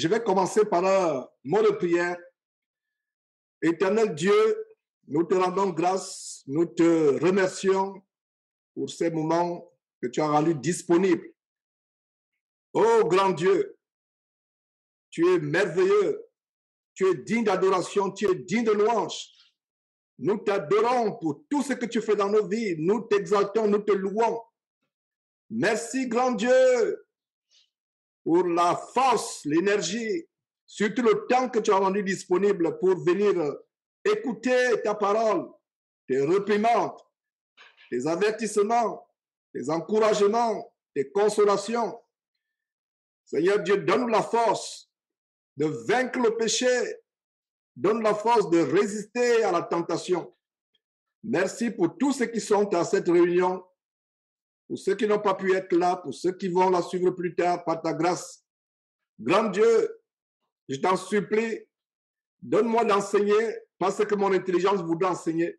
je vais commencer par un mot de prière. Éternel Dieu, nous te rendons grâce, nous te remercions pour ces moments que tu as rendus disponibles. Oh grand Dieu, tu es merveilleux, tu es digne d'adoration, tu es digne de louange. Nous t'adorons pour tout ce que tu fais dans nos vies. Nous t'exaltons, nous te louons. Merci grand Dieu pour la force, l'énergie, surtout le temps que tu as rendu disponible pour venir écouter ta parole, tes réprimandes, tes avertissements, tes encouragements, tes consolations. Seigneur Dieu, donne-nous la force de vaincre le péché, donne la force de résister à la tentation. Merci pour tous ceux qui sont à cette réunion, pour ceux qui n'ont pas pu être là, pour ceux qui vont la suivre plus tard par ta grâce. Grand Dieu, je t'en supplie, donne-moi d'enseigner, pas ce que mon intelligence voudrait enseigner,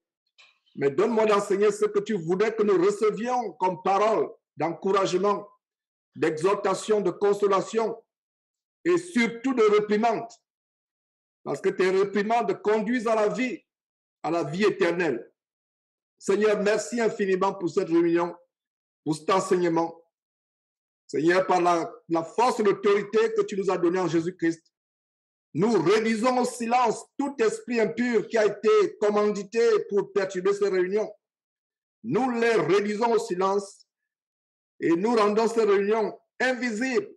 mais donne-moi d'enseigner ce que tu voudrais que nous recevions comme parole d'encouragement, d'exhortation, de consolation et surtout de réprimande. Parce que tes réprimandes conduisent à la vie éternelle. Seigneur, merci infiniment pour cette réunion, pour cet enseignement. Seigneur, par la force et l'autorité que tu nous as donnée en Jésus-Christ, nous réduisons au silence tout esprit impur qui a été commandité pour perturber ces réunions. Nous les réduisons au silence et nous rendons ces réunions invisibles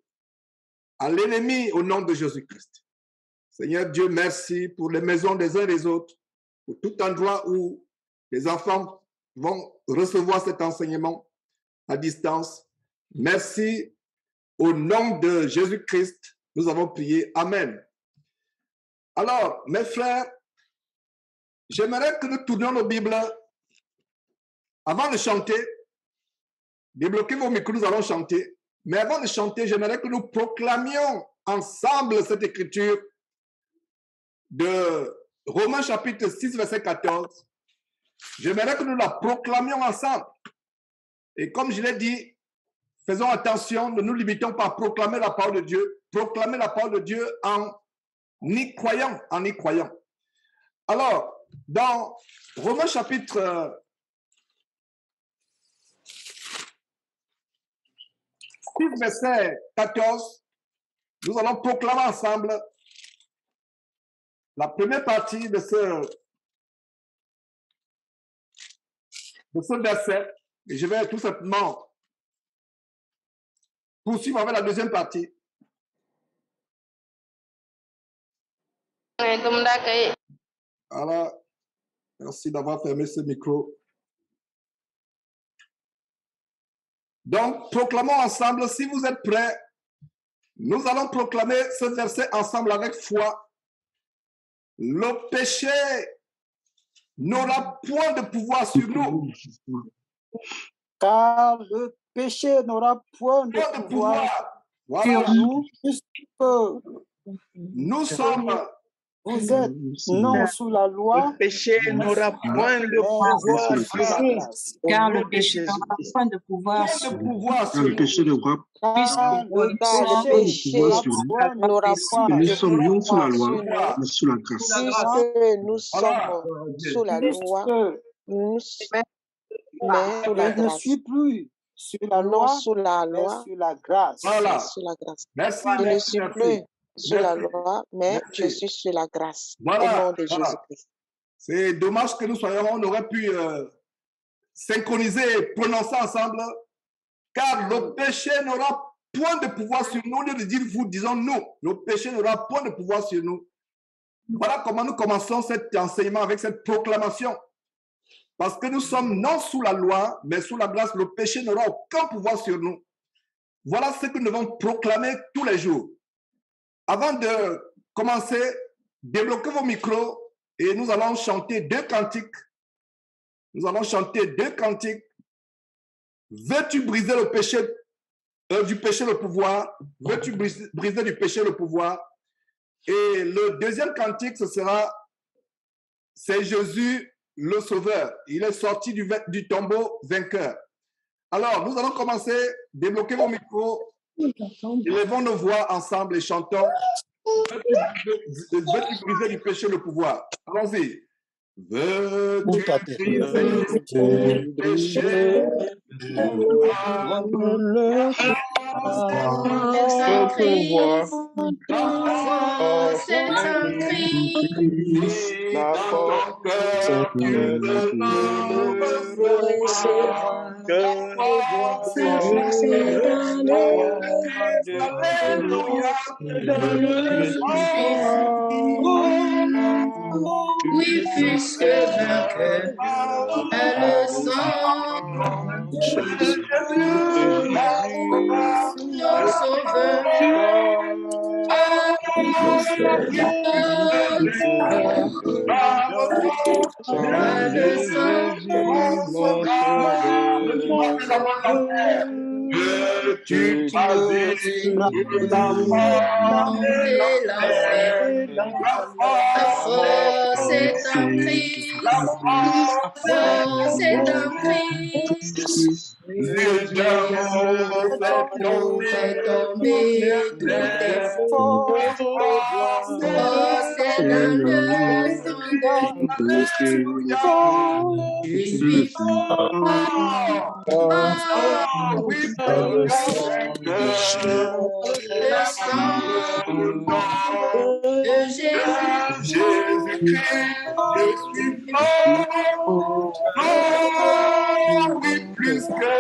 à l'ennemi au nom de Jésus-Christ. Seigneur Dieu, merci pour les maisons des uns et des autres, pour tout endroit où les enfants vont recevoir cet enseignement à distance. Merci. Au nom de Jésus-Christ, nous avons prié. Amen. Alors, mes frères, j'aimerais que nous tournions nos Bibles avant de chanter. Débloquez vos micros, nous allons chanter. Mais avant de chanter, j'aimerais que nous proclamions ensemble cette écriture de Romains chapitre 6, verset 14. J'aimerais que nous la proclamions ensemble. Et comme je l'ai dit, faisons attention, ne nous limitons pas à proclamer la parole de Dieu. Proclamer la parole de Dieu en y croyant, en y croyant. Alors, dans Romains chapitre 6, verset 14, nous allons proclamer ensemble la première partie de ce verset. Et je vais tout simplement poursuivre avec la deuxième partie. Voilà. Merci d'avoir fermé ce micro. Donc, proclamons ensemble, si vous êtes prêts, nous allons proclamer ce verset ensemble avec foi. Le péché n'aura point de pouvoir sur nous. Car le péché n'aura point de pouvoir voilà. sur nous, puisque nous sommes. Vous êtes non sous la loi. Le péché n'aura point de pouvoir sur nous. Car le péché n'aura point de pouvoir sur nous. Le péché n'aura Nous sommes non sous la loi, mais sous la grâce. Puisque nous sommes sous la loi, mais je ne suis plus sur la loi, sous la loi, sur la grâce. Voilà. Sous la grâce. Merci, Je ne suis plus sur la loi, mais je suis sur la grâce. Voilà. Au nom de Jésus-Christ. C'est dommage que nous soyons, on aurait pu synchroniser et prononcer ensemble, car le péché n'aura point de pouvoir sur nous. Au lieu de dire vous, disons nous. Le péché n'aura point de pouvoir sur nous. Voilà comment nous commençons cet enseignement avec cette proclamation. Parce que nous sommes non sous la loi, mais sous la grâce. Le péché n'aura aucun pouvoir sur nous. Voilà ce que nous devons proclamer tous les jours. Avant de commencer, débloquez vos micros et nous allons chanter deux cantiques. Nous allons chanter deux cantiques. Veux-tu briser le péché, du péché le pouvoir? Veux-tu briser du péché le pouvoir? Et le deuxième cantique, ce sera, c'est Jésus le Sauveur. Il est sorti du tombeau vainqueur. Alors, nous allons commencer. Débloquez vos micros. Élevons nos voix ensemble et chantons Veux-tu briser du péché le pouvoir? Allons-y. Veux-tu briser du péché le pouvoir? C'est un Christ. La force Tu veux Oui, puisque vainqueur à le sang de Jésus, notre sauveur, le tu la force est en Christ. La force est en Christ. Fait tomber toutes les forces. Force est dans le sang de je suis le sang de Jésus-Christ. oui, plus que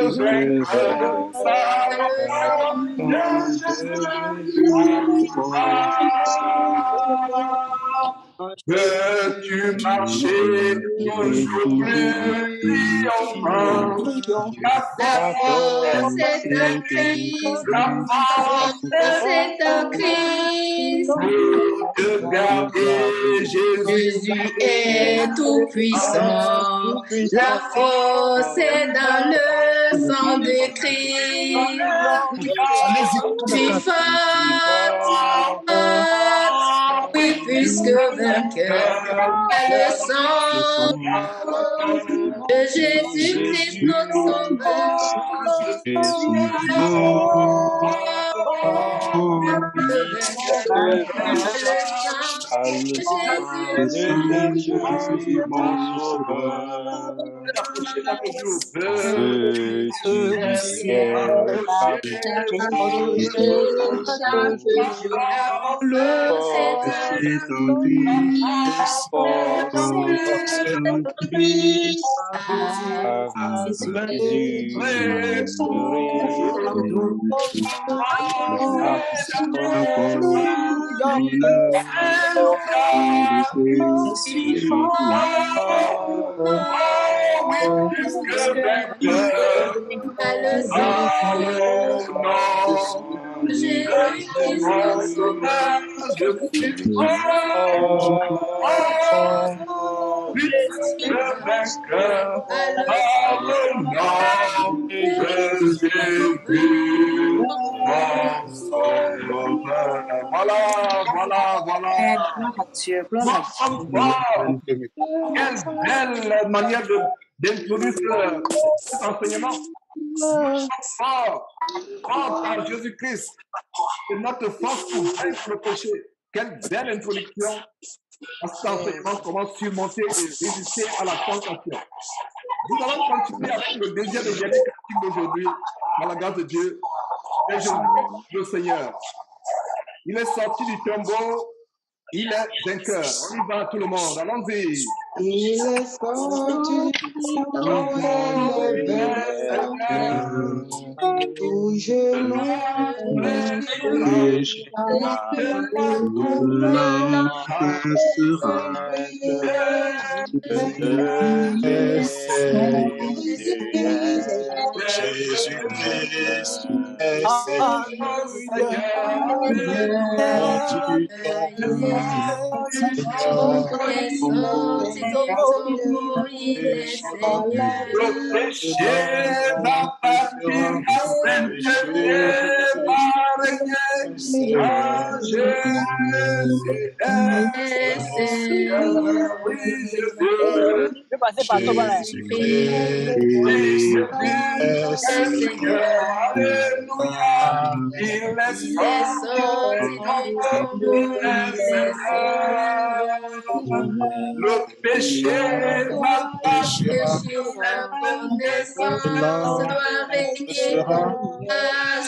veux-tu marcher toujours plus triomphant? La force est en Christ. La force est en Christ. Regardez, Jésus est tout puissant. La force est dans le sang de Christ. Tu forte, oui, puisque vainqueur, le sang de Jésus-Christ, notre sauveur. Quelle belle manière d'introduire cet enseignement. Fort par Jésus-Christ. C'est notre force pour vaincre le péché. Quelle belle introduction à cet enseignement, comment surmonter et résister à la tentation. Nous allons continuer avec le deuxième et dernier cantique d'aujourd'hui, par la grâce de Dieu, et Jésus, le Seigneur. Il est sorti du tombeau, il est vainqueur. On y va tout le monde, allons-y. Il est sorti du tombeau, il est vainqueur. Tout genou Jésus-Christ est Le péché n'a pas pu s'interférer par Je vais passer par toi, voilà. Le péché va Connaissance doit régner à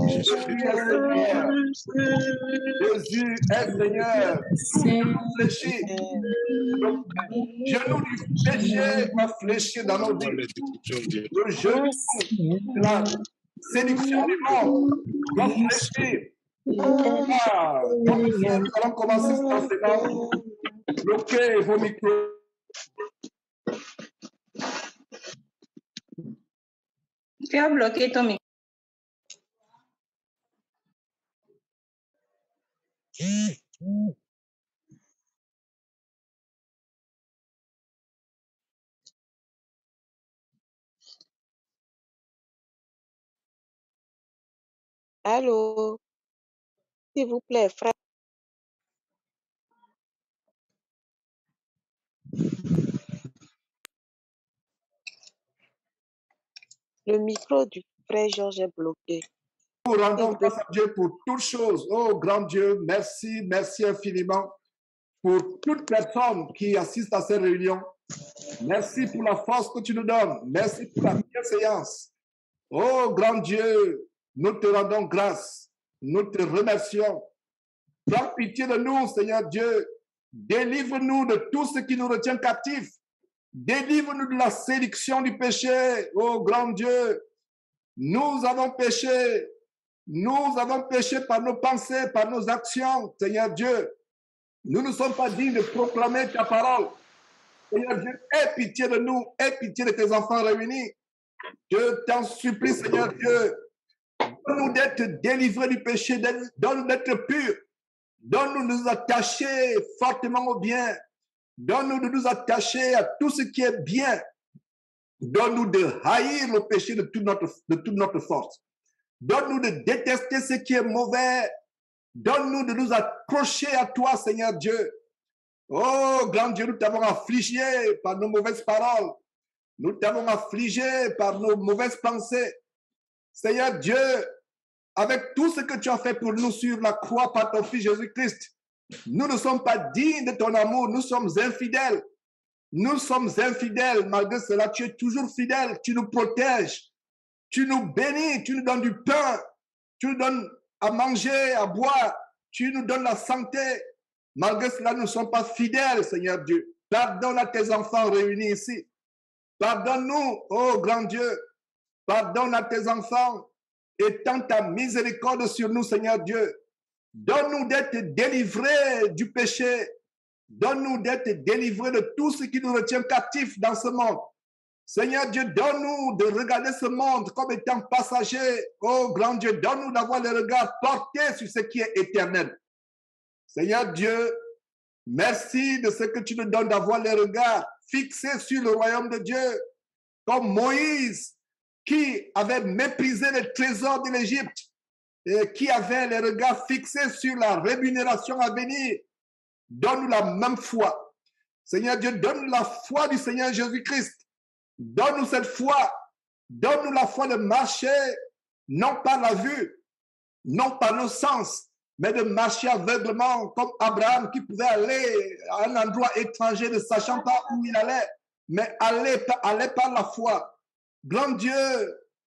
Jésus, Seigneur. Jésus est Seigneur. Fléchir. Le genou du péché va fléchir dans nos vies. Le genou de la séduction du monde va fléchir. Donc, nous allons commencer cet enseignement. Bloquez vos micros. Tu as bloqué ton micro. Allô? S'il vous plaît, frère. Le micro du frère Georges est bloqué. Nous rendons grâce à Dieu pour toutes choses. Oh, grand Dieu, merci, merci infiniment pour toute personne qui assiste à ces réunions. Merci pour la force que tu nous donnes. Merci pour la bienséance. Oh, grand Dieu, nous te rendons grâce. Nous te remercions. Prends pitié de nous, Seigneur Dieu. Délivre-nous de tout ce qui nous retient captifs. Délivre-nous de la séduction du péché. Oh, grand Dieu, nous avons péché. Nous avons péché par nos pensées, par nos actions, Seigneur Dieu. Nous ne sommes pas dignes de proclamer ta parole. Seigneur Dieu, aie pitié de nous, aie pitié de tes enfants réunis. Je t'en supplie, Seigneur Dieu, donne-nous d'être délivrés du péché, donne-nous d'être purs, donne-nous de nous attacher fortement au bien, donne-nous de nous attacher à tout ce qui est bien, donne-nous de haïr le péché de toute notre force. Donne-nous de détester ce qui est mauvais. Donne-nous de nous accrocher à toi, Seigneur Dieu. Oh, grand Dieu, nous t'avons affligé par nos mauvaises paroles. Nous t'avons affligé par nos mauvaises pensées. Seigneur Dieu, avec tout ce que tu as fait pour nous sur la croix par ton Fils Jésus-Christ, nous ne sommes pas dignes de ton amour. Nous sommes infidèles. Nous sommes infidèles. Malgré cela, tu es toujours fidèle. Tu nous protèges. Tu nous bénis, tu nous donnes du pain, tu nous donnes à manger, à boire, tu nous donnes la santé. Malgré cela, nous ne sommes pas fidèles, Seigneur Dieu. Pardonne à tes enfants réunis ici. Pardonne-nous, oh grand Dieu. Pardonne à tes enfants. Étends ta miséricorde sur nous, Seigneur Dieu. Donne-nous d'être délivrés du péché. Donne-nous d'être délivrés de tout ce qui nous retient captifs dans ce monde. Seigneur Dieu, donne-nous de regarder ce monde comme étant passager. Oh, grand Dieu, donne-nous d'avoir le regard porté sur ce qui est éternel. Seigneur Dieu, merci de ce que tu nous donnes d'avoir le regard fixé sur le royaume de Dieu. Comme Moïse, qui avait méprisé les trésors de l'Égypte et qui avait les regards fixés sur la rémunération à venir. Donne-nous la même foi. Seigneur Dieu, donne-nous la foi du Seigneur Jésus-Christ. Donne-nous cette foi. Donne-nous la foi de marcher, non par la vue, non par nos sens, mais de marcher aveuglement comme Abraham qui pouvait aller à un endroit étranger ne sachant pas où il allait, mais aller par la foi. Grand Dieu,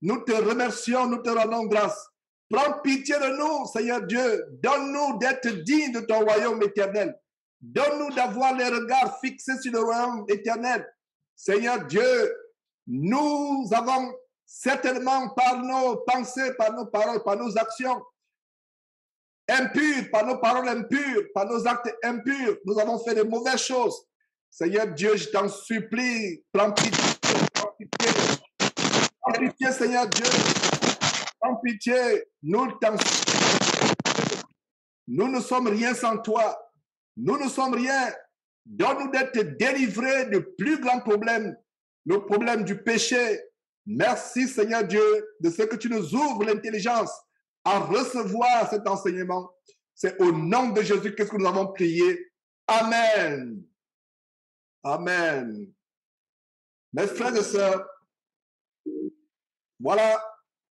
nous te remercions, nous te rendons grâce. Prends pitié de nous, Seigneur Dieu. Donne-nous d'être dignes de ton royaume éternel. Donne-nous d'avoir les regards fixés sur le royaume éternel. Seigneur Dieu, nous avons certainement par nos pensées, par nos paroles, par nos actions impures, par nos paroles impures, par nos actes impurs, nous avons fait de mauvaises choses. Seigneur Dieu, je t'en supplie, prends pitié, prends pitié. Prends pitié, Seigneur Dieu, prends pitié, nous t'en supplie. Nous ne sommes rien sans toi. Nous ne sommes rien. Donne-nous d'être délivrés de plus grands problèmes, le problème du péché. Merci, Seigneur Dieu, de ce que tu nous ouvres l'intelligence à recevoir cet enseignement. C'est au nom de Jésus que nous avons prié. Amen. Amen. Mes frères et sœurs, voilà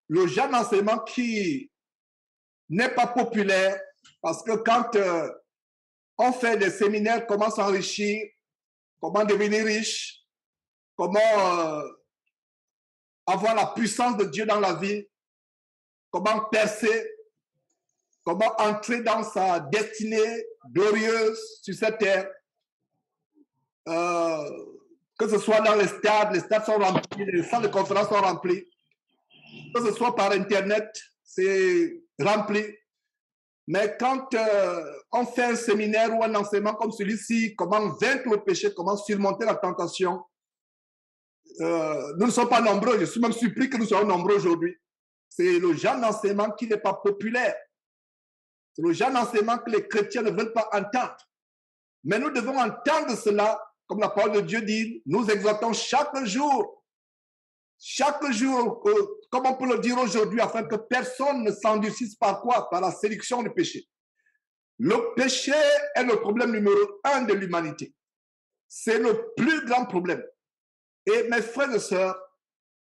le genre d'enseignement qui n'est pas populaire parce que quand on fait des séminaires, comment s'enrichir, comment devenir riche, comment avoir la puissance de Dieu dans la vie, comment percer, comment entrer dans sa destinée glorieuse sur cette terre. Que ce soit dans les stades sont remplis, les salles de conférence sont remplies, que ce soit par Internet, c'est rempli. Mais quand on fait un séminaire ou un enseignement comme celui-ci, comment vaincre le péché, comment surmonter la tentation, nous ne sommes pas nombreux. Je suis même surpris que nous soyons nombreux aujourd'hui. C'est le genre d'enseignement qui n'est pas populaire. C'est le genre d'enseignement que les chrétiens ne veulent pas entendre. Mais nous devons entendre cela, comme la parole de Dieu dit, nous exhortons chaque jour, comme on peut le dire aujourd'hui, afin que personne ne s'endurcisse par quoi? Par la séduction du péché. Le péché est le problème numéro 1 de l'humanité. C'est le plus grand problème. Et mes frères et sœurs,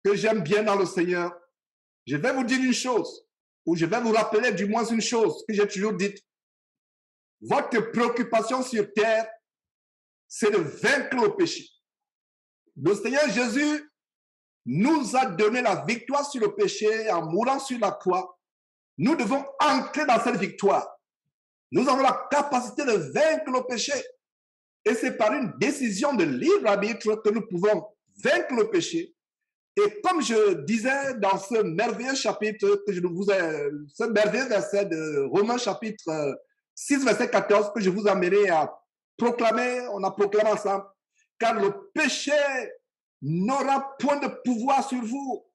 que j'aime bien dans le Seigneur, je vais vous dire une chose, ou je vais vous rappeler du moins une chose que j'ai toujours dite. Votre préoccupation sur terre, c'est de vaincre le péché. Le Seigneur Jésus nous a donné la victoire sur le péché en mourant sur la croix. Nous devons entrer dans cette victoire. Nous avons la capacité de vaincre le péché. Et c'est par une décision de libre arbitre que nous pouvons vaincre le péché. Et comme je disais dans ce merveilleux chapitre, ce merveilleux verset de Romains chapitre 6, verset 14, que je vous amènerai à proclamer, on a proclamé ensemble, car le péché n'aura point de pouvoir sur vous,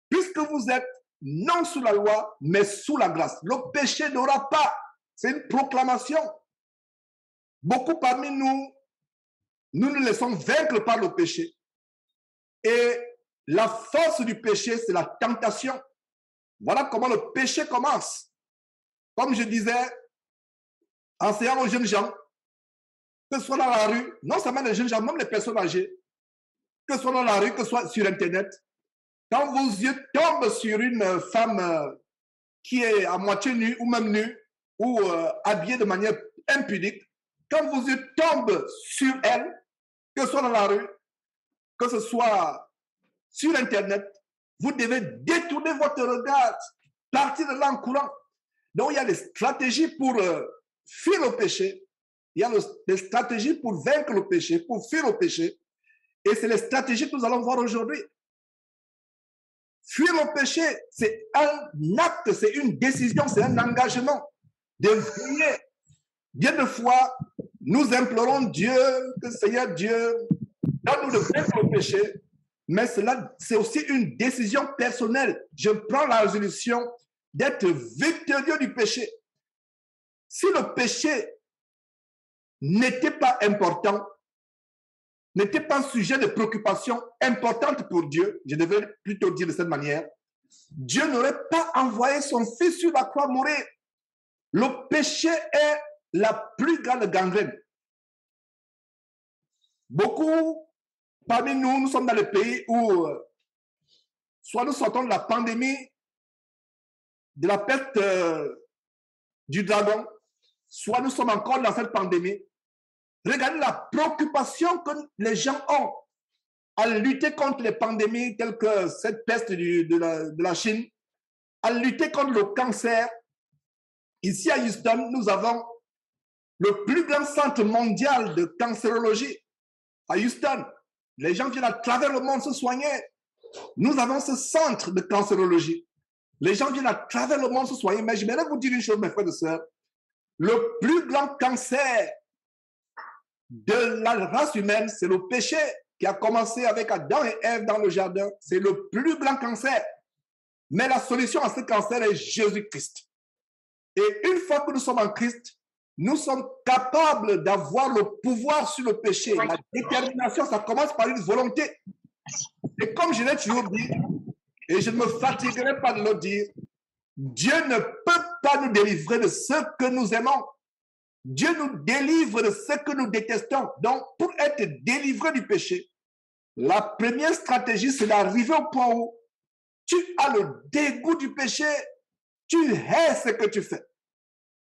puisque vous êtes non sous la loi, mais sous la grâce. Le péché n'aura pas, c'est une proclamation. Beaucoup parmi nous, nous nous laissons vaincre par le péché. Et la force du péché, c'est la tentation. Voilà comment le péché commence. Comme je disais, enseignant aux jeunes gens, que ce soit dans la rue, non seulement les jeunes gens, même les personnes âgées, que ce soit dans la rue, que ce soit sur Internet, quand vos yeux tombent sur une femme qui est à moitié nue ou même nue, ou habillée de manière impudique, quand vos yeux tombent sur elle, que ce soit dans la rue, que ce soit sur Internet, vous devez détourner votre regard, partir de là en courant. Donc, il y a des stratégies pour fuir le péché. Il y a des stratégies pour vaincre le péché, pour fuir le péché. Et c'est les stratégies que nous allons voir aujourd'hui. Fuir le péché, c'est un acte, c'est une décision, c'est un engagement de veiller. Bien de fois, nous implorons Dieu, que Seigneur Dieu, donne-nous de vaincre le péché. Mais cela, c'est aussi une décision personnelle. Je prends la résolution d'être victorieux du péché. Si le péché n'était pas important, n'était pas un sujet de préoccupation importante pour Dieu, je devrais plutôt dire de cette manière, Dieu n'aurait pas envoyé son Fils sur la croix mourir. Le péché est la plus grande gangrène. Beaucoup parmi nous, nous sommes dans les pays où soit nous sortons de la pandémie, de la peste du dragon, soit nous sommes encore dans cette pandémie. Regardez la préoccupation que les gens ont à lutter contre les pandémies telles que cette peste de la Chine, à lutter contre le cancer. Ici à Houston, nous avons le plus grand centre mondial de cancérologie. À Houston, les gens viennent à travers le monde se soigner. Nous avons ce centre de cancérologie. Les gens viennent à travers le monde se soigner, mais je voudrais vous dire une chose, mes frères et sœurs. Le plus grand cancer de la race humaine, c'est le péché qui a commencé avec Adam et Ève dans le jardin. C'est le plus grand cancer. Mais la solution à ce cancer est Jésus-Christ. Et une fois que nous sommes en Christ, nous sommes capables d'avoir le pouvoir sur le péché. La détermination, ça commence par une volonté. Et comme je l'ai toujours dit, et je ne me fatiguerai pas de le dire, Dieu ne peut pas nous délivrer de ce que nous aimons. Dieu nous délivre de ce que nous détestons. Donc, pour être délivré du péché, la première stratégie, c'est d'arriver au point où tu as le dégoût du péché. Tu hais ce que tu fais.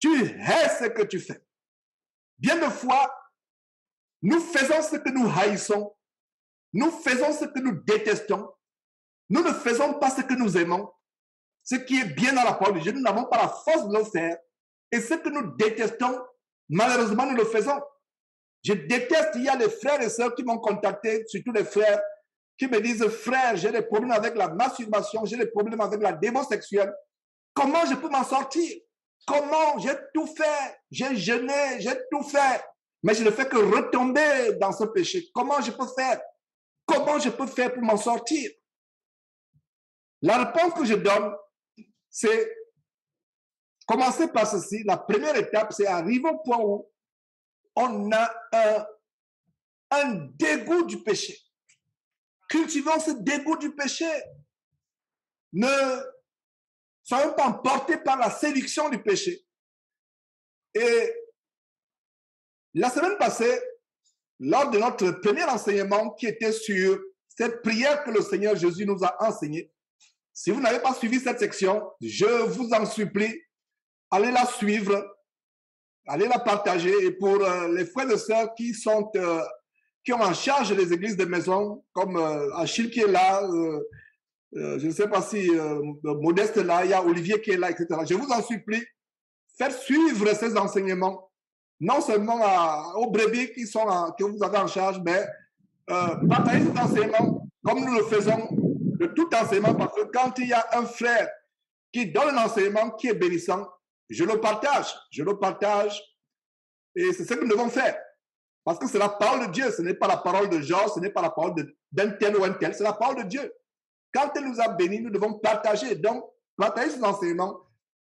Tu hais ce que tu fais. Bien de fois, nous faisons ce que nous haïssons. Nous faisons ce que nous détestons. Nous ne faisons pas ce que nous aimons. Ce qui est bien dans la parole de Dieu, nous n'avons pas la force de le faire. Et ce que nous détestons, malheureusement, nous le faisons. Je déteste, il y a des frères et sœurs qui m'ont contacté, surtout les frères, qui me disent, frère, j'ai des problèmes avec la masturbation, j'ai des problèmes avec la démon sexuelle. Comment je peux m'en sortir? Comment? J'ai tout fait, j'ai jeûné, j'ai tout fait. Mais je ne fais que retomber dans ce péché. Comment je peux faire? Comment je peux faire pour m'en sortir? La réponse que je donne, c'est commencer par ceci. La première étape, c'est arriver au point où on a un dégoût du péché. Cultivons ce dégoût du péché. Ne soyons pas emportés par la séduction du péché. Et la semaine passée, lors de notre premier enseignement qui était sur cette prière que le Seigneur Jésus nous a enseignée, si vous n'avez pas suivi cette section, je vous en supplie, allez la suivre, allez la partager. Et pour les frères et sœurs qui ont en charge les églises de maison, comme Achille qui est là, je ne sais pas si Modeste est là, il y a Olivier qui est là, etc. Je vous en supplie, faites suivre ces enseignements, non seulement aux brebis que vous avez en charge, mais partagez cet enseignement comme nous le faisons de tout enseignement, parce que quand il y a un frère qui donne un enseignement qui est bénissant, je le partage, et c'est ce que nous devons faire. Parce que c'est la parole de Dieu, ce n'est pas la parole de Jean, ce n'est pas la parole d'un tel ou un tel, c'est la parole de Dieu. Quand elle nous a bénis, nous devons partager. Donc, partagez ces enseignements,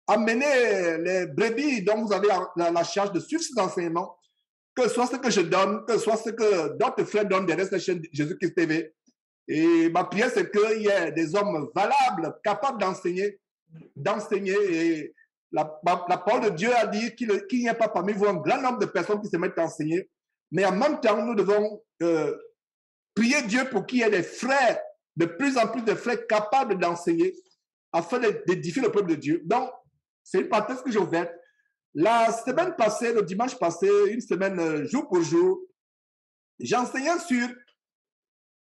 amenez les brebis dont vous avez la charge de suivre ces enseignements, que ce soit ce que je donne, que ce soit ce que d'autres frères donnent derrière cette chaîne Jésus-Christ TV. Et ma prière, c'est qu'il y ait des hommes valables, capables d'enseigner. Et la parole de Dieu a dit qu'il n'y a pas parmi vous un grand nombre de personnes qui se mettent à enseigner. Mais en même temps, nous devons prier Dieu pour qu'il y ait des frères, de plus en plus de frères capables d'enseigner afin d'édifier le peuple de Dieu. Donc, c'est une parenthèse que j'ai ouverte. La semaine passée, le dimanche passé, une semaine jour pour jour, j'enseignais sur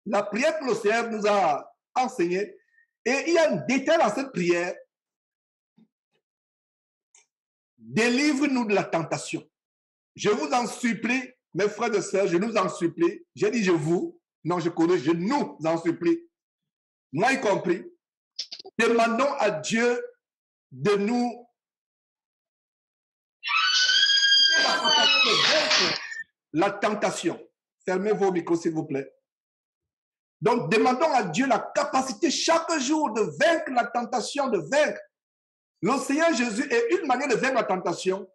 la prière que le Seigneur nous a enseignée. Et il y a un détail dans cette prière. Délivre-nous de la tentation. Je vous en supplie, mes frères et sœurs, je nous en supplie. J'ai dit je vous, non je connais, je nous en supplie. Moi y compris. Demandons à Dieu de nous la tentation. Fermez vos micros s'il vous plaît. Donc demandons à Dieu la capacité chaque jour de vaincre la tentation, de vaincre. Le Seigneur Jésus, et une manière de vaincre la tentation,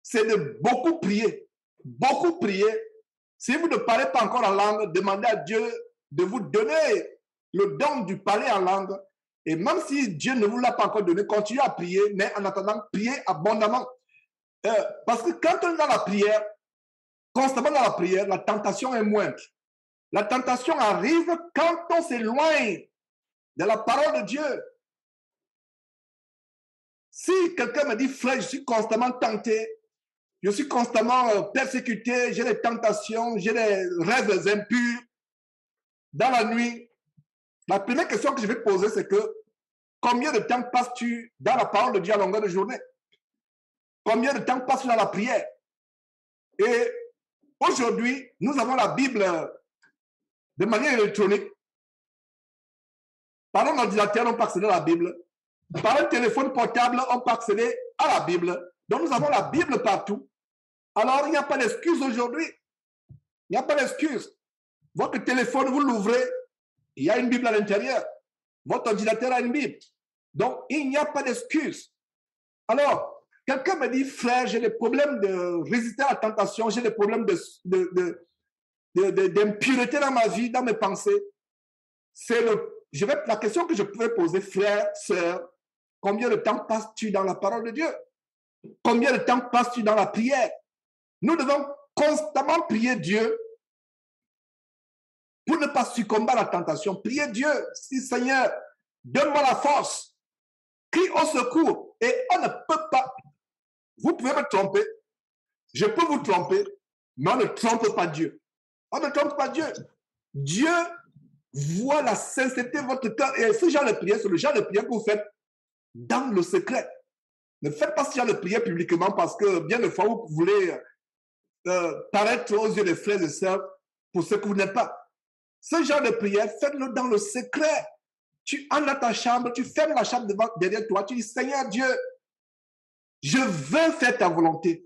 c'est de beaucoup prier. Beaucoup prier. Si vous ne parlez pas encore en langue, demandez à Dieu de vous donner le don du parler en langue. Et même si Dieu ne vous l'a pas encore donné, continuez à prier, mais en attendant, priez abondamment. Parce que quand on est dans la prière, constamment dans la prière, la tentation est moindre. La tentation arrive quand on s'éloigne de la parole de Dieu. Si quelqu'un me dit, frère, je suis constamment tenté, je suis constamment persécuté, j'ai des tentations, j'ai des rêves impurs dans la nuit, la première question que je vais poser, c'est que combien de temps passes-tu dans la parole de Dieu à longueur de journée? Combien de temps passes-tu dans la prière? Et aujourd'hui, nous avons la Bible de manière électronique. Par un ordinateur, on peut accéder à la Bible. Par un téléphone portable, on peut accéder à la Bible. Donc, nous avons la Bible partout. Alors, il n'y a pas d'excuse aujourd'hui. Il n'y a pas d'excuse. Votre téléphone, vous l'ouvrez, il y a une Bible à l'intérieur. Votre ordinateur a une Bible. Donc, il n'y a pas d'excuse. Alors, quelqu'un me dit, frère, j'ai des problèmes de résister à la tentation, j'ai des problèmes d'impureté dans ma vie, dans mes pensées. La question que je pouvais poser, frère, sœur, combien de temps passes-tu dans la parole de Dieu? Combien de temps passes-tu dans la prière? Nous devons constamment prier Dieu pour ne pas succomber à la tentation. Priez Dieu, si Seigneur, donne-moi la force. Crie au secours. Et on ne peut pas. Vous pouvez me tromper. Je peux vous tromper, mais on ne trompe pas Dieu. On ne trompe pas Dieu. Dieu voit la sincérité de votre cœur. Et ce genre de prière, c'est le genre de prière que vous faites dans le secret. Ne faites pas ce genre de prière publiquement parce que bien des fois, vous voulez paraître aux yeux des frères et sœurs pour ce que vous n'êtes pas. Ce genre de prière, faites-le dans le secret. Tu entres dans ta chambre, tu fermes la chambre derrière toi, tu dis, Seigneur Dieu, je veux faire ta volonté.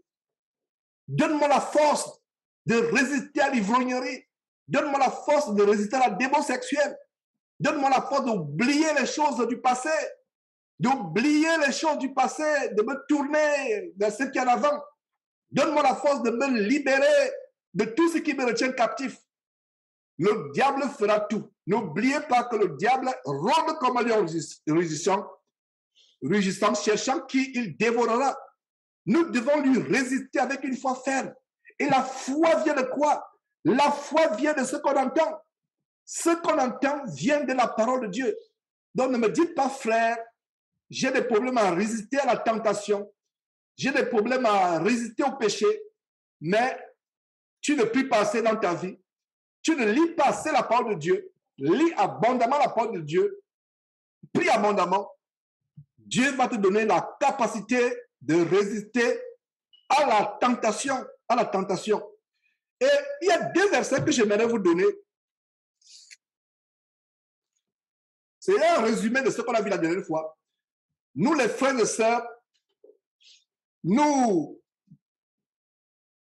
Donne-moi la force de résister à l'ivrognerie. Donne-moi la force de résister à la démon sexuelle. Donne-moi la force d'oublier les choses du passé. D'oublier les choses du passé, de me tourner vers ce qui est en avant. Donne-moi la force de me libérer de tout ce qui me retient captif. Le diable fera tout. N'oubliez pas que le diable rôde comme un lion rugissant, cherchant qui il dévorera. Nous devons lui résister avec une foi ferme. Et la foi vient de quoi? La foi vient de ce qu'on entend. Ce qu'on entend vient de la parole de Dieu. Donc ne me dites pas, frère, j'ai des problèmes à résister à la tentation. J'ai des problèmes à résister au péché. Mais tu ne puis passer dans ta vie. Tu ne lis pas assez la parole de Dieu. Lis abondamment la parole de Dieu. Prie abondamment. Dieu va te donner la capacité de résister à la tentation. À la tentation. Et il y a deux versets que j'aimerais vous donner. C'est un résumé de ce qu'on a vu la dernière fois. Nous, les frères et sœurs, nous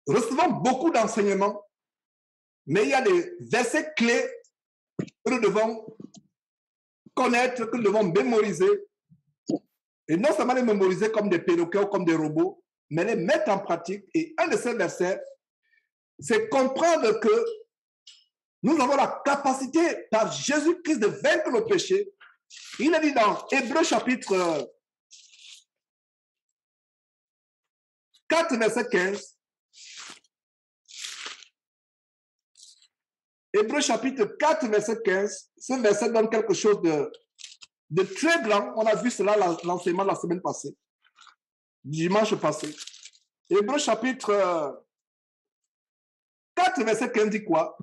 recevons beaucoup d'enseignements, mais il y a des versets clés que nous devons connaître, que nous devons mémoriser. Et non seulement les mémoriser comme des perroquets ou comme des robots, mais les mettre en pratique. Et un de ces versets, c'est comprendre que nous avons la capacité par Jésus-Christ de vaincre le péché. Il est dit dans Hébreux chapitre 4, verset 15. Hébreux chapitre 4, verset 15. Ce verset donne quelque chose de très grand. On a vu cela l'enseignement la semaine passée, dimanche passé. Hébreux chapitre 4, verset 15 dit quoi?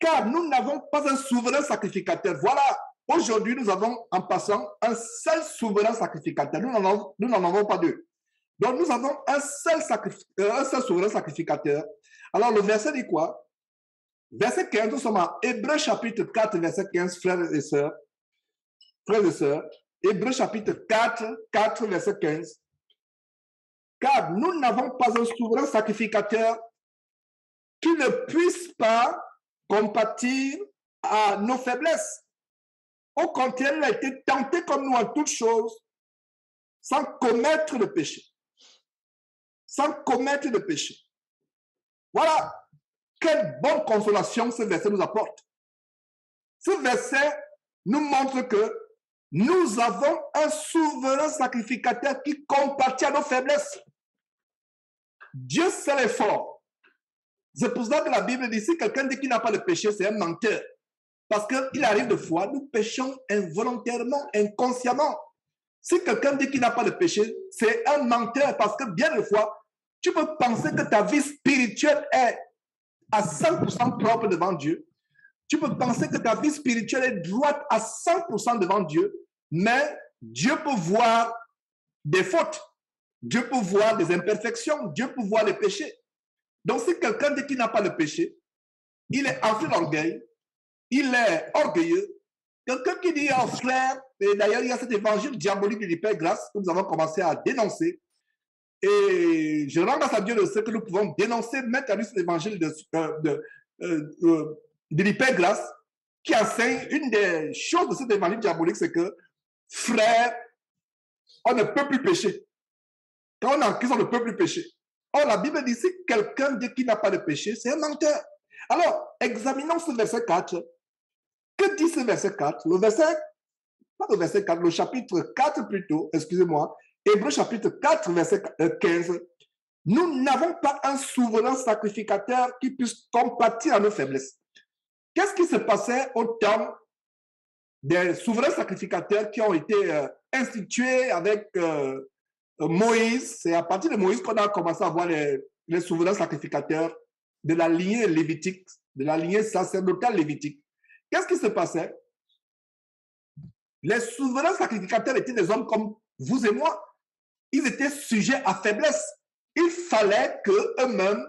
Car nous n'avons pas un souverain sacrificateur. Voilà, aujourd'hui nous avons en passant un seul souverain sacrificateur. Nous n'en avons pas deux. Donc nous avons un seul souverain sacrificateur. Alors le verset dit quoi? Verset 15, nous sommes en Hébreux chapitre 4, verset 15, frères et sœurs. Frères et sœurs, Hébreux chapitre 4, verset 15. Car nous n'avons pas un souverain sacrificateur qui ne puisse pas compatir à nos faiblesses. Au contraire, il a été tenté comme nous en toutes choses, sans commettre de péché. Sans commettre de péché. Voilà. Quelle bonne consolation ce verset nous apporte. Ce verset nous montre que nous avons un souverain sacrificateur qui compatit à nos faiblesses. Dieu seul est fort. C'est pour ça que la Bible dit, si quelqu'un dit qu'il n'a pas de péché, c'est un menteur. Parce qu'il arrive de fois, nous péchons involontairement, inconsciemment. Si quelqu'un dit qu'il n'a pas de péché, c'est un menteur parce que bien des fois, tu peux penser que ta vie spirituelle est à 100% propre devant Dieu. Tu peux penser que ta vie spirituelle est droite à 100% devant Dieu, mais Dieu peut voir des fautes. Dieu peut voir des imperfections. Dieu peut voir les péchés. Donc, si quelqu'un dit qu'il n'a pas de péché, il est enflé d'orgueil, il est orgueilleux. Quelqu'un qui dit en frère, et d'ailleurs il y a cet évangile diabolique de l'hypergrâce que nous avons commencé à dénoncer. Et je rends grâce à Dieu de ce que nous pouvons dénoncer maintenant cet évangile de l'hypergrâce qui enseigne une des choses de cet évangile diabolique, c'est que frère, on ne peut plus pécher. Quand on est en Christ, on ne peut plus pécher. Or, la Bible dit, si quelqu'un dit qu'il n'a pas de péché, c'est un menteur. Alors, examinons ce verset 4. Que dit ce verset 4? Le verset, pas le verset 4, le chapitre 4 plutôt, excusez-moi, Hébreux chapitre 4, verset 15. Nous n'avons pas un souverain sacrificateur qui puisse compatir à nos faiblesses. Qu'est-ce qui se passait au temps des souverains sacrificateurs qui ont été institués avec Moïse? C'est à partir de Moïse qu'on a commencé à voir les souverains sacrificateurs de la lignée lévitique, de la lignée sacerdotale lévitique. Qu'est-ce qui se passait? Les souverains sacrificateurs étaient des hommes comme vous et moi. Ils étaient sujets à faiblesse. Il fallait qu'eux-mêmes,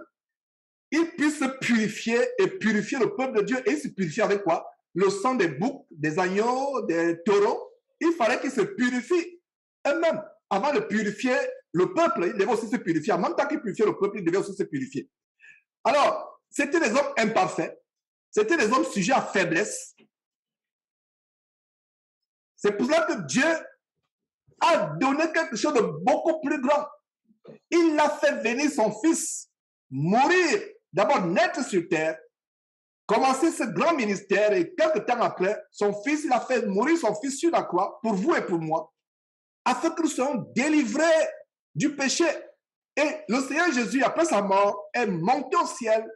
ils puissent se purifier et purifier le peuple de Dieu. Et ils se purifiaient avec quoi? Le sang des boucs, des agneaux, des taureaux. Il fallait qu'ils se purifient eux-mêmes. Avant de purifier le peuple, ils devaient aussi se purifier. En même temps qu'ils purifiaient le peuple, ils devaient aussi se purifier. Alors, c'était des hommes imparfaits. C'était des hommes sujets à faiblesse. C'est pour cela que Dieu a donné quelque chose de beaucoup plus grand. Il a fait venir son fils mourir, d'abord naître sur terre, commencer ce grand ministère et quelques temps après, son fils, il a fait mourir son fils sur la croix pour vous et pour moi, afin que nous soyons délivrés du péché. Et le Seigneur Jésus, après sa mort, est monté au ciel.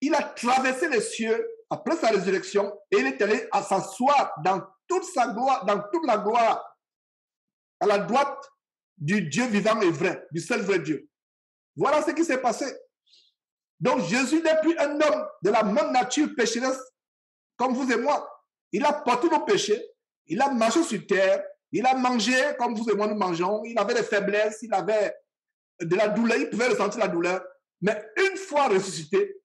Il a traversé les cieux après sa résurrection et il est allé à s'asseoir dans toute sa gloire, dans toute la gloire, à la droite du Dieu vivant et vrai, du seul vrai Dieu. Voilà ce qui s'est passé. Donc Jésus n'est plus un homme de la même nature pécheresse comme vous et moi. Il a porté nos péchés, il a marché sur terre, il a mangé comme vous et moi nous mangeons, il avait des faiblesses, il avait de la douleur, il pouvait ressentir la douleur. Mais une fois ressuscité,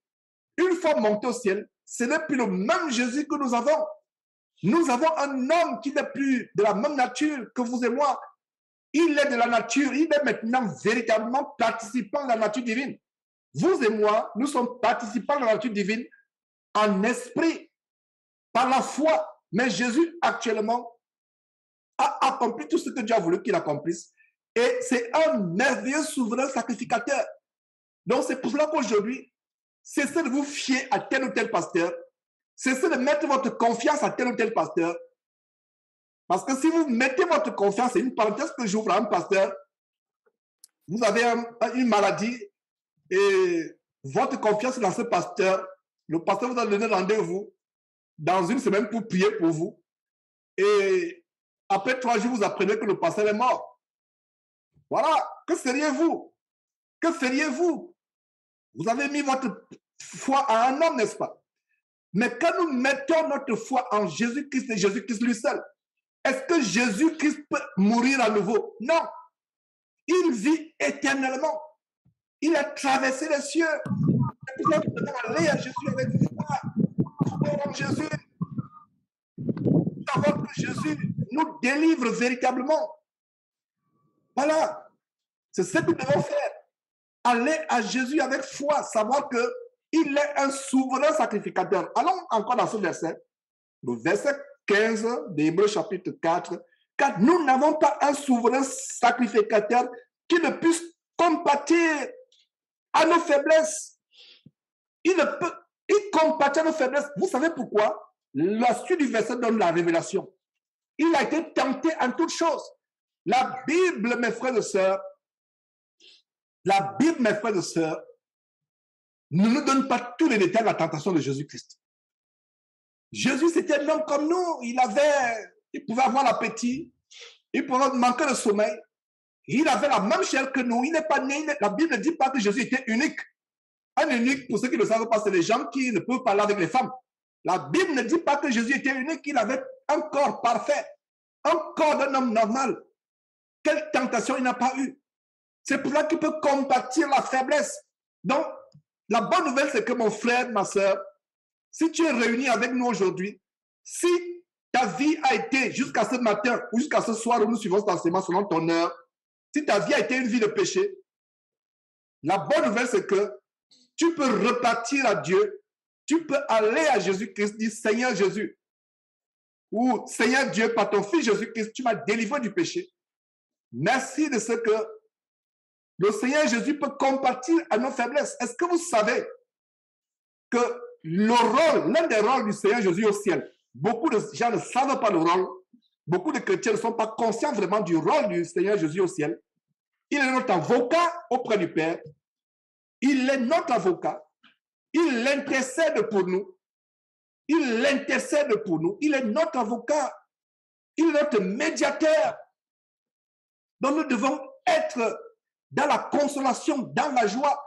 une fois monté au ciel, ce n'est plus le même Jésus que nous avons. Nous avons un homme qui n'est plus de la même nature que vous et moi. Il est de la nature, il est maintenant véritablement participant de la nature divine. Vous et moi, nous sommes participants de la nature divine en esprit, par la foi. Mais Jésus, actuellement, a accompli tout ce que Dieu a voulu qu'il accomplisse. Et c'est un merveilleux souverain sacrificateur. Donc, c'est pour cela qu'aujourd'hui, cessez de vous fier à tel ou tel pasteur. Cessez de mettre votre confiance à tel ou tel pasteur. Parce que si vous mettez votre confiance, c'est une parenthèse que j'ouvre à un pasteur, vous avez une maladie et votre confiance dans ce pasteur, le pasteur vous a donné rendez-vous dans une semaine pour prier pour vous. Et après 3 jours, vous apprenez que le pasteur est mort. Voilà, que seriez-vous? Que feriez-vous? Vous avez mis votre foi à un homme, n'est-ce pas? Mais quand nous mettons notre foi en Jésus-Christ et Jésus-Christ lui seul, est-ce que Jésus-Christ peut mourir à nouveau? Non. Il vit éternellement. Il a traversé les cieux. C'est pour ça que nous devons aller à Jésus avec foi. En Jésus, savoir que Jésus nous délivre véritablement. Voilà. C'est ce que nous devons faire. Aller à Jésus avec foi, savoir qu'il est un souverain sacrificateur. Allons encore dans ce verset. Le verset 15 d'Hébreux chapitre 4. Car nous n'avons pas un souverain sacrificateur qui ne puisse compatir à nos faiblesses. Il compatit à nos faiblesses. Vous savez pourquoi? La suite du verset donne la révélation. Il a été tenté en toutes choses. La Bible, mes frères et sœurs, la Bible, mes frères et sœurs, ne nous donne pas tous les détails de la tentation de Jésus-Christ. Jésus, c'était un homme comme nous. Il pouvait avoir l'appétit, il pouvait manquer de sommeil. Il avait la même chair que nous. Il n'est pas né. La Bible ne dit pas que Jésus était unique. Un unique, pour ceux qui ne le savent pas, c'est les gens qui ne peuvent parler avec les femmes. La Bible ne dit pas que Jésus était unique. Il avait un corps parfait, un corps d'un homme normal. Quelle tentation il n'a pas eu. C'est pour ça qu'il peut compatir la faiblesse. Donc, la bonne nouvelle, c'est que mon frère, ma soeur, si tu es réuni avec nous aujourd'hui, Si ta vie a été, jusqu'à ce matin ou jusqu'à ce soir où nous suivons cet enseignement selon ton heure, si ta vie a été une vie de péché, la bonne nouvelle, c'est que tu peux repartir à Dieu, tu peux aller à Jésus-Christ, dire Seigneur Jésus, ou Seigneur Dieu, par ton Fils Jésus-Christ, tu m'as délivré du péché. Merci de ce que le Seigneur Jésus peut compatir à nos faiblesses. Est-ce que vous savez que le rôle, l'un des rôles du Seigneur Jésus au ciel, beaucoup de gens ne savent pas le rôle, beaucoup de chrétiens ne sont pas conscients vraiment du rôle du Seigneur Jésus au ciel. Il est notre avocat auprès du Père. Il est notre avocat. Il intercède pour nous. Il intercède pour nous. Il est notre avocat. Il est notre médiateur. Donc nous devons être dans la consolation, dans la joie.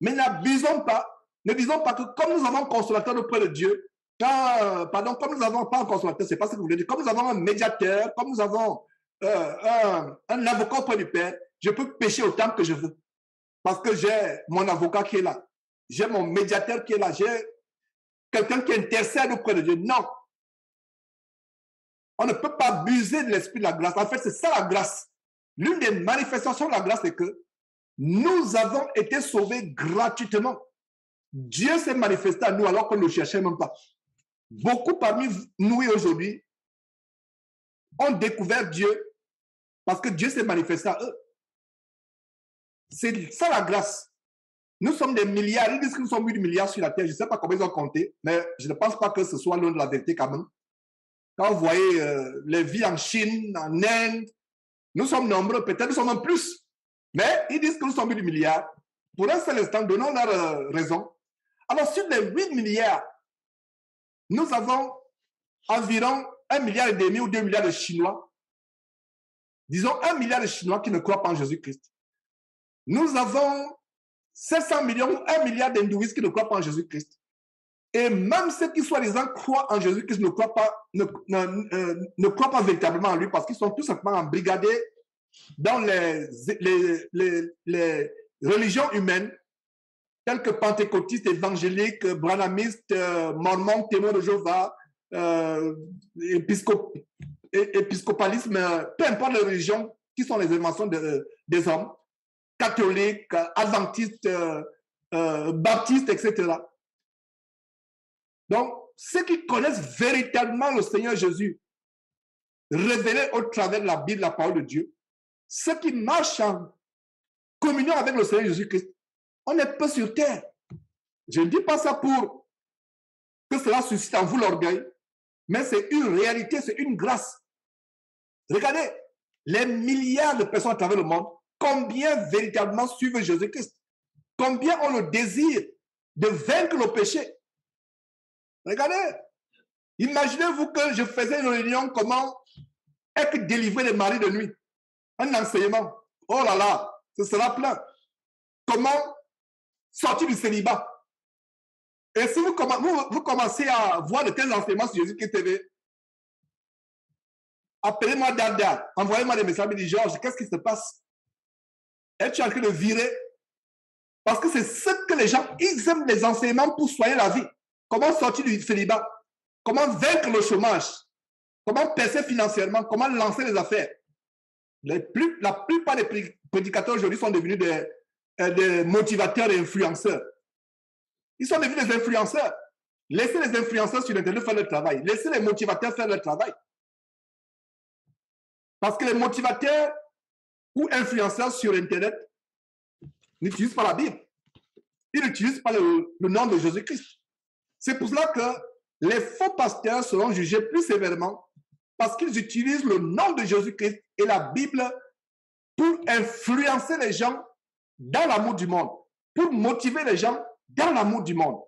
Mais n'abusons pas. Ne disons pas que comme nous avons un consolateur auprès de Dieu, comme nous n'avons pas un consolateur, c'est pas ce que vous voulez dire, comme nous avons un médiateur, comme nous avons un avocat auprès du Père, je peux pécher autant que je veux. Parce que j'ai mon avocat qui est là. J'ai mon médiateur qui est là. J'ai quelqu'un qui intercède auprès de Dieu. Non. On ne peut pas abuser de l'esprit de la grâce. En fait, c'est ça la grâce. L'une des manifestations de la grâce, c'est que nous avons été sauvés gratuitement. Dieu s'est manifesté à nous alors qu'on ne le cherchait même pas. Beaucoup parmi nous aujourd'hui ont découvert Dieu parce que Dieu s'est manifesté à eux. C'est ça la grâce. Nous sommes des milliards. Ils disent que nous sommes 8 milliards sur la terre. Je ne sais pas combien ils ont compté, mais je ne pense pas que ce soit loin de la vérité quand même. Quand vous voyez les vies en Chine, en Inde, nous sommes nombreux, peut-être nous sommes en plus. Mais ils disent que nous sommes 8 milliards. Pour un seul instant, donnons leur raison. Alors, sur les 8 milliards, nous avons environ 1,5 milliard ou 2 milliards de Chinois. Disons 1 milliard de Chinois qui ne croient pas en Jésus-Christ. Nous avons 700 millions ou 1 milliard d'hindouistes qui ne croient pas en Jésus-Christ. Et même ceux qui soi-disant croient en Jésus-Christ ne croient pas véritablement en lui parce qu'ils sont tout simplement embrigadés dans les religions humaines telles que pentecôtistes, évangéliques, branhamistes, mormons, témoins de Jéhovah, épiscopalisme, peu importe les religions qui sont les inventions des hommes, catholiques, adventistes, baptistes, etc. Donc, ceux qui connaissent véritablement le Seigneur Jésus, révélé au travers de la Bible, la parole de Dieu, ceux qui marchent en communion avec le Seigneur Jésus-Christ, on est peu sur terre. Je ne dis pas ça pour que cela suscite en vous l'orgueil, mais c'est une réalité, c'est une grâce. Regardez, les milliards de personnes à travers le monde, combien véritablement suivent Jésus-Christ? Combien ont le désir de vaincre le péché? Regardez, imaginez-vous que je faisais une réunion, comment être délivré des maris de nuit. Un enseignement. Oh là là, ce sera plein. Comment sortir du célibat. Et si vous commencez à voir de tels enseignements sur Jésus-Christ TV, appelez-moi Dada, envoyez-moi des messages, me dites Georges, qu'est-ce qui se passe? Es-tu en train de virer? Parce que c'est ce que les gens, ils aiment les enseignements pour soigner la vie. Comment sortir du célibat? Comment vaincre le chômage? Comment percer financièrement? Comment lancer les affaires? La plupart des prédicateurs aujourd'hui sont devenus des motivateurs et influenceurs. Ils sont devenus des influenceurs. Laissez les influenceurs sur Internet faire leur travail. Laissez les motivateurs faire leur travail. Parce que les motivateurs ou influenceurs sur Internet n'utilisent pas la Bible. Ils n'utilisent pas le nom de Jésus-Christ. C'est pour cela que les faux pasteurs seront jugés plus sévèrement parce qu'ils utilisent le nom de Jésus-Christ et la Bible pour influencer les gens dans l'amour du monde, pour motiver les gens dans l'amour du monde.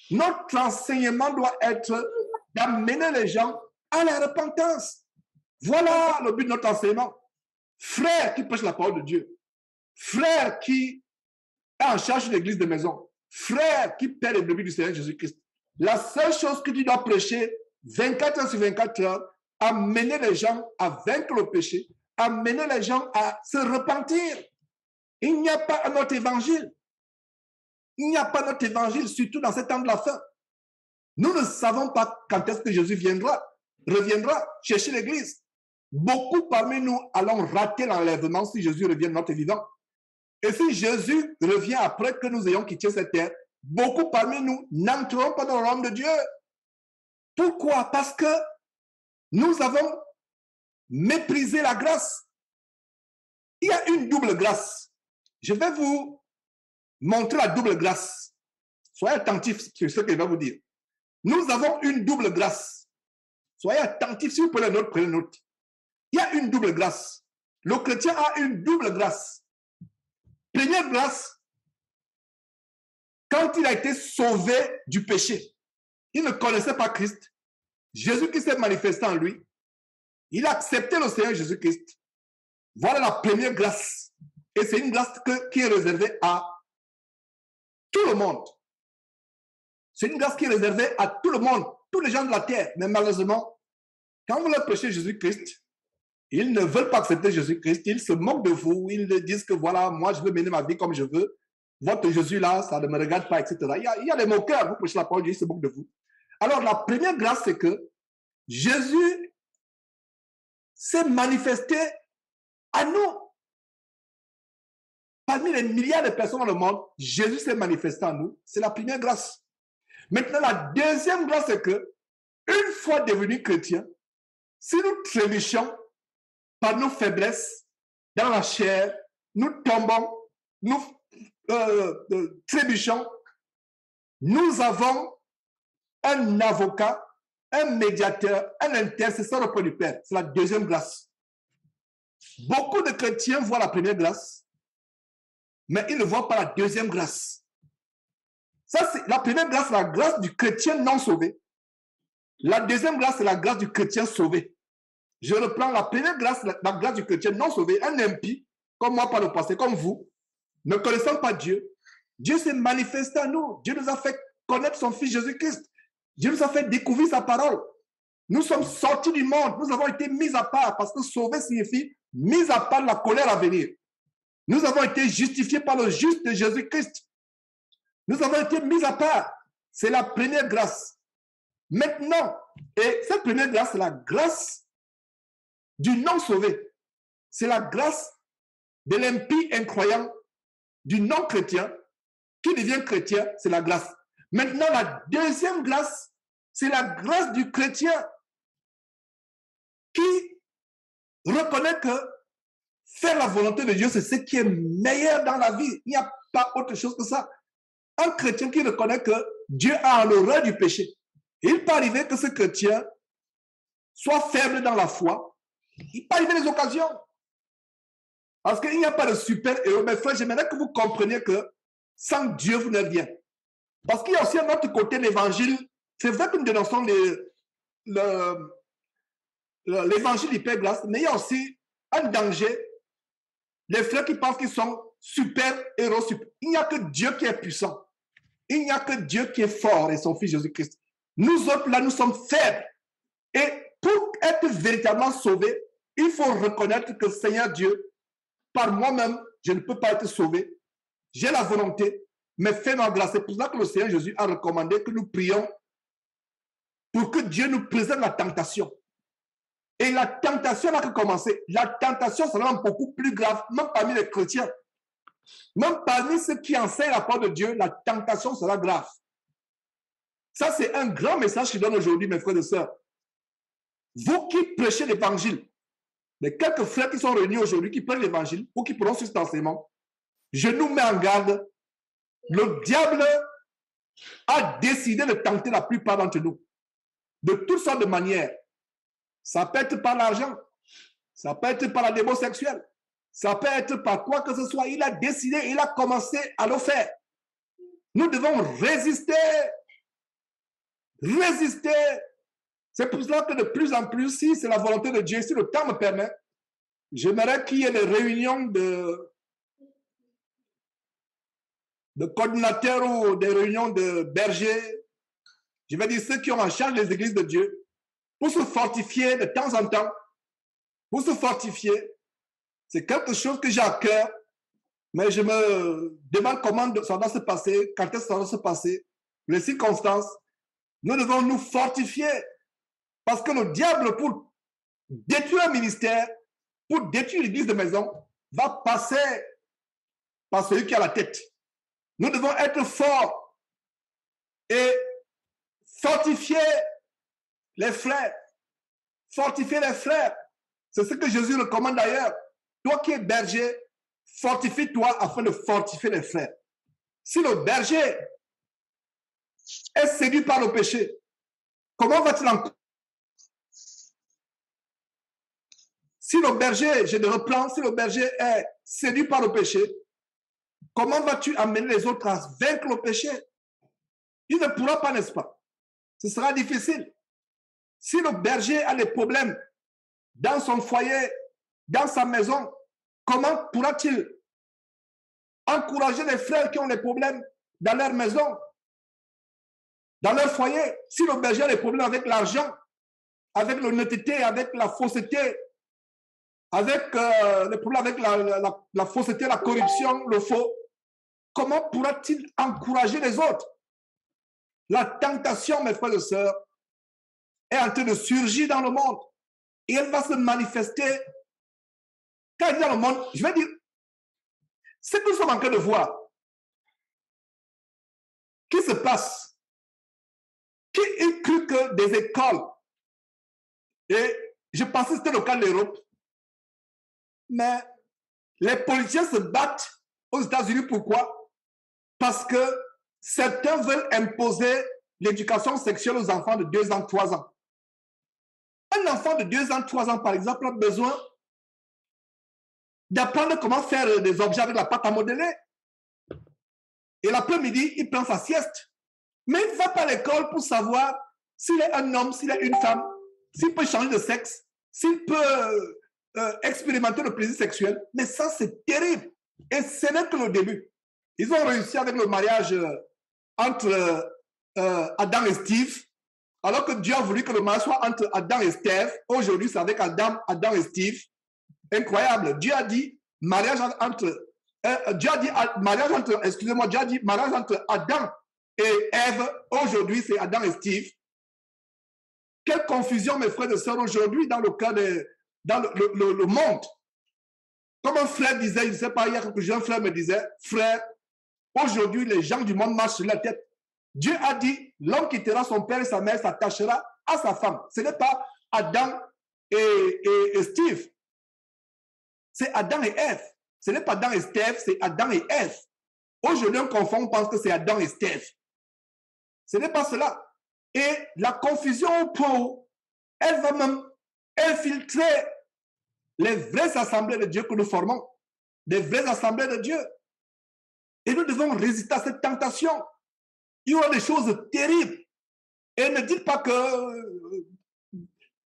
Notre enseignement doit être d'amener les gens à la repentance. Voilà le but de notre enseignement. Frère qui prêche la parole de Dieu, frère qui est en charge de l'église de maison, frère qui paie les brebis du Seigneur Jésus-Christ. La seule chose que tu dois prêcher 24 heures sur 24 heures, amener les gens à vaincre le péché, amener les gens à se repentir. Il n'y a pas un autre évangile. Il n'y a pas notre évangile, surtout dans ces temps de la fin. Nous ne savons pas quand est-ce que Jésus viendra. reviendra chercher l'Église. Beaucoup parmi nous allons rater l'enlèvement si Jésus revient de notre vivant. Et si Jésus revient après que nous ayons quitté cette terre, beaucoup parmi nous n'entreront pas dans le royaume de Dieu. Pourquoi? Parce que nous avons méprisé la grâce. Il y a une double grâce. Je vais vous montrer la double grâce. Soyez attentifs sur ce que je vais vous dire. Nous avons une double grâce. Soyez attentifs, si vous prenez note, prenez note. Il y a une double grâce. Le chrétien a une double grâce. Première grâce, quand il a été sauvé du péché, il ne connaissait pas Christ. Jésus-Christ s'est manifesté en lui. Il a accepté le Seigneur Jésus-Christ. Voilà la première grâce. Et c'est une grâce qui est réservée à tout le monde. C'est une grâce qui est réservée à tout le monde, tous les gens de la terre. Mais malheureusement, quand vous leur prêchez Jésus-Christ, ils ne veulent pas accepter Jésus-Christ. Ils se moquent de vous. Ils disent que voilà, moi, je veux mener ma vie comme je veux. Votre Jésus-là, ça ne me regarde pas, etc. Il y a des moqueurs. Vous prêchez la parole de Dieu, ils se moquent de vous. Alors, la première grâce, c'est que Jésus s'est manifesté à nous. Parmi les milliards de personnes dans le monde, Jésus s'est manifesté à nous. C'est la première grâce. Maintenant, la deuxième grâce, c'est que, une fois devenus chrétiens, si nous trébuchons par nos faiblesses dans la chair, nous tombons, nous trébuchons, nous avons un avocat, un médiateur, un intercesseur auprès du Père. C'est la deuxième grâce. Beaucoup de chrétiens voient la première grâce, mais ils ne voient pas la deuxième grâce. Ça, c'est la première grâce, la grâce du chrétien non sauvé. La deuxième grâce, c'est la grâce du chrétien sauvé. Je reprends la première grâce, la grâce du chrétien non sauvé, un impie, comme moi par le passé, comme vous, ne connaissant pas Dieu. Dieu s'est manifesté à nous. Dieu nous a fait connaître son Fils Jésus-Christ. Dieu nous a fait découvrir sa parole. Nous sommes sortis du monde. Nous avons été mis à part parce que sauver signifie mis à part la colère à venir. Nous avons été justifiés par le juste de Jésus-Christ. Nous avons été mis à part. C'est la première grâce. Maintenant, et cette première grâce, c'est la grâce du non-sauvé. C'est la grâce de l'impie incroyant, du non-chrétien, qui devient chrétien, c'est la grâce. Maintenant, la deuxième grâce, c'est la grâce du chrétien qui reconnaît que faire la volonté de Dieu, c'est ce qui est meilleur dans la vie. Il n'y a pas autre chose que ça. Un chrétien qui reconnaît que Dieu a l'horreur du péché. Il peut arriver que ce chrétien soit faible dans la foi. Il peut arriver des occasions. Parce qu'il n'y a pas de super-héros. Mais frère, j'aimerais que vous compreniez que sans Dieu, vous n'êtes rien. Parce qu'il y a aussi un autre côté de l'évangile. C'est vrai que nous dénonçons l'évangile hyper grâce, mais il y a aussi un danger. Les frères qui pensent qu'ils sont super-héros. Il n'y a que Dieu qui est puissant. Il n'y a que Dieu qui est fort et son Fils Jésus-Christ. Nous autres, là, nous sommes faibles. Et pour être véritablement sauvés, il faut reconnaître que Seigneur Dieu, par moi-même, je ne peux pas être sauvé. J'ai la volonté, mais fais-moi grâce. C'est pour ça que le Seigneur Jésus a recommandé que nous prions pour que Dieu nous présente la tentation. Et la tentation n'a que commencé. La tentation sera beaucoup plus grave, même parmi les chrétiens. Même parmi ceux qui enseignent la parole de Dieu, la tentation sera grave. Ça, c'est un grand message que je donne aujourd'hui, mes frères et sœurs. Vous qui prêchez l'évangile, les quelques frères qui sont réunis aujourd'hui, qui prêchent l'évangile ou qui prononcent cet enseignement, je nous mets en garde. Le diable a décidé de tenter la plupart d'entre nous. De toutes sortes de manières. Ça peut être par l'argent. Ça peut être par la démo sexuelle. Ça peut être par quoi que ce soit. Il a décidé, il a commencé à le faire. Nous devons résister. Résister. C'est pour cela que de plus en plus, si c'est la volonté de Dieu, si le temps me permet, j'aimerais qu'il y ait des réunions de coordinateurs ou des réunions de bergers. Je vais dire ceux qui ont en charge les églises de Dieu, pour se fortifier de temps en temps, pour se fortifier. C'est quelque chose que j'ai à cœur, mais je me demande comment ça doit se passer, quand est-ce que ça doit se passer, les circonstances. Nous devons nous fortifier. Parce que le diable, pour détruire un ministère, pour détruire l'église de maison, va passer par celui qui a la tête. Nous devons être forts et fortifier les frères. Fortifier les frères. C'est ce que Jésus recommande d'ailleurs. Toi qui es berger, fortifie-toi afin de fortifier les frères. Si le berger est séduit par le péché, comment va-t-il en... Si le berger, je le reprends, si le berger est séduit par le péché, comment vas-tu amener les autres à vaincre le péché? Il ne pourra pas, n'est-ce pas? Ce sera difficile. Si le berger a des problèmes dans son foyer, dans sa maison, comment pourra-t-il encourager les frères qui ont des problèmes dans leur maison, dans leur foyer? Si le berger a des problèmes avec l'argent, avec l'honnêteté, avec la fausseté, avec les problèmes avec la fausseté, la corruption, le faux, comment pourra-t-il encourager les autres? La tentation, mes frères et sœurs, est en train de surgir dans le monde et elle va se manifester. Quand elle dit dans le monde, je vais dire, ce que nous sommes en train de voir, qui se passe? Qui a cru que des écoles, et je pensais que c'était le cas de l'Europe, mais les politiciens se battent aux États-Unis. Pourquoi? Parce que certains veulent imposer l'éducation sexuelle aux enfants de 2 ans, 3 ans. Un enfant de 2 ans, 3 ans, par exemple, a besoin d'apprendre comment faire des objets avec la pâte à modeler. Et l'après-midi, il prend sa sieste. Mais il ne va pas à l'école pour savoir s'il est un homme, s'il est une femme, s'il peut changer de sexe, s'il peut expérimenter le plaisir sexuel. Mais ça, c'est terrible. Et ce n'est que le début. Ils ont réussi avec le mariage entre Adam et Steve, alors que Dieu a voulu que le mariage soit entre Adam et Steve. Aujourd'hui, c'est avec Adam et Steve. Incroyable. Dieu a dit mariage entre Adam et Ève. Aujourd'hui, c'est Adam et Steve. Quelle confusion, mes frères et sœurs, aujourd'hui dans le cas dans le monde. Comme un frère disait, je ne sais pas, il y a quelques jours, un frère me disait, frère, aujourd'hui, les gens du monde marchent sur la tête. Dieu a dit, l'homme quittera son père et sa mère, s'attachera à sa femme. Ce n'est pas Adam et Steve. C'est Adam et Ève. Ce n'est pas Adam et Steve, c'est Adam et Ève. Aujourd'hui, on confond, on pense que c'est Adam et Steve. Ce n'est pas cela. Et la confusion pour, elle va même infiltrer les vraies assemblées de Dieu que nous formons. Des vraies assemblées de Dieu. Et nous devons résister à cette tentation. Il y aura des choses terribles. Et ne dites pas que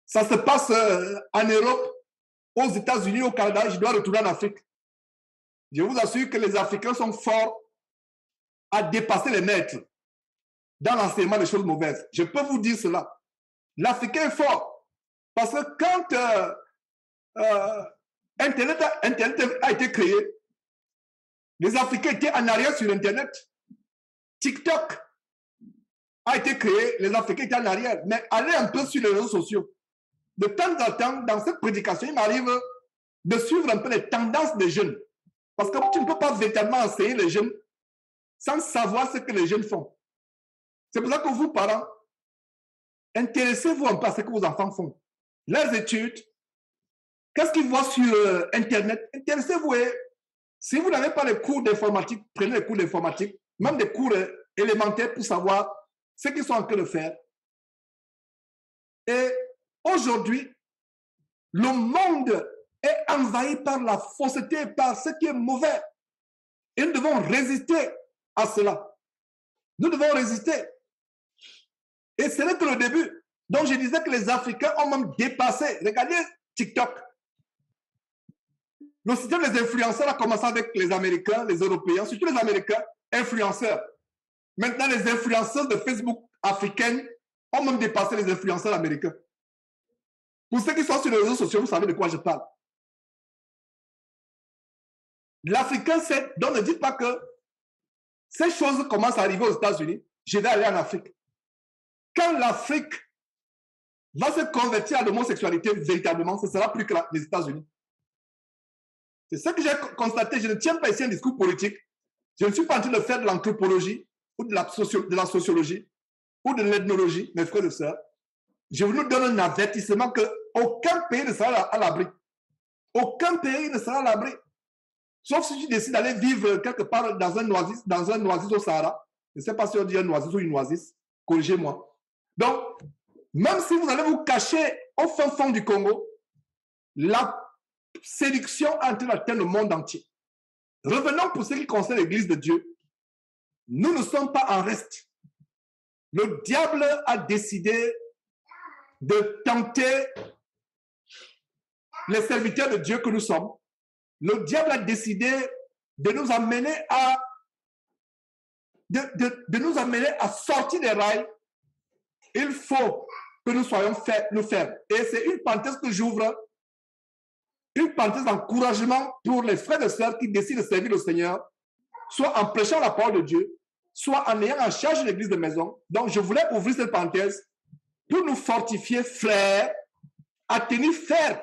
ça se passe en Europe, aux États-Unis, au Canada, je dois retourner en Afrique. Je vous assure que les Africains sont forts à dépasser les maîtres dans l'enseignement des choses mauvaises. Je peux vous dire cela. L'Africain est fort. Parce que quand Internet a été créé, les Africains étaient en arrière sur Internet. TikTok a été créé, les Africains étaient en arrière. Mais allez un peu sur les réseaux sociaux. De temps en temps, dans cette prédication, il m'arrive de suivre un peu les tendances des jeunes. Parce que tu ne peux pas véritablement enseigner les jeunes sans savoir ce que les jeunes font. C'est pour ça que vous, parents, intéressez-vous un peu à ce que vos enfants font. Leurs études, qu'est-ce qu'ils voient sur Internet? Intéressez-vous. Si vous n'avez pas les cours d'informatique, prenez les cours d'informatique, même des cours élémentaires pour savoir ce qu'ils sont en train de faire. Et aujourd'hui, le monde est envahi par la fausseté, par ce qui est mauvais. Et nous devons résister à cela. Nous devons résister. Et ce n'est que le début. Donc je disais que les Africains ont même dépassé. Regardez TikTok. Le système des influenceurs a commencé avec les Américains, les Européens, surtout les Américains, influenceurs. Maintenant, les influenceurs de Facebook africaines ont même dépassé les influenceurs américains. Pour ceux qui sont sur les réseaux sociaux, vous savez de quoi je parle. L'Africain sait, donc ne dites pas que ces choses commencent à arriver aux États-Unis, je vais aller en Afrique. Quand l'Afrique va se convertir à l'homosexualité véritablement, ce sera plus que les États-Unis. C'est ça que j'ai constaté. Je ne tiens pas ici un discours politique. Je ne suis pas en train de faire de l'anthropologie ou de la sociologie ou de l'ethnologie, mes frères et sœurs. Je vous donne un avertissement qu'aucun pays ne sera à l'abri. Aucun pays ne sera à l'abri. Sauf si tu décides d'aller vivre quelque part dans un oasis au Sahara. Je ne sais pas si on dit un oasis ou une oasis. Corrigez-moi. Donc, même si vous allez vous cacher au fin fond du Congo, la séduction est en train d'atteindre le monde entier. Revenons pour ce qui concerne l'Église de Dieu. Nous ne sommes pas en reste. Le diable a décidé de tenter les serviteurs de Dieu que nous sommes. Le diable a décidé de nous amener à nous amener à sortir des rails. Il faut que nous soyons fermes. Et c'est une parenthèse que j'ouvre, une parenthèse d'encouragement pour les frères et sœurs qui décident de servir le Seigneur, soit en prêchant la parole de Dieu, soit en ayant en charge l'église de maison. Donc, je voulais ouvrir cette parenthèse pour nous fortifier, frères, à tenir ferme.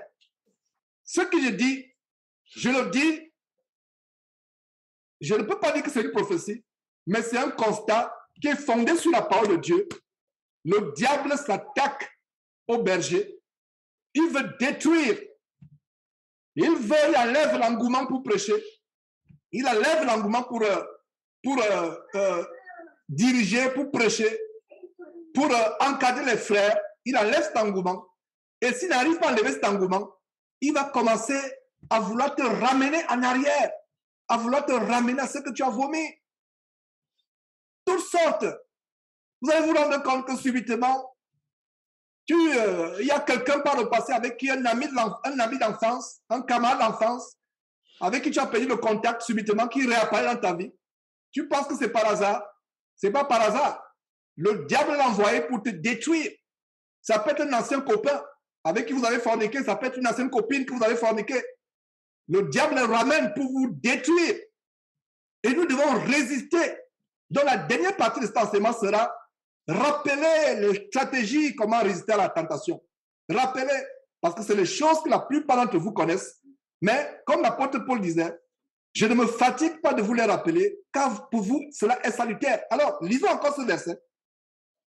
Ce que je dis, je le dis, je ne peux pas dire que c'est une prophétie, mais c'est un constat qui est fondé sur la parole de Dieu. Le diable s'attaque au berger. Il veut détruire. Il enlève l'engouement pour prêcher. Il enlève l'engouement pour diriger, pour prêcher, pour encadrer les frères. Il enlève cet engouement. Et s'il n'arrive pas à enlever cet engouement, il va commencer à vouloir te ramener en arrière, à vouloir te ramener à ce que tu as vomi. Toutes sortes. Vous allez vous rendre compte que subitement, il y a quelqu'un par le passé avec qui un ami d'enfance, un camarade d'enfance, avec qui tu as perdu le contact subitement, qui réapparaît dans ta vie. Tu penses que c'est par hasard? Ce n'est pas par hasard. Le diable l'a envoyé pour te détruire. Ça peut être un ancien copain avec qui vous avez forniqué, ça peut être une ancienne copine que vous avez forniqué. Le diable le ramène pour vous détruire. Et nous devons résister. Donc la dernière partie de cet enseignement sera rappeler les stratégies, comment résister à la tentation. Rappelez, parce que c'est les choses que la plupart d'entre vous connaissent. Mais comme l'apôtre Paul disait, je ne me fatigue pas de vous les rappeler, car pour vous, cela est salutaire. Alors, lisons encore ce verset.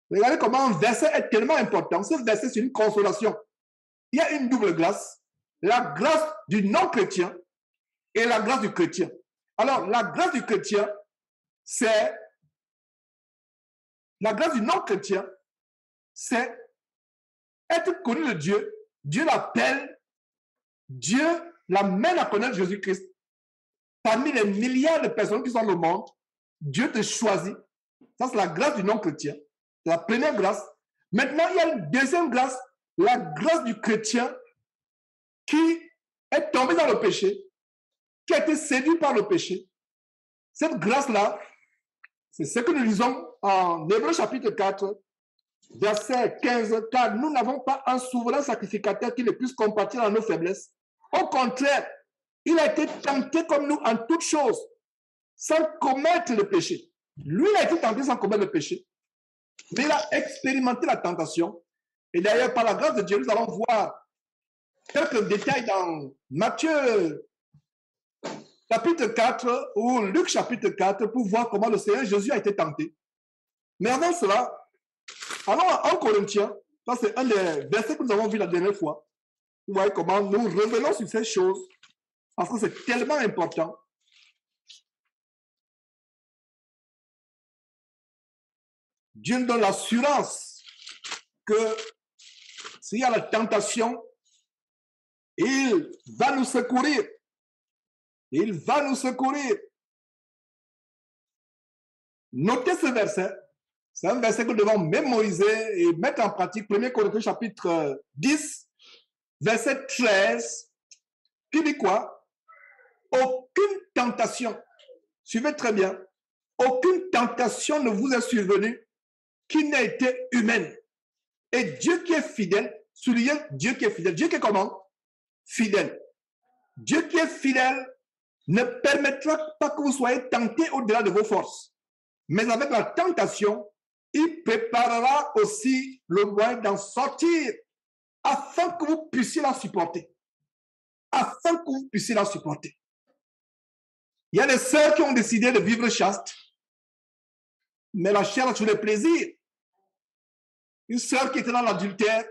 Regardez comment un verset est tellement important. Ce verset, c'est une consolation. Il y a une double grâce. La grâce du non-chrétien et la grâce du chrétien. Alors, la grâce du chrétien, c'est... La grâce du non-chrétien, c'est être connu de Dieu. Dieu l'appelle, Dieu l'amène à connaître Jésus-Christ. Parmi les milliards de personnes qui sont dans le monde, Dieu te choisit. Ça, c'est la grâce du non-chrétien. C'est la première grâce. Maintenant, il y a une deuxième grâce, la grâce du chrétien qui est tombé dans le péché, qui a été séduit par le péché. Cette grâce-là, c'est ce que nous lisons en Hébreux chapitre 4, verset 15, car nous n'avons pas un souverain sacrificateur qui ne puisse compatir à nos faiblesses. Au contraire, il a été tenté comme nous en toutes choses, sans commettre le péché. Lui, il a été tenté sans commettre le péché, mais il a expérimenté la tentation. Et d'ailleurs, par la grâce de Dieu, nous allons voir quelques détails dans Matthieu chapitre 4 ou Luc chapitre 4 pour voir comment le Seigneur Jésus a été tenté. Mais avant cela, allons à 1 Corinthiens. Ça, c'est un des versets que nous avons vu la dernière fois. Vous voyez comment nous revenons sur ces choses parce que c'est tellement important. Dieu nous donne l'assurance que s'il y a la tentation, il va nous secourir. Il va nous secourir. Notez ce verset. C'est un verset que nous devons mémoriser et mettre en pratique. 1 Corinthiens chapitre 10, verset 13, qui dit quoi? Aucune tentation, suivez très bien, aucune tentation ne vous est survenue qui n'a été humaine. Et Dieu qui est fidèle, soulignez Dieu qui est fidèle. Dieu qui est comment? Fidèle. Dieu qui est fidèle ne permettra pas que vous soyez tentés au-delà de vos forces. Mais avec la tentation, il préparera aussi le moyen d'en sortir afin que vous puissiez la supporter. Afin que vous puissiez la supporter. Il y a des sœurs qui ont décidé de vivre chaste, mais la chair a tous les plaisirs. Une sœur qui était dans l'adultère,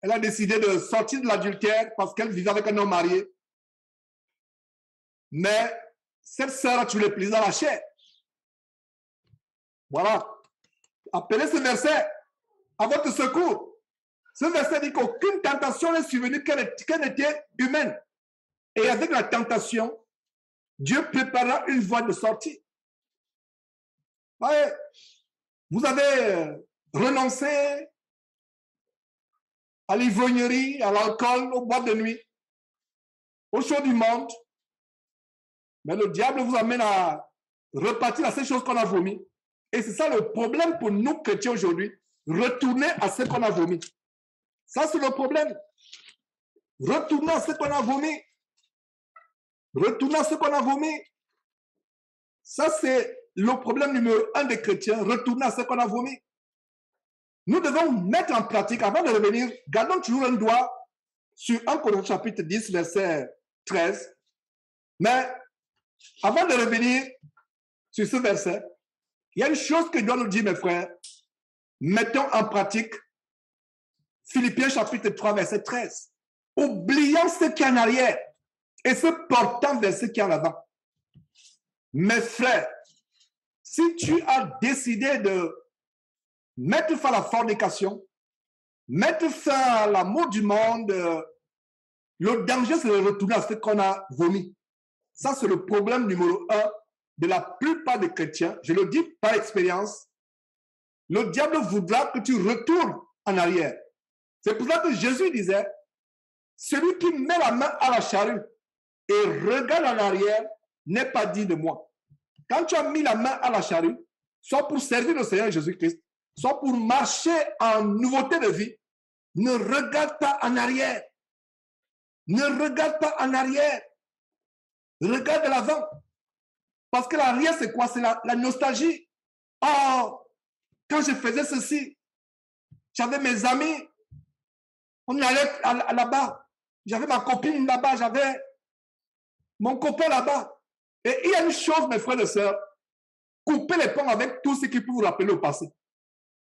elle a décidé de sortir de l'adultère parce qu'elle vivait avec un homme marié. Mais cette sœur a tous les plaisirs dans la chair. Voilà. Appelez ce verset à votre secours. Ce verset dit qu'aucune tentation n'est survenue qu'elle était humaine. Et avec la tentation, Dieu préparera une voie de sortie. Ouais. Vous avez renoncé à l'ivrognerie, à l'alcool, aux boîtes de nuit, aux choses du monde. Mais le diable vous amène à repartir à ces choses qu'on a vomi. Et c'est ça le problème pour nous chrétiens aujourd'hui. Retourner à ce qu'on a vomi. Ça, c'est le problème. Retourner à ce qu'on a vomi. Retourner à ce qu'on a vomi. Ça, c'est le problème numéro 1 des chrétiens. Retourner à ce qu'on a vomi. Nous devons mettre en pratique, avant de revenir, gardons toujours un doigt sur 1 Corinthiens chapitre 10, verset 13. Mais avant de revenir sur ce verset, il y a une chose que je dois nous dire, mes frères. Mettons en pratique Philippiens chapitre 3, verset 13. Oubliant ce qui est en arrière et se portant vers ce qui est en avant. Mes frères, si tu as décidé de mettre fin à la fornication, mettre fin à l'amour du monde, le danger, c'est de retourner à ce qu'on a vomi. Ça, c'est le problème numéro 1 de la plupart des chrétiens. Je le dis par expérience. Le diable voudra que tu retournes en arrière. C'est pour ça que Jésus disait, celui qui met la main à la charrue et regarde en arrière n'est pas digne de moi. Quand tu as mis la main à la charrue, soit pour servir le Seigneur Jésus-Christ, soit pour marcher en nouveauté de vie, ne regarde pas en arrière. Ne regarde pas en arrière. Regarde l'avant. Parce que l'arrière, c'est quoi? C'est la nostalgie. Oh, quand je faisais ceci, j'avais mes amis, on allait là-bas. J'avais ma copine là-bas, j'avais mon copain là-bas. Et il y a une chose, mes frères et sœurs, coupez les ponts avec tout ce qui peut vous rappeler au passé.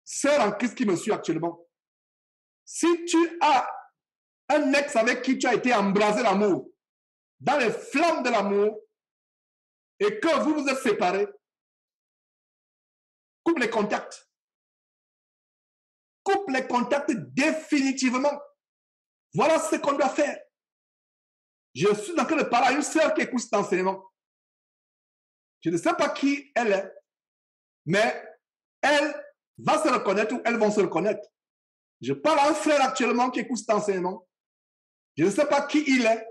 Sœur en Christ qui me suit actuellement. Si tu as un ex avec qui tu as été embrasé l'amour, dans les flammes de l'amour, et que vous vous êtes séparés, coupe les contacts. Coupe les contacts définitivement. Voilà ce qu'on doit faire. Je suis en train de parler à une sœur qui écoute cet enseignement. Je ne sais pas qui elle est, mais elle va se reconnaître ou elles vont se reconnaître. Je parle à un frère actuellement qui écoute cet enseignement. Je ne sais pas qui il est,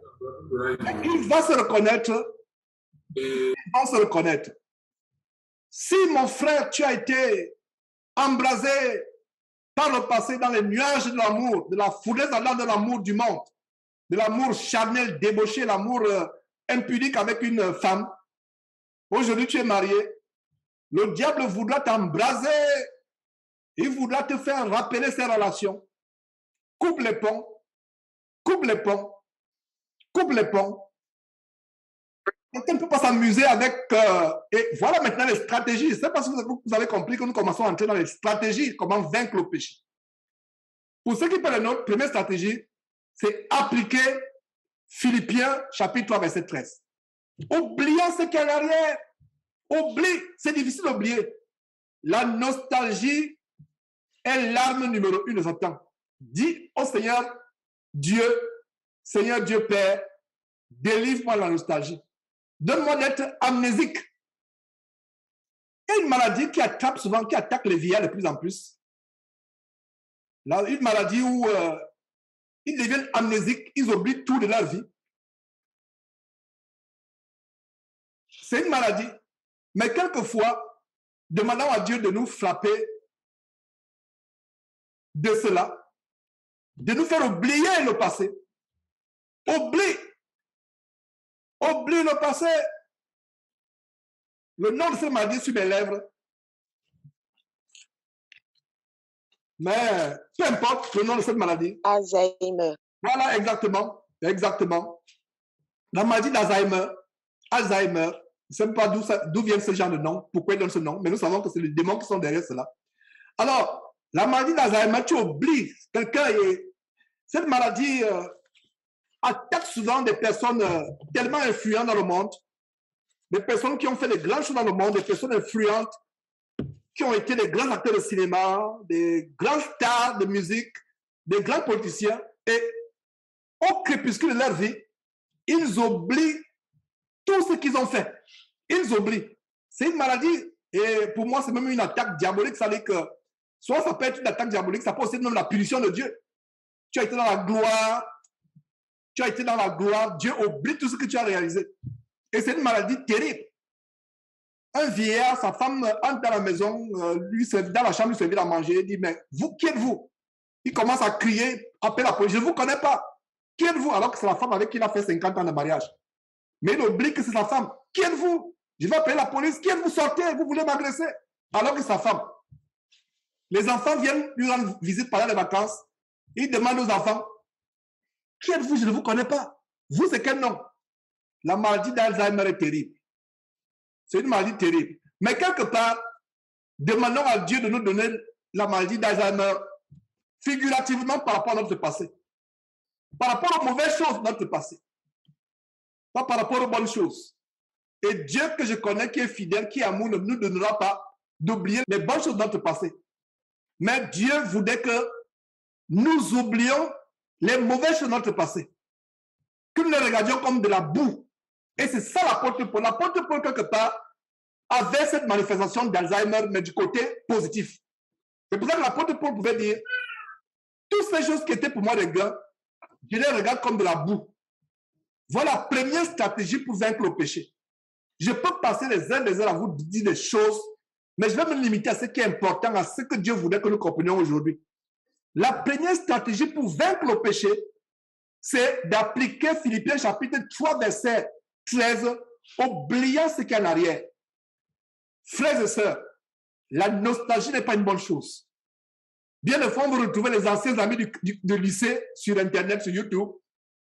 mais il va se reconnaître. Ils vont se reconnaître. Si mon frère, tu as été embrasé par le passé dans les nuages de l'amour, de la fournaise de l'amour du monde, de l'amour charnel, débauché, l'amour impudique avec une femme. Aujourd'hui, tu es marié. Le diable voudra t'embraser. Il voudra te faire rappeler ces relations. Coupe les ponts. Coupe les ponts. Coupe les ponts. On ne peut pas s'amuser avec... et voilà maintenant les stratégies. Je ne sais pas si vous avez compris que nous commençons à entrer dans les stratégies, comment vaincre le péché. Pour ceux qui parlent de notre première stratégie, c'est appliquer Philippiens chapitre 3, verset 13. Oublions ce qui est en arrière. Oublie, c'est difficile d'oublier. La nostalgie est l'arme numéro 1 de Satan. Dis au Seigneur Dieu, Seigneur Dieu Père, délivre-moi de la nostalgie. Donne-moi d'être amnésique. Il y a une maladie qui attrape souvent, qui attaque les vieillards de plus en plus. Là, une maladie où ils deviennent amnésiques, ils oublient tout de leur vie. C'est une maladie. Mais quelquefois, demandons à Dieu de nous frapper de cela, de nous faire oublier le passé. Oublie. Oublie le passé. Le nom de cette maladie sur mes lèvres. Mais peu importe le nom de cette maladie. Alzheimer. Voilà, exactement. Exactement. La maladie d'Alzheimer, Alzheimer, je ne sais pas d'où vient ce genre de nom, pourquoi il donne ce nom, mais nous savons que c'est les démons qui sont derrière cela. Alors, la maladie d'Alzheimer, tu oublies quelqu'un et cette maladie attaque souvent des personnes tellement influentes dans le monde, des personnes qui ont fait des grandes choses dans le monde, des personnes influentes qui ont été des grands acteurs de cinéma, des grands stars de musique, des grands politiciens, et au crépuscule de leur vie, ils oublient tout ce qu'ils ont fait. Ils oublient. C'est une maladie, et pour moi, c'est même une attaque diabolique. Ça veut dire que, soit ça peut être une attaque diabolique, ça peut aussi être même la punition de Dieu. Tu as été dans la gloire, Dieu oublie tout ce que tu as réalisé. Et c'est une maladie terrible. Un vieillard, sa femme entre dans la maison, dans la chambre, lui servir à manger, il dit, mais vous, qui êtes-vous? Il commence à crier, appelle la police, je ne vous connais pas. Qui êtes-vous? Alors que c'est la femme avec qui il a fait 50 ans de mariage. Mais il oublie que c'est sa femme. Qui êtes-vous? Je vais appeler la police. Qui êtes-vous? Sortez, vous voulez m'agresser. Alors que c'est sa femme. Les enfants viennent lui rendre visite pendant les vacances. Il demande aux enfants, qui êtes-vous? Je ne vous connais pas. Vous, c'est quel nom? La maladie d'Alzheimer est terrible. C'est une maladie terrible. Mais quelque part, demandons à Dieu de nous donner la maladie d'Alzheimer figurativement par rapport à notre passé. Par rapport aux mauvaises choses de notre passé. Pas par rapport aux bonnes choses. Et Dieu que je connais, qui est fidèle, qui est amour, ne nous donnera pas d'oublier les bonnes choses de notre passé. Mais Dieu voudrait que nous oublions les mauvaises choses de notre passé. Que nous les regardions comme de la boue. Et c'est ça l'apôtre Paul. L'apôtre Paul, quelque part, avait cette manifestation d'Alzheimer, mais du côté positif. C'est pour ça que l'apôtre Paul pouvait dire, toutes ces choses qui étaient pour moi des gars, je les regarde comme de la boue. Voilà la première stratégie pour vaincre le péché. Je peux passer les heures à vous dire des choses, mais je vais me limiter à ce qui est important, à ce que Dieu voudrait que nous comprenions aujourd'hui. La première stratégie pour vaincre le péché, c'est d'appliquer Philippiens chapitre 3, verset 13, oubliant ce qui est en arrière. Frères et sœurs, la nostalgie n'est pas une bonne chose. Bien des fois, on va retrouver les anciens amis du lycée sur Internet, sur YouTube.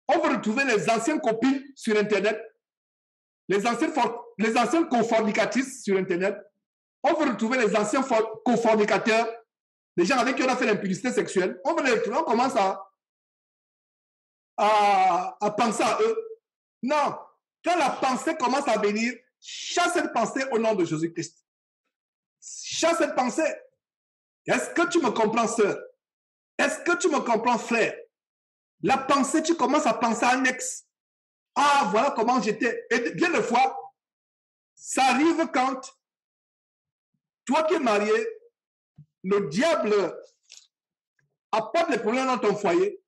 On va retrouver les anciennes copines sur Internet, les anciennes confornicatrices sur Internet. On va retrouver les anciens confornicateurs, les gens avec qui on a fait l'impudicité sexuelle. On va les retrouver, on commence à penser à eux. Non, quand la pensée commence à venir, chasse cette pensée au nom de Jésus-Christ. Chasse cette pensée. Est-ce que tu me comprends, sœur? Est-ce que tu me comprends, frère? La pensée, tu commences à penser à un ex. Ah, voilà comment j'étais. Et bien des fois, ça arrive quand toi qui es marié, le diable apporte des problèmes dans ton foyer.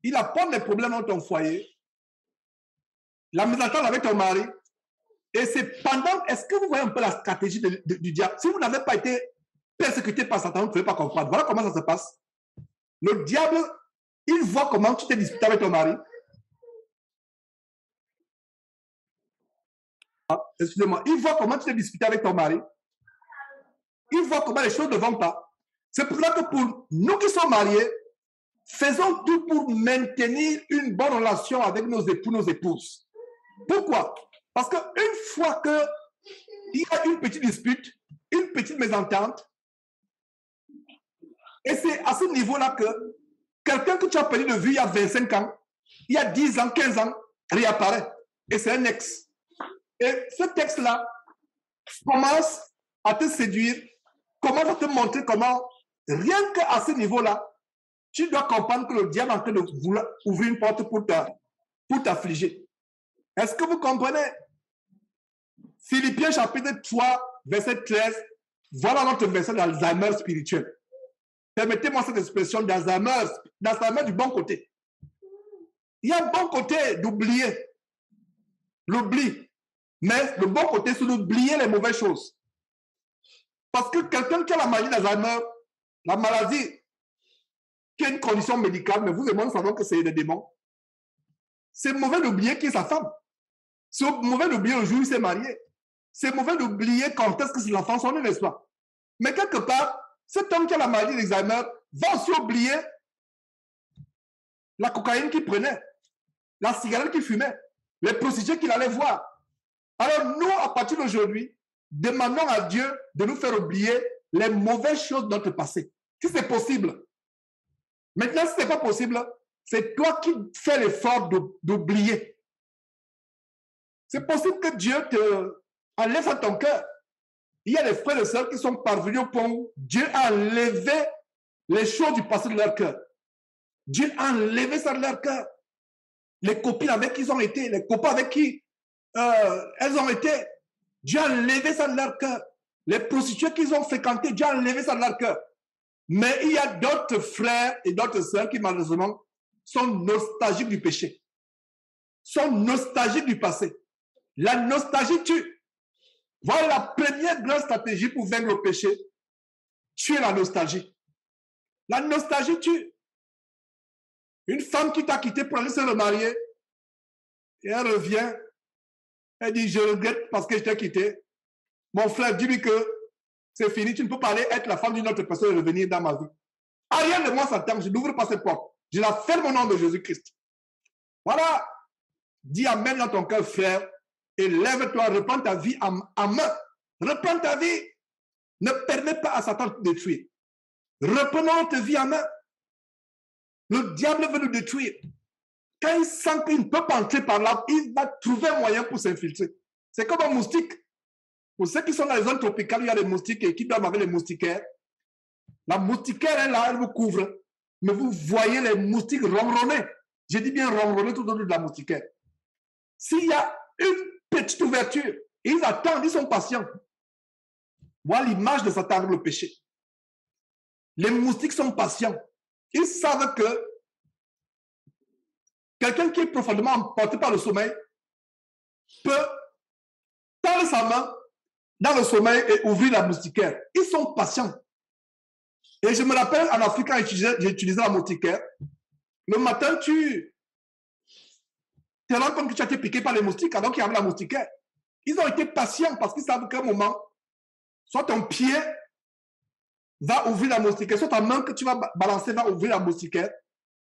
Il apporte des problèmes dans ton foyer. La mésentente avec ton mari. Et c'est pendant... Est-ce que vous voyez un peu la stratégie du diable? Si vous n'avez pas été persécuté par Satan, vous ne pouvez pas comprendre. Voilà comment ça se passe. Le diable, il voit comment tu t'es disputé avec ton mari. Excusez-moi. Il voit comment tu t'es disputé avec ton mari. Il voit comment les choses ne vont pas. C'est pour ça que pour nous qui sommes mariés, faisons tout pour maintenir une bonne relation avec nos époux, nos épouses. Pourquoi? Parce qu'une fois qu'il y a une petite dispute, une petite mésentente, et c'est à ce niveau-là que quelqu'un que tu as perdu de vue il y a 25 ans, il y a 10 ans, 15 ans, réapparaît. Et c'est un ex. Et ce texte-là commence à te séduire, commence à te montrer comment, rien qu'à ce niveau-là, tu dois comprendre que le diable est en train de vouloir ouvrir une porte pour t'affliger. Est-ce que vous comprenez? Philippiens chapitre 3, verset 13, voilà notre version d'Alzheimer spirituel. Permettez-moi cette expression d'Alzheimer du bon côté. Il y a un bon côté d'oublier, l'oubli. Mais le bon côté, c'est d'oublier les mauvaises choses. Parce que quelqu'un qui a la maladie d'Alzheimer, la maladie, qui est une condition médicale, mais vous et moi, nous savons que c'est des démons. C'est mauvais d'oublier qui est sa femme. C'est mauvais d'oublier le jour où il s'est marié. C'est mauvais d'oublier quand est-ce que ses enfants sont nés, n'est-ce pas? Mais quelque part, cet homme qui a la maladie d'Alzheimer va aussi oublier la cocaïne qu'il prenait, la cigarette qu'il fumait, les prostituées qu'il allait voir. Alors nous, à partir d'aujourd'hui, demandons à Dieu de nous faire oublier les mauvaises choses de notre passé. Si c'est possible. Maintenant, si ce n'est pas possible, c'est toi qui fais l'effort d'oublier. C'est possible que Dieu te enlève à ton cœur. Il y a des frères et sœurs qui sont parvenus au point où Dieu a enlevé les choses du passé de leur cœur. Dieu a enlevé ça de leur cœur. Les copines avec qui ils ont été, les copains avec qui elles ont été, Dieu a enlevé ça de leur cœur. Les prostituées qu'ils ont fréquentées, Dieu a enlevé ça de leur cœur. Mais il y a d'autres frères et d'autres sœurs qui malheureusement sont nostalgiques du péché, sont nostalgiques du passé. La nostalgie tue. Voilà la première grande stratégie pour vaincre le péché. Tuer la nostalgie. La nostalgie tue. Une femme qui t'a quitté pour aller se remarier, et elle revient, elle dit, je regrette parce que je t'ai quitté. Mon frère, dis-lui que c'est fini, tu ne peux pas aller être la femme d'une autre personne et revenir dans ma vie. Rien de moi s'attend, je n'ouvre pas cette porte. Je la ferme au nom de Jésus-Christ. Voilà. Dis amen dans ton cœur, frère, et lève-toi, reprends ta vie en main. Reprends ta vie. Ne permets pas à Satan de te détruire. Reprenons ta vie en main. Le diable veut nous détruire. Quand il sent qu'il ne peut pas entrer par là, il va trouver un moyen pour s'infiltrer. C'est comme un moustique. Pour ceux qui sont dans les zones tropicales, il y a des moustiques et qui dorment avec les moustiquaires. La moustiquaire est là, elle vous couvre. Mais vous voyez les moustiques ronronner. Je dis bien ronronner tout autour de la moustiquaire. S'il y a une petite ouverture, ils attendent, ils sont patients. Voilà l'image de Satan avec le péché. Les moustiques sont patients. Ils savent que quelqu'un qui est profondément emporté par le sommeil peut tendre sa main dans le sommeil et ouvrir la moustiquaire. Ils sont patients. Et je me rappelle, en Afrique, quand j'utilisais la moustiquaire, le matin, tu te rends compte que tu as été piqué par les moustiques alors qu'il y avait la moustiquaire. Ils ont été patients parce qu'ils savent qu'à un moment, soit ton pied va ouvrir la moustiquaire, soit ta main que tu vas balancer va ouvrir la moustiquaire.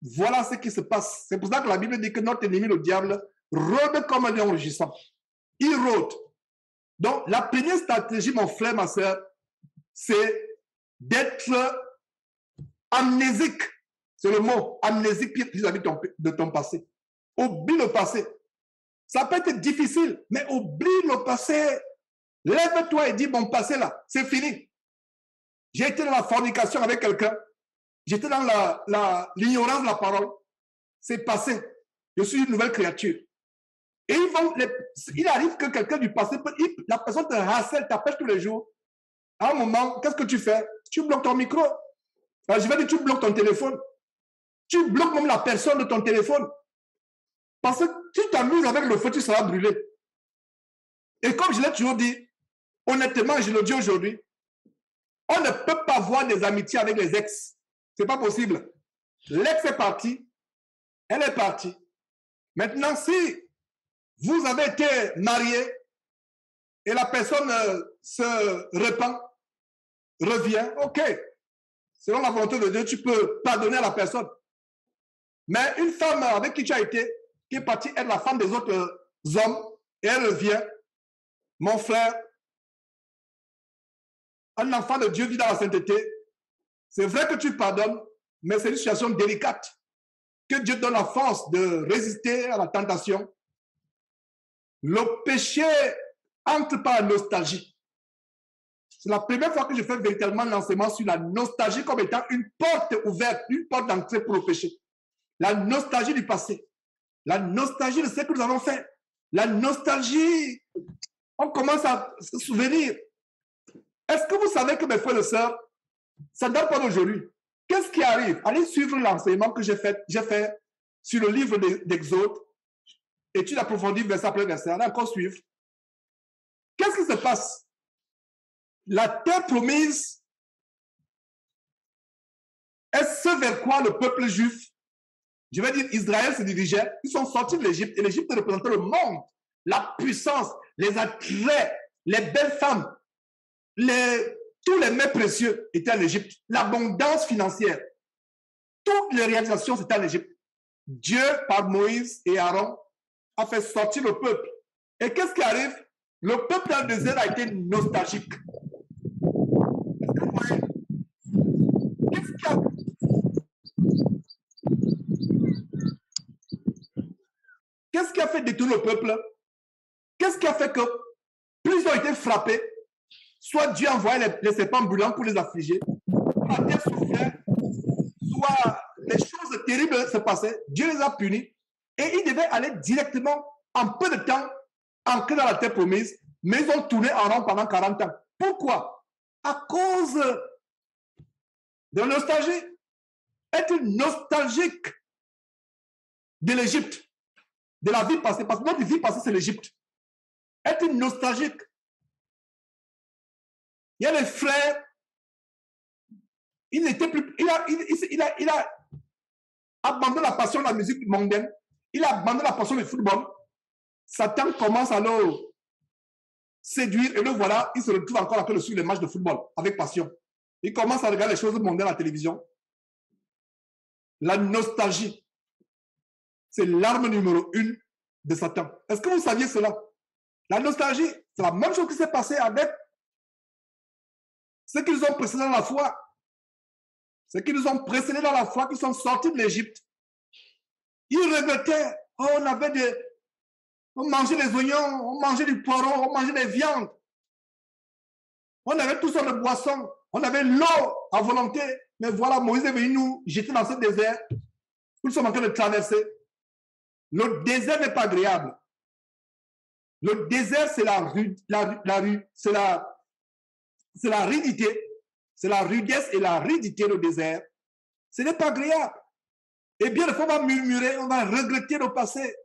Voilà ce qui se passe. C'est pour ça que la Bible dit que notre ennemi, le diable, rôde comme un lion rugissant. Il rôde. Donc, la première stratégie, mon frère, ma soeur, c'est d'être amnésique. C'est le mot, amnésique vis-à-vis de ton passé. Oublie le passé. Ça peut être difficile, mais oublie le passé. Lève-toi et dis, mon passé là, c'est fini. J'ai été dans la fornication avec quelqu'un. J'étais dans l'ignorance de la parole. C'est passé. Je suis une nouvelle créature. Et il arrive que quelqu'un du passé, la personne te harcèle, t'appelle tous les jours. À un moment, qu'est-ce que tu fais? Tu bloques ton micro. Alors, je vais dire, tu bloques ton téléphone. Tu bloques même la personne de ton téléphone. Parce que si tu t'amuses avec le feu, tu seras brûlé. Et comme je l'ai toujours dit, honnêtement, je le dis aujourd'hui, on ne peut pas voir des amitiés avec les ex. C'est pas possible. L'ex est parti. Elle est partie. Maintenant, si vous avez été marié et la personne se repent, revient, ok. Selon la volonté de Dieu, tu peux pardonner à la personne. Mais une femme avec qui tu as été, qui est partie être la femme des autres hommes, et elle revient, mon frère, un enfant de Dieu vit dans la sainteté. C'est vrai que tu pardonnes, mais c'est une situation délicate. Que Dieu donne la force de résister à la tentation. Le péché entre par la nostalgie. C'est la première fois que je fais véritablement l'enseignement sur la nostalgie comme étant une porte ouverte, une porte d'entrée pour le péché. La nostalgie du passé. La nostalgie de ce que nous avons fait. La nostalgie, on commence à se souvenir. Est-ce que vous savez que mes frères et sœurs, ça ne date pas d'aujourd'hui? Qu'est-ce qui arrive? Allez suivre l'enseignement que j'ai fait sur le livre d'Exode. Étude approfondie, verset après verset. Allez encore suivre. Qu'est-ce qui se passe? La terre promise est ce vers quoi le peuple juif, je vais dire Israël, se dirigeait. Ils sont sortis de l'Égypte et l'Égypte représentait le monde, la puissance, les attraits, les belles femmes, tous les mets précieux étaient en Égypte. L'abondance financière. toutes les réalisations, c'était en Égypte. Dieu, par Moïse et Aaron, a fait sortir le peuple. Et qu'est-ce qui arrive? Le peuple dans le désert a été nostalgique. Qu'est-ce qui a fait détourner le peuple? Qu'est-ce qui a fait que plus ils ont été frappés, soit Dieu envoyait les serpents brûlants pour les affliger, soit la terre souffrait, soit des choses terribles se passaient, Dieu les a punis et ils devaient aller directement, en peu de temps, ancrer dans la terre promise, mais ils ont tourné en rond pendant 40 ans. Pourquoi? À cause de la nostalgie. Être nostalgique de l'Égypte, de la vie passée, parce que notre vie passée, c'est l'Égypte. Être nostalgique. Il y a les frères, il n'était plus, il a abandonné la passion de la musique mondaine, il a abandonné la passion du football. Satan commence à le séduire et le voilà, il se retrouve encore en train de suivre les matchs de football avec passion. Il commence à regarder les choses mondaines à la télévision. La nostalgie, c'est l'arme numéro 1 de Satan. Est-ce que vous saviez cela? La nostalgie, c'est la même chose qui s'est passée avec ceux qui nous ont précédés dans la foi. Ceux qui nous ont précédés dans la foi, qui sont sortis de l'Égypte. Ils regrettaient, oh, on mangeait des oignons, on mangeait du poireau, on mangeait des viandes. On avait toutes sortes de boissons. On avait l'eau à volonté. Mais voilà, Moïse est venu nous jeter dans ce désert. Nous sommes en train de traverser. Le désert n'est pas agréable. Le désert, c'est la ridité. C'est la rudesse et la ridité, le désert. Ce n'est pas agréable. Et bien, des fois, on va murmurer, on va regretter le passé.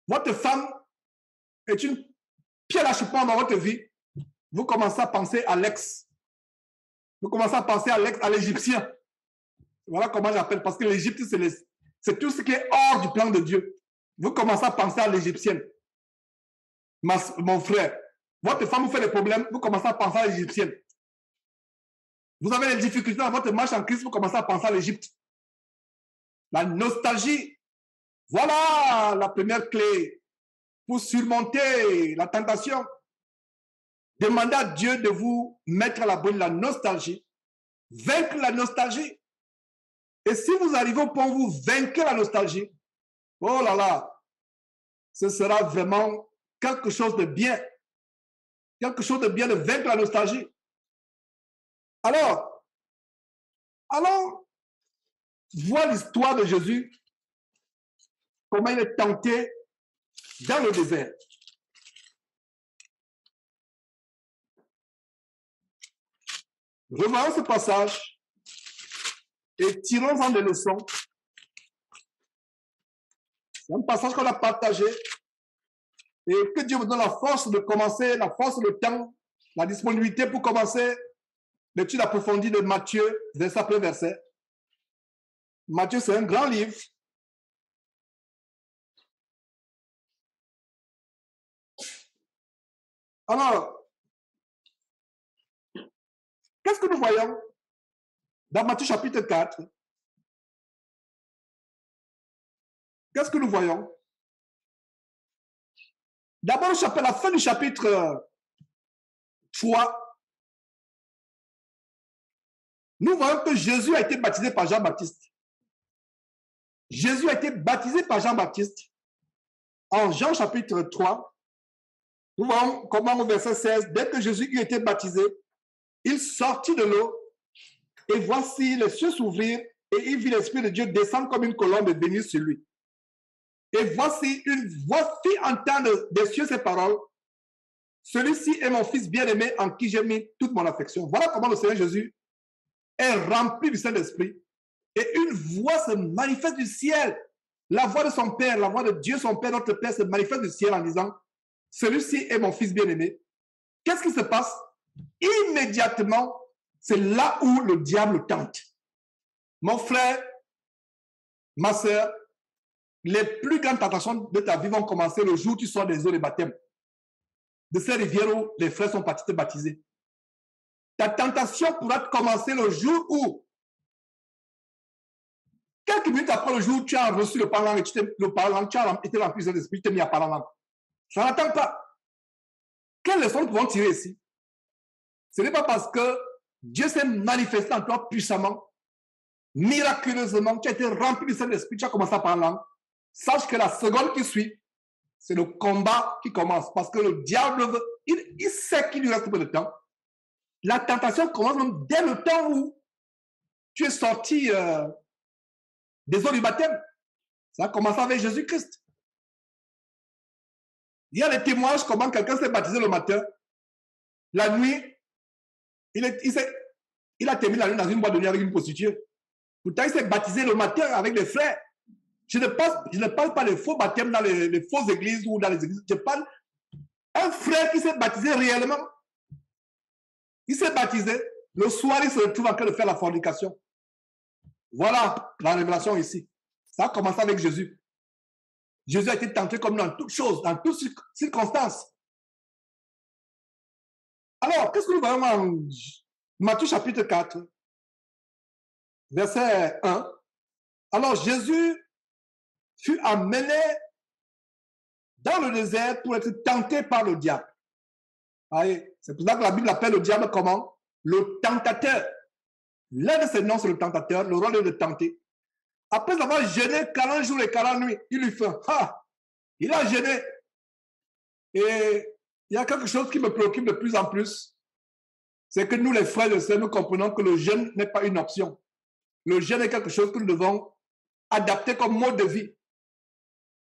Votre femme est une pierre d'achoppement dans votre vie. Vous commencez à penser à l'ex. Vous commencez à penser à l'ex, à l'Égyptien. Voilà comment j'appelle. Parce que l'Égypte, c'est tout ce qui est hors du plan de Dieu. Vous commencez à penser à l'Égyptienne. Mon frère, votre femme vous fait des problèmes, vous commencez à penser à l'Égyptienne. Vous avez des difficultés dans votre marche en Christ, vous commencez à penser à l'Égypte. La nostalgie. Voilà la première clé pour surmonter la tentation. Demandez à Dieu de vous mettre à l'abri de la nostalgie, vaincre la nostalgie. Et si vous arrivez au point où vous vaincrez la nostalgie, oh là là, ce sera vraiment quelque chose de bien. Quelque chose de bien de vaincre la nostalgie. Alors, voir l'histoire de Jésus, comment il est tenté dans le désert. Revoyons ce passage et tirons-en des leçons. C'est un passage qu'on a partagé et que Dieu vous donne la force de commencer, la force, le temps, la disponibilité pour commencer l'étude approfondie de Matthieu, verset après verset. Matthieu, c'est un grand livre. Alors, qu'est-ce que nous voyons dans Matthieu chapitre 4? Qu'est-ce que nous voyons? D'abord, la fin du chapitre 3, nous voyons que Jésus a été baptisé par Jean-Baptiste. Jésus a été baptisé par Jean-Baptiste en Jean chapitre 3. Nous voyons comment au verset 16, dès que Jésus eut été baptisé, il sortit de l'eau et voici les cieux s'ouvrir et il vit l'Esprit de Dieu descendre comme une colombe et venir sur lui. Et voici une voix fit entendre des cieux ces paroles. Celui-ci est mon fils bien-aimé en qui j'ai mis toute mon affection. Voilà comment le Seigneur Jésus est rempli du Saint-Esprit. Et une voix se manifeste du ciel. La voix de son Père, la voix de Dieu, son Père, notre Père, se manifeste du ciel en disant, celui-ci est mon fils bien-aimé. Qu'est-ce qui se passe? Immédiatement, c'est là où le diable tente. Mon frère, ma soeur, les plus grandes tentations de ta vie vont commencer le jour où tu sors des eaux de baptême. De ces rivières où les frères sont partis te baptiser. Ta tentation pourra commencer le jour où, quelques minutes après le jour où tu as reçu le parlant et tu as été rempli de l'esprit, tu t'es mis à parler en langue. Ça n'attend pas. Quelle leçon nous pouvons tirer ici? Ce n'est pas parce que Dieu s'est manifesté en toi puissamment, miraculeusement, tu as été rempli du Saint-Esprit, tu as commencé à parler en langue. Sache que la seconde qui suit, c'est le combat qui commence. Parce que le diable, il sait qu'il lui reste peu de temps. La tentation commence même dès le temps où tu es sorti des eaux du baptême. Ça a commencé avec Jésus-Christ. Il y a des témoignages comment quelqu'un s'est baptisé le matin. La nuit, il a terminé la nuit dans une boîte de nuit avec une prostituée. Pourtant, il s'est baptisé le matin avec les frères. Je ne parle pas des faux baptêmes dans les fausses églises ou dans les églises. Je parle d'un frère qui s'est baptisé réellement. Il s'est baptisé. Le soir, il se retrouve en train de faire la fornication. Voilà la révélation ici. Ça a commencé avec Jésus. Jésus a été tenté comme dans toutes choses, dans toutes circonstances. Alors, qu'est-ce que nous voyons en Matthieu chapitre 4, verset 1? Alors, Jésus fut amené dans le désert pour être tenté par le diable. C'est pour ça que la Bible appelle le diable comment? Le tentateur. L'un de ses noms, c'est le tentateur. Le rôle est de tenter. Après avoir jeûné 40 jours et 40 nuits, il lui fait, il a jeûné. Et il y a quelque chose qui me préoccupe de plus en plus. C'est que nous, les frères et sœurs, nous comprenons que le jeûne n'est pas une option. Le jeûne est quelque chose que nous devons adapter comme mode de vie.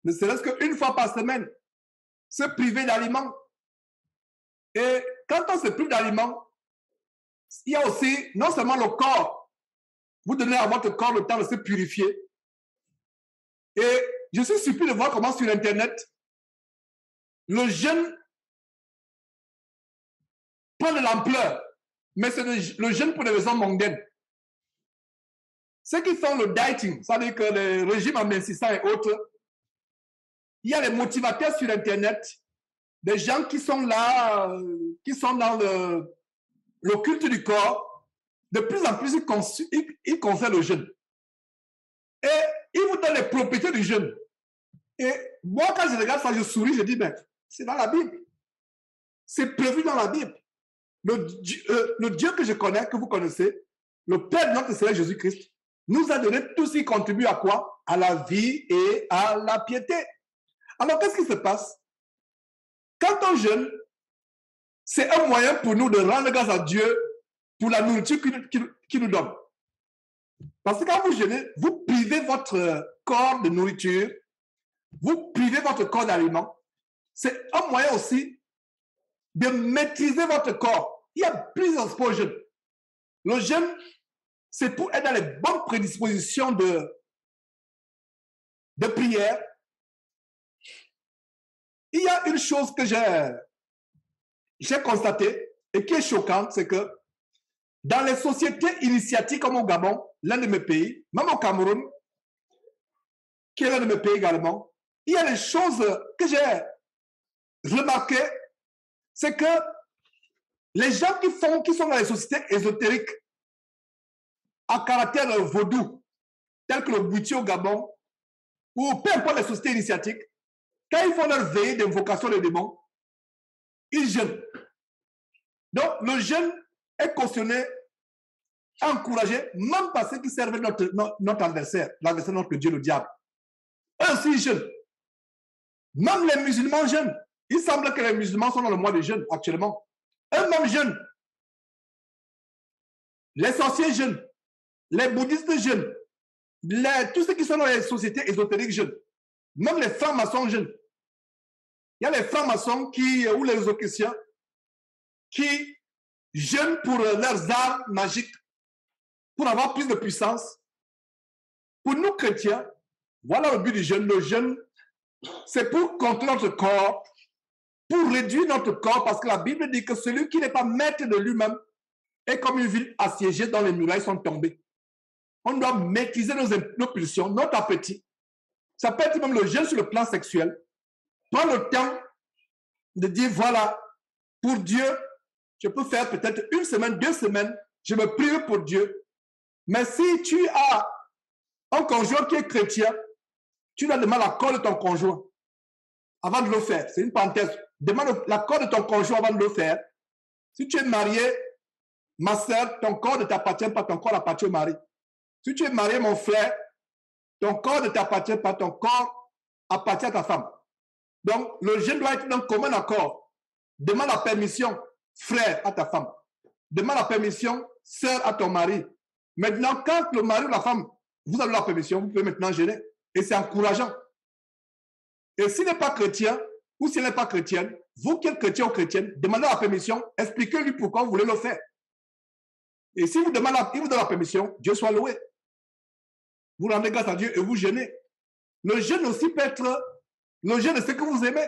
Ne serait-ce qu'une fois par semaine, se priver d'aliments. Et quand on se prive d'aliments, il y a aussi non seulement le corps, vous donnez à votre corps le temps de se purifier. Et je suis surpris de voir comment sur Internet, le jeûne prend de l'ampleur, mais c'est le jeûne pour des raisons mondaines. Ceux qui font le dieting, ça veut dire que les régimes amincissants et autres, il y a les motivateurs sur Internet, des gens qui sont là, qui sont dans le culte du corps. De plus en plus, ils conseillent le jeûne. Et ils vous donnent les propriétés du jeûne. Et moi, quand je regarde ça, je souris, je dis, ben, c'est dans la Bible. C'est prévu dans la Bible. Le Dieu que je connais, que vous connaissez, le Père de notre Seigneur Jésus-Christ, nous a donné tout ce qui contribue à quoi? À la vie et à la piété. Alors, qu'est-ce qui se passe? Quand on jeûne, c'est un moyen pour nous de rendre grâce à Dieu pour la nourriture qu'il nous donne. Parce que quand vous jeûnez, vous privez votre corps de nourriture, vous privez votre corps d'aliments. C'est un moyen aussi de maîtriser votre corps. Il y a plusieurs aspects au jeûne. Le jeûne, c'est pour être dans les bonnes prédispositions de prière. Il y a une chose que j'ai constatée et qui est choquante, c'est que dans les sociétés initiatiques comme au Gabon, l'un de mes pays, même au Cameroun, qui est l'un de mes pays également, il y a des choses que j'ai remarquées, c'est que les gens qui sont dans les sociétés ésotériques à caractère vaudou, telles que le Bouti au Gabon, ou peu importe les sociétés initiatiques, quand ils font leur veillée d'invocation des démons, ils jeûnent. Donc, le jeûne est cautionné, encouragé, même par ceux qui servent notre adversaire, l'adversaire de notre Dieu, le diable. Eux aussi, ils jeûnent. Même les musulmans jeûnent. Il semble que les musulmans sont dans le mois de jeûne actuellement. Eux-mêmes jeûnent. Les sorciers jeûnent. Les bouddhistes jeûnent. Tous ceux qui sont dans les sociétés ésotériques jeûnent. Même les francs-maçons jeûnent. Il y a les francs-maçons ou les chrétiens qui jeûnent pour leurs armes magiques, pour avoir plus de puissance. Pour nous chrétiens, voilà le but du jeûne. Le jeûne, c'est pour contrôler notre corps, pour réduire notre corps, parce que la Bible dit que celui qui n'est pas maître de lui-même est comme une ville assiégée dont les murailles sont tombées. On doit maîtriser nos pulsions, notre appétit. Ça peut être même le jeûne sur le plan sexuel. Prends le temps de dire, voilà, pour Dieu, je peux faire peut-être 1 semaine, 2 semaines, je me prive pour Dieu. Mais si tu as un conjoint qui est chrétien, tu dois demander l'accord de ton conjoint avant de le faire. C'est une parenthèse. Demande l'accord de ton conjoint avant de le faire. Si tu es marié, ma soeur, ton corps ne t'appartient pas, ton corps appartient au mari. Si tu es marié, mon frère, ton corps ne t'appartient pas, ton corps appartient à ta femme. Donc, le jeûne doit être d'un commun accord. Demande la permission, frère, à ta femme. Demande la permission, sœur, à ton mari. Maintenant, quand le mari ou la femme, vous avez la permission, vous pouvez maintenant jeûner. Et c'est encourageant. Et s'il n'est pas chrétien, ou s'il n'est pas chrétienne, vous qui êtes chrétien ou chrétienne, demandez la permission, expliquez-lui pourquoi vous voulez le faire. Et si vous demandez, il vous donne la permission, Dieu soit loué. Vous rendez grâce à Dieu et vous jeûnez. Le jeûne aussi peut être le jeûne de ce que vous aimez.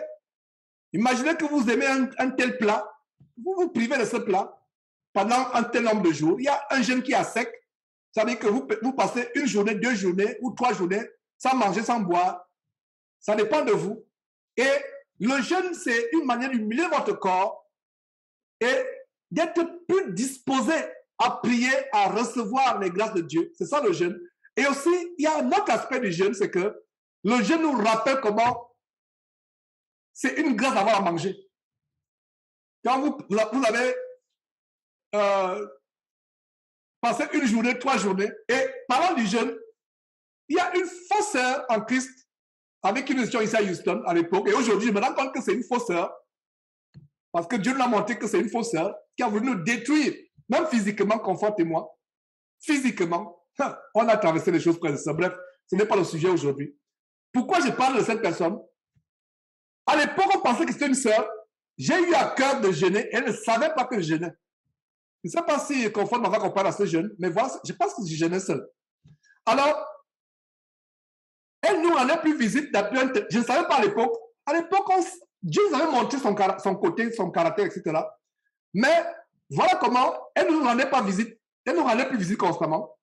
Imaginez que vous aimez un tel plat, vous vous privez de ce plat pendant un tel nombre de jours. Il y a un jeûne qui est à sec, ça veut dire que vous passez 1 journée, 2 journées ou 3 journées sans manger, sans boire. Ça dépend de vous. Et le jeûne, c'est une manière d'humilier votre corps et d'être plus disposé à prier, à recevoir les grâces de Dieu. C'est ça le jeûne. Et aussi, il y a un autre aspect du jeûne, c'est que le jeûne nous rappelle comment c'est une grâce d'avoir à manger. Quand vous avez passé 1 journée, 3 journées, et parlant du jeûne, il y a une fausse sœur en Christ avec qui nous étions ici à Houston à l'époque. Et aujourd'hui, je me rends compte que c'est une fausse sœur. Parce que Dieu nous a montré que c'est une fausse sœur qui a voulu nous détruire, même physiquement, conforte-moi. Physiquement, on a traversé les choses près de ça. Bref, ce n'est pas le sujet aujourd'hui. Pourquoi je parle de cette personne? À l'époque, on pensait que c'était une sœur. J'ai eu à cœur de jeûner. Elle ne savait pas que je jeûnais. Je ne sais pas si conforme avant qu'on parle à ce jeûne, mais voilà, je pense que je jeûnais seul. Alors, elle nous rendait plus visite. Je ne savais pas à l'époque. À l'époque, Dieu nous avait montré son côté, son caractère, etc. Mais voilà comment elle ne nous rendait pas visite. Elle nous rendait plus visite constamment.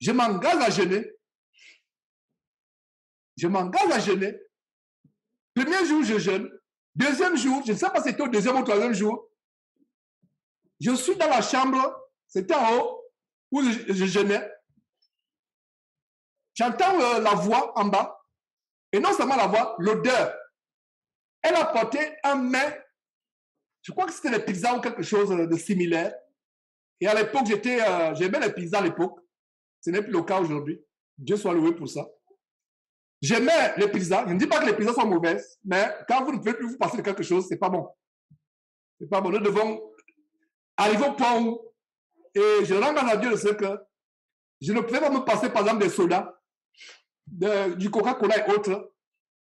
Je m'engage à jeûner. Je m'engage à jeûner. Premier jour, je jeûne. Deuxième jour, je ne sais pas si c'était au 2e ou 3e jour, je suis dans la chambre, c'était en haut, où je jeûnais. J'entends la voix en bas, et non seulement la voix, l'odeur. Elle a porté un mets, je crois que c'était des pizzas ou quelque chose de similaire. Et à l'époque, j'aimais les pizzas à l'époque. Ce n'est plus le cas aujourd'hui. Dieu soit loué pour ça. J'aimais les pizzas. Je ne dis pas que les pizzas sont mauvaises, mais quand vous ne pouvez plus vous passer de quelque chose, c'est pas bon. C'est pas bon. Nous devons arriver au point où, et je rends grâce à Dieu de ce que je ne pouvais pas me passer, par exemple, des sodas, du Coca-Cola et autres.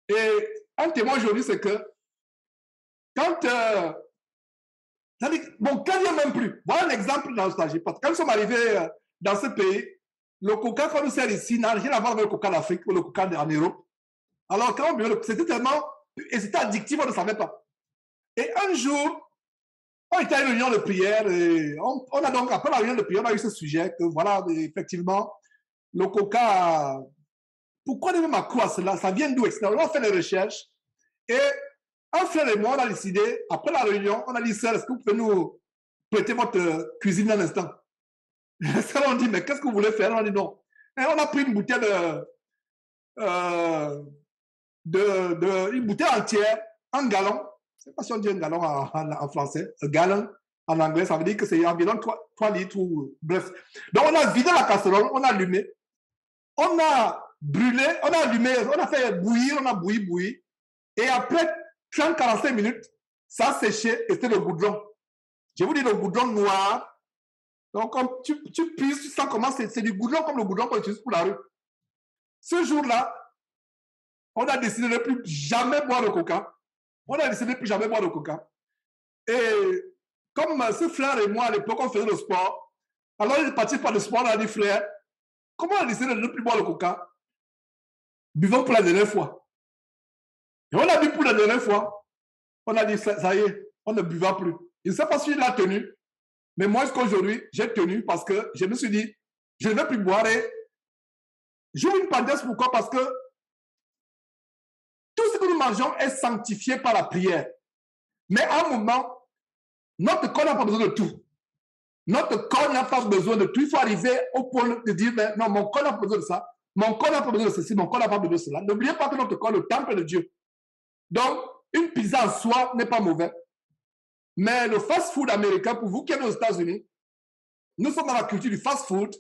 Et un témoin aujourd'hui, c'est que quand quand il n'y a même plus, voilà un exemple dans nostalgie. Parce que quand nous sommes arrivés dans ce pays, le coca qu'on nous sert ici n'a rien à voir avec le coca d'Afrique ou le coca en Europe. Alors, quand on buvait, c'était tellement, et c'était addictif, on ne savait pas. Et un jour, on était à une réunion de prière, et on a donc, après la réunion de prière, on a eu ce sujet que, voilà, effectivement, le coca, pourquoi on m'a cru à cela? Ça vient d'où, etc. On a fait des recherches, et un frère et moi, on a décidé, après la réunion, on a dit, sœur, est-ce que vous pouvez nous prêter votre cuisine un instant? Ça, on dit, mais qu'est-ce que vous voulez faire? On dit non. Et on a pris une bouteille une bouteille entière, un gallon. Je ne sais pas si on dit un gallon en français. Un gallon en anglais, ça veut dire que c'est environ 3 litres ou bref. Donc on a vidé la casserole, on a allumé, on a brûlé, on a allumé, on a fait bouillir, on a bouilli. Et après 30-45 minutes, ça a séché et c'était le goudron. Je vous dis le goudron noir. Donc, comme tu puisses, tu sens comment c'est du goudron comme le goudron qu'on utilise pour la rue. Ce jour-là, on a décidé de ne plus jamais boire de coca. Et comme ce frère et moi, à l'époque, on faisait le sport, alors il est parti par le sport, on a dit, frère, comment on a décidé de ne plus boire le coca? Buvons pour la dernière fois. Et on a bu pour la dernière fois. On a dit, ça y est, on ne buvra plus. Je ne sais pas s'il a tenu. Mais moi, jusqu'aujourd'hui, j'ai tenu parce que je me suis dit, je ne vais plus boire. Et j'ouvre une parenthèse, pourquoi? Parce que tout ce que nous mangeons est sanctifié par la prière. Mais à un moment, Notre corps n'a pas besoin de tout. Notre corps n'a pas besoin de tout. Il faut arriver au point de dire, ben, non, mon corps n'a pas besoin de ça. Mon corps n'a pas besoin de ceci. Mon corps n'a pas besoin de cela. N'oubliez pas que notre corps est le temple de Dieu. Donc, une pizza en soi n'est pas mauvaise. Mais le fast-food américain, pour vous qui êtes aux États-Unis, nous sommes dans la culture du fast-food.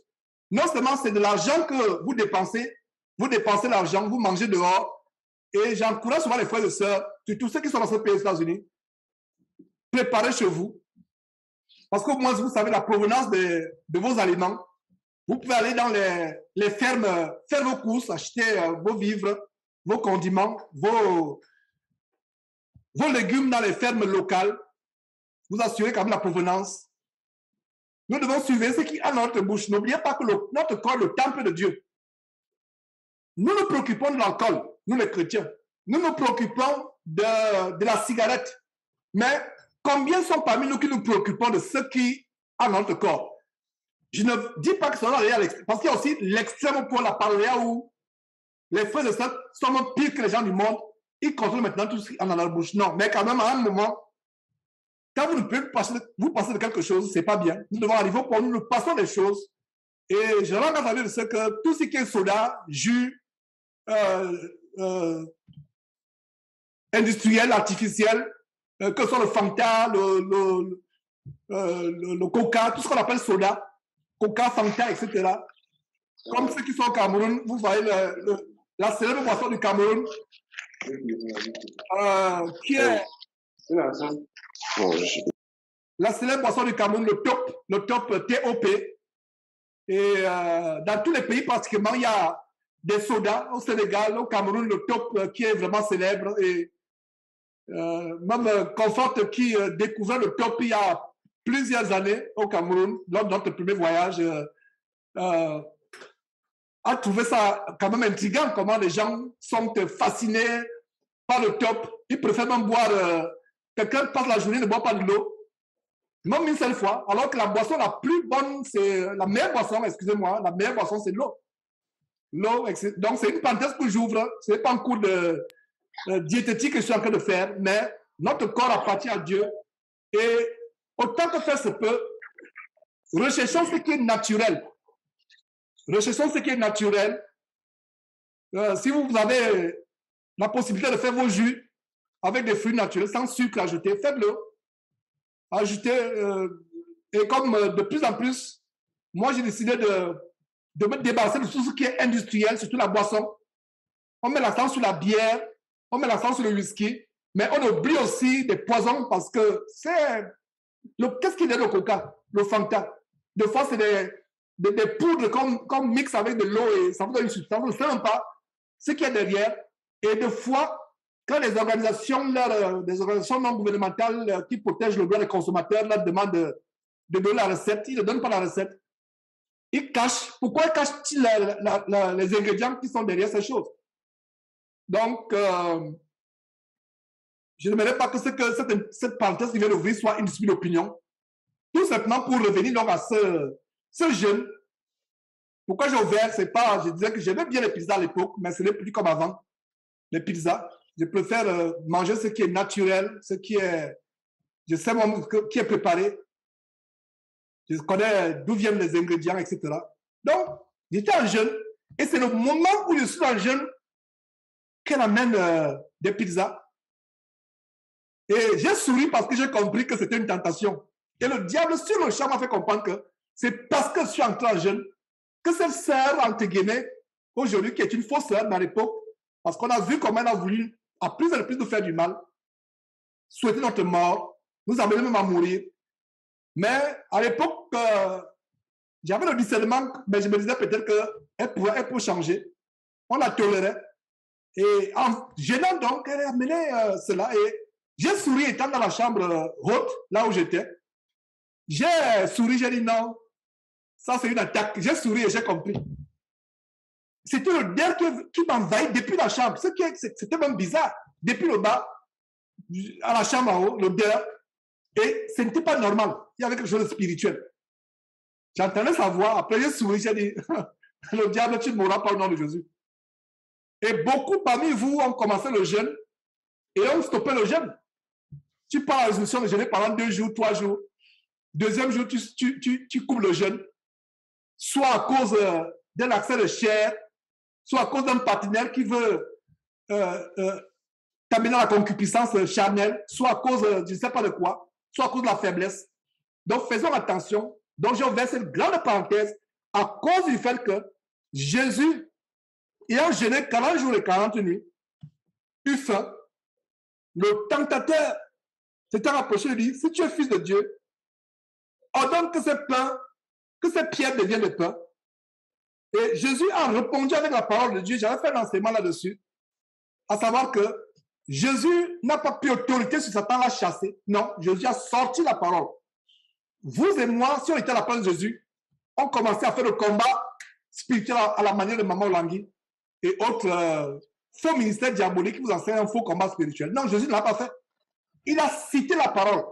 Non seulement c'est de l'argent que vous dépensez l'argent, vous mangez dehors. Et j'encourage souvent les frères et sœurs, tous ceux qui sont dans ce pays aux États-Unis, préparez chez vous. Parce qu'au moins, vous savez la provenance de vos aliments. Vous pouvez aller dans les fermes, faire vos courses, acheter vos vivres, vos condiments, vos légumes dans les fermes locales. Vous assurez quand même la provenance. Nous devons suivre ce qui est à notre bouche. N'oubliez pas que notre corps est le temple de Dieu. Nous nous préoccupons de l'alcool, nous les chrétiens. Nous nous préoccupons de la cigarette. Mais combien sont parmi nous qui nous préoccupons de ce qui est à notre corps? Je ne dis pas que c'est là, parce qu'il y a aussi l'extrême pour la parole où les frères et sœurs sont même pires que les gens du monde. Ils contrôlent maintenant tout ce qui est dans leur bouche. Non, mais quand même, à un moment, quand vous ne pouvez vous passer de quelque chose, ce n'est pas bien. Nous devons arriver au point où nous passons des choses. Et je rends compte de ce que tout ce qui est soda, jus, industriel, artificiel, que ce soit le Fanta, le Coca, tout ce qu'on appelle soda, Coca, Fanta, etc. Comme ceux qui sont au Cameroun, vous voyez la célèbre boisson du Cameroun, qui est la célèbre boisson du Cameroun, le top TOP. Et dans tous les pays, pratiquement, il y a des sodas. Au Sénégal, au Cameroun, le top qui est vraiment célèbre. Et même Confort qui découvrait le top il y a plusieurs années au Cameroun, lors de notre premier voyage, a trouvé ça quand même intriguant, comment les gens sont fascinés par le top. Ils préfèrent même boire, quelqu'un passe la journée, ne boit pas de l'eau, même une seule fois, alors que la boisson la plus bonne, c'est la meilleure boisson, excusez-moi, la meilleure boisson, c'est l'eau. L'eau, donc c'est une parenthèse que j'ouvre, ce n'est pas un cours de diététique que je suis en train de faire, mais notre corps appartient à Dieu. Et autant que faire se peut, recherchons ce qui est naturel. Recherchons ce qui est naturel. Si vous avez la possibilité de faire vos jus avec des fruits naturels, sans sucre ajouté, faites-le. Ajoutez. Et comme de plus en plus, moi j'ai décidé de me débarrasser de tout ce qui est industriel, surtout la boisson. On met l'accent sur la bière, on met l'accent sur le whisky, mais on oublie aussi des poisons parce que c'est... Qu'est-ce qu'il y a le Coca, le Fanta? Des fois, c'est des poudres qu'on mixe avec de l'eau et ça vous donne une substance. On ne sait même pas ce qu'il y a derrière. Et des fois, quand les organisations non gouvernementales qui protègent le droit des consommateurs leur demandent de donner la recette, ils ne donnent pas la recette. Ils cachent. Pourquoi cachent-ils les ingrédients qui sont derrière ces choses? Donc, je n'aimerais pas que cette parenthèse qui vient d'ouvrir soit une dispute d'opinion. Tout simplement pour revenir donc à ce jeûne. Pourquoi j'ai ouvert, c'est pas, je disais que j'aimais bien les pizzas à l'époque, mais ce n'est plus comme avant. Les pizzas, je préfère manger ce qui est naturel, ce qui est, je sais moi, qui est préparé. Je connais d'où viennent les ingrédients, etc. Donc, j'étais en jeûne, et c'est le moment où je suis en jeûne qu'elle amène des pizzas. Et j'ai souri parce que j'ai compris que c'était une tentation. Et le diable, sur le champ, m'a fait comprendre que c'est parce que je suis entré en jeûne que cette sœur, entre guillemets, aujourd'hui, qui est une fausse sœur, mais à l'époque, parce qu'on a vu comment elle a voulu, à plusieurs reprises, nous faire du mal, souhaiter notre mort, nous amener même à mourir. Mais à l'époque, j'avais le discernement, mais je me disais peut-être qu'elle pourrait changer. On la tolérait. Et en gênant donc, elle a amené cela. Et j'ai souri étant dans la chambre haute, là où j'étais. J'ai souri, j'ai dit non, ça c'est une attaque. J'ai souri et j'ai compris. C'était l'odeur qui m'envahit depuis la chambre. C'était même bizarre. Depuis le bas, à la chambre en haut, l'odeur. Et ce n'était pas normal. Il y avait quelque chose de spirituel. J'entendais sa voix. Après, j'ai souri, j'ai dit, le diable, tu ne mourras pas au nom de Jésus. Et beaucoup parmi vous ont commencé le jeûne et ont stoppé le jeûne. tu prends la résolution de jeûner pendant 2 jours, 3 jours. Deuxième jour, tu coupes le jeûne. Soit à cause d'un accès de chair, soit à cause d'un partenaire qui veut t'amener à la concupiscence charnelle, soit à cause, je ne sais pas de quoi, soit à cause de la faiblesse. Donc, faisons attention. Donc, j'ai ouvert cette grande parenthèse à cause du fait que Jésus, ayant jeûné 40 jours et 40 nuits, eut faim. Le tentateur s'était rapproché et lui, si tu es fils de Dieu, ordonne que ces pierres deviennent des pains. Et Jésus a répondu avec la parole de Dieu. J'avais fait un enseignement là-dessus, à savoir que Jésus n'a pas pris autorité sur Satan, l'a chassé. Non, Jésus a sorti la parole. Vous et moi, si on était à la place de Jésus, on commençait à faire le combat spirituel à la manière de Maman Langui et autres faux ministères diaboliques qui vous enseignent un faux combat spirituel. Non, Jésus ne l'a pas fait. Il a cité la parole.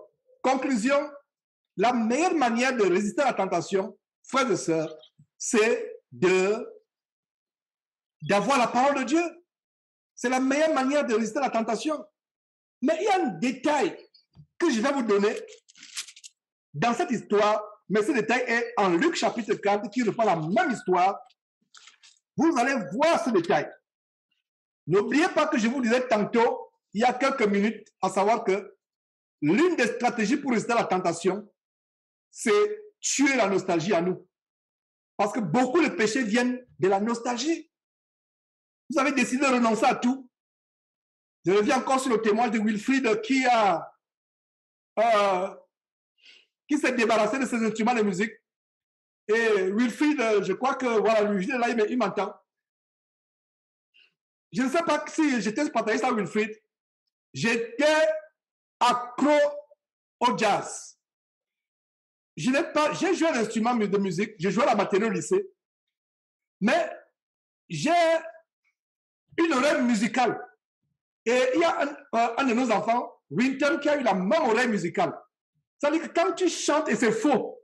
Conclusion, la meilleure manière de résister à la tentation, frères et sœurs, c'est d'avoir la parole de Dieu. C'est la meilleure manière de résister à la tentation. Mais il y a un détail que je vais vous donner dans cette histoire, mais ce détail est en Luc chapitre 4 qui reprend la même histoire. Vous allez voir ce détail. N'oubliez pas que je vous disais tantôt, il y a quelques minutes, à savoir que l'une des stratégies pour résister à la tentation, c'est tuer la nostalgie à nous. Parce que beaucoup de péchés viennent de la nostalgie. Vous avez décidé de renoncer à tout. Je reviens encore sur le témoignage de Wilfried qui s'est débarrassé de ses instruments de musique. Et Wilfried, je crois que voilà, lui, là, il m'entend. Je ne sais pas si j'étais spontanéiste à Wilfried. J'étais accro au jazz. J'ai joué un instrument de musique, j'ai joué à la batterie au lycée, mais j'ai une oreille musicale. Et il y a un de nos enfants, Winton, qui a eu la même oreille musicale. Ça veut dire que quand tu chantes, et c'est faux,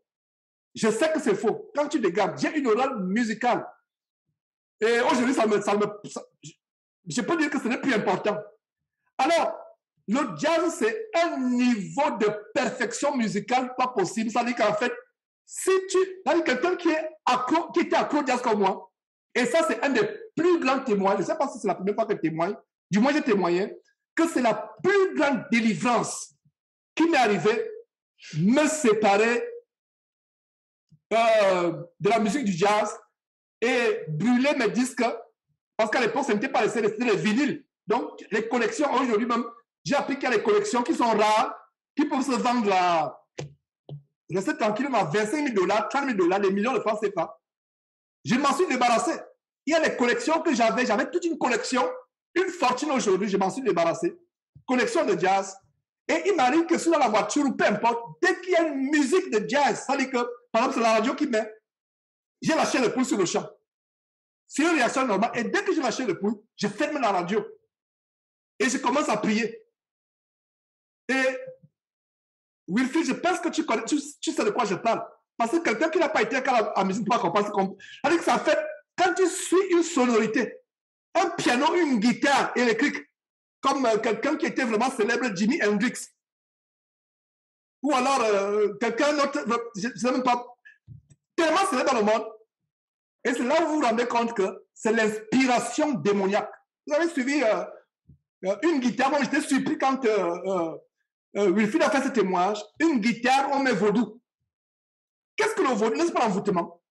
je sais que c'est faux, quand tu dégages, j'ai une oreille musicale. Et aujourd'hui, je peux dire que ce n'est plus important. Alors, le jazz, c'est un niveau de perfection musicale pas possible. Ça veut dire qu'en fait, si quelqu'un qui était accro au jazz comme moi, et ça, c'est un des plus grands témoins, je ne sais pas si c'est la première fois que je témoigne, du moins j'ai témoigné, que c'est la plus grande délivrance qui m'est arrivée, me séparer de la musique du jazz et brûler mes disques, parce qu'à l'époque, ce n'était pas c'était les vinyles. Donc, les collections, aujourd'hui même, j'ai appris qu'il y a des collections qui sont rares, qui peuvent se vendre à, rester tranquillement à $25 000, $30 000, des millions de francs CFA. Je m'en suis débarrassé. Il y a des collections que j'avais toute une collection, une fortune aujourd'hui, je m'en suis débarrassé. Collection de jazz. Et il m'arrive que sur la voiture ou peu importe, dès qu'il y a une musique de jazz, ça veut dire que, par exemple, c'est la radio qui met, j'ai lâché le pouls sur le champ. C'est une réaction normale. Et dès que j'ai lâché le pouls, je ferme la radio. Et je commence à prier. Et Wilfried, je pense que tu sais de quoi je parle. Parce que quelqu'un qui n'a pas été à la musique ne peut pas comprendre. C'est-à-dire que ça fait, quand tu suis une sonorité, un piano, une guitare électrique, comme quelqu'un qui était vraiment célèbre, Jimi Hendrix, ou alors quelqu'un d'autre, je ne sais même pas, tellement célèbre dans le monde. Et c'est là où vous vous rendez compte que c'est l'inspiration démoniaque. Vous avez suivi une guitare, moi j'étais surpris quand Wilfried a fait ce témoignage, une guitare, on met vaudou. Qu'est-ce que le vaudou? N'est-ce pas l'envoûtement?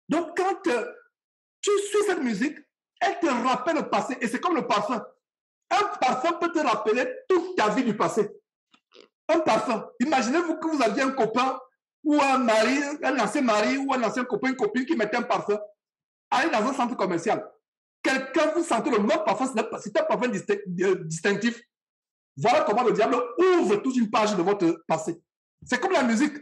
Donc quand tu suis cette musique, elle te rappelle le passé, et c'est comme le parfum. Un parfum peut te rappeler toute ta vie du passé. Un parfum. Imaginez-vous que vous aviez un copain ou un mari, un ancien mari ou un ancien copain, une copine qui mettait un parfum. Allez dans un centre commercial. Quelqu'un, vous sentez le même parfum, c'est un parfum distinctif. Voilà comment le diable ouvre toute une page de votre passé. C'est comme la musique.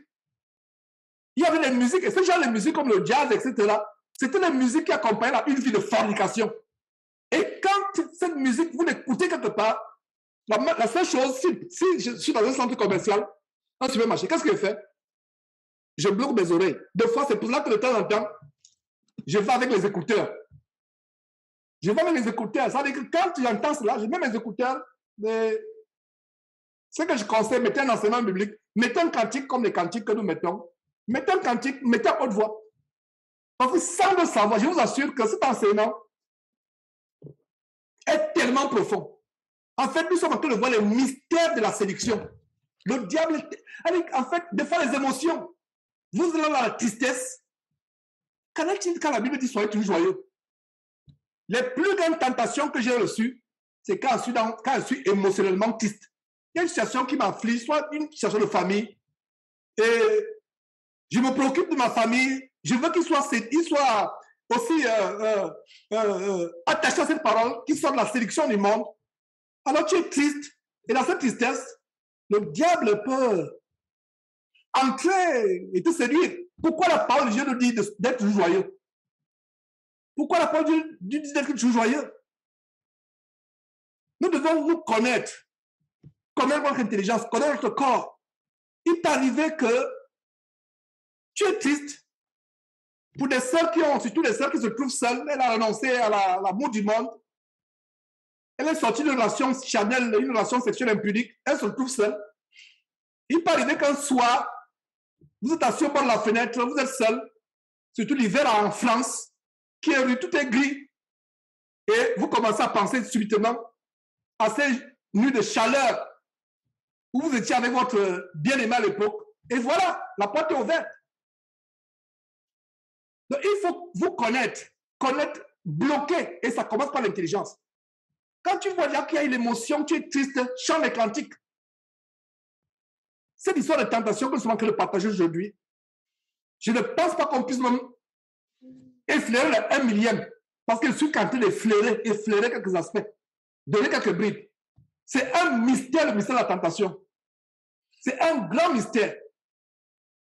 Il y avait des musiques, et ce genre de musique comme le jazz, etc., c'était la musique qui accompagnait une vie de fornication. Et quand cette musique, vous l'écoutez quelque part, la seule chose, si je suis dans un centre commercial, un supermarché, qu'est-ce que je fais? Je bloque mes oreilles. Des fois, c'est pour ça que de temps en temps, je vais avec les écouteurs. Je vais avec les écouteurs. Ça veut dire que quand tu entends cela, je mets mes écouteurs, mais Ce que je conseille, mettez un enseignement biblique, mettez un cantique comme les cantiques que nous mettons, mettez un cantique, mettez à haute voix. Parce que sans le savoir, je vous assure que cet enseignement est tellement profond. En fait, nous sommes en train de voir le mystère de la séduction. Le diable, en fait, des fois les émotions. Vous allez dans la tristesse. Quand la Bible dit soyez toujours joyeux, les plus grandes tentations que j'ai reçues, c'est quand je suis émotionnellement triste. Il y a une situation qui m'afflige, soit une situation de famille, et je me préoccupe de ma famille, je veux qu'il soit aussi attaché à cette parole, qu'il soit de la séduction du monde. Alors tu es triste, et dans cette tristesse, le diable peut entrer et te séduire. Pourquoi la parole de Dieu nous dit d'être joyeux? Pourquoi la parole de Dieu dit d'être toujours joyeux? Nous devons nous connaître notre intelligence, connaître notre corps. Il peut arriver que tu es triste. Pour des sœurs surtout des sœurs qui se trouvent seules, elle a renoncé à l'amour du monde. Elle est sortie d'une relation charnelle, une relation sexuelle impudique. Elle se trouve seule. Il peut arriver qu'un soir, vous êtes assis au bord de la fenêtre, vous êtes seul, surtout l'hiver en France, qui est rue, tout est gris. Et vous commencez à penser subitement à ces nuits de chaleur où vous étiez avec votre bien-aimé à l'époque. Et voilà, la porte est ouverte. Donc, il faut vous connaître, bloquer. Et ça commence par l'intelligence. Quand tu vois déjà qu'il y a une émotion, tu es triste, chante les cantiques. Cette histoire de tentation que nous sommes en train de partager aujourd'hui, je ne pense pas qu'on puisse même effleurer le 1 millième. Parce que je suis en train d'effleurer quelques aspects, donner quelques bribes. C'est un mystère, le mystère de la tentation. C'est un grand mystère.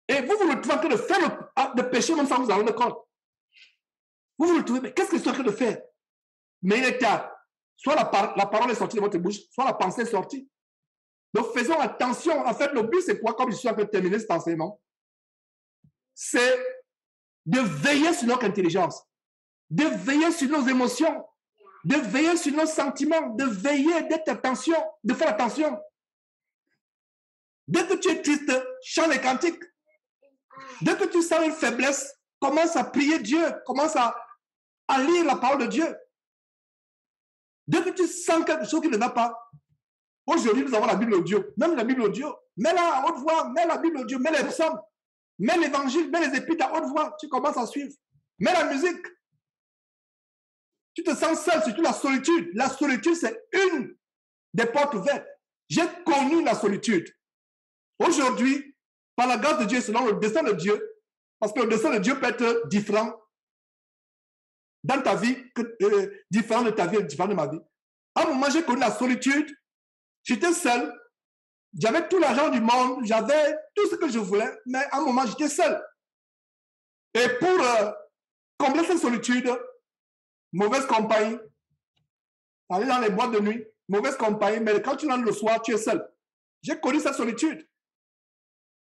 Et vous vous retrouvez en train de faire de péché même sans vous en rendre compte. Vous vous retrouvez, mais qu'est-ce que je suis en train de faire? Mais il est tard. Soit la parole est sortie de votre bouche, soit la pensée est sortie. Donc faisons attention. En fait, le but, c'est quoi, comme je suis en train de terminer cet enseignement? C'est de veiller sur notre intelligence, de veiller sur nos émotions, de veiller sur nos sentiments, de veiller, d'être attention, de faire attention. Dès que tu es triste, chante les cantiques. Dès que tu sens une faiblesse, commence à prier Dieu, commence à lire la parole de Dieu. Dès que tu sens quelque chose qui ne va pas, aujourd'hui nous avons la Bible audio, même la Bible audio, mets-la à haute voix, mets la Bible audio, mets les psaumes, mets l'évangile, mets les épîtres à haute voix, tu commences à suivre. Mets la musique. Tu te sens seul, surtout la solitude. La solitude, c'est une des portes ouvertes. J'ai connu la solitude. Aujourd'hui, par la grâce de Dieu, selon le dessein de Dieu, parce que le dessein de Dieu peut être différent dans ta vie, différent de ta vie et différent de ma vie. À un moment, j'ai connu la solitude. J'étais seul. J'avais tout l'argent du monde. J'avais tout ce que je voulais. Mais à un moment, j'étais seul. Et pour combler cette solitude, mauvaise compagnie, aller dans les boîtes de nuit, mauvaise compagnie, mais quand tu rentres le soir, tu es seul. J'ai connu cette solitude.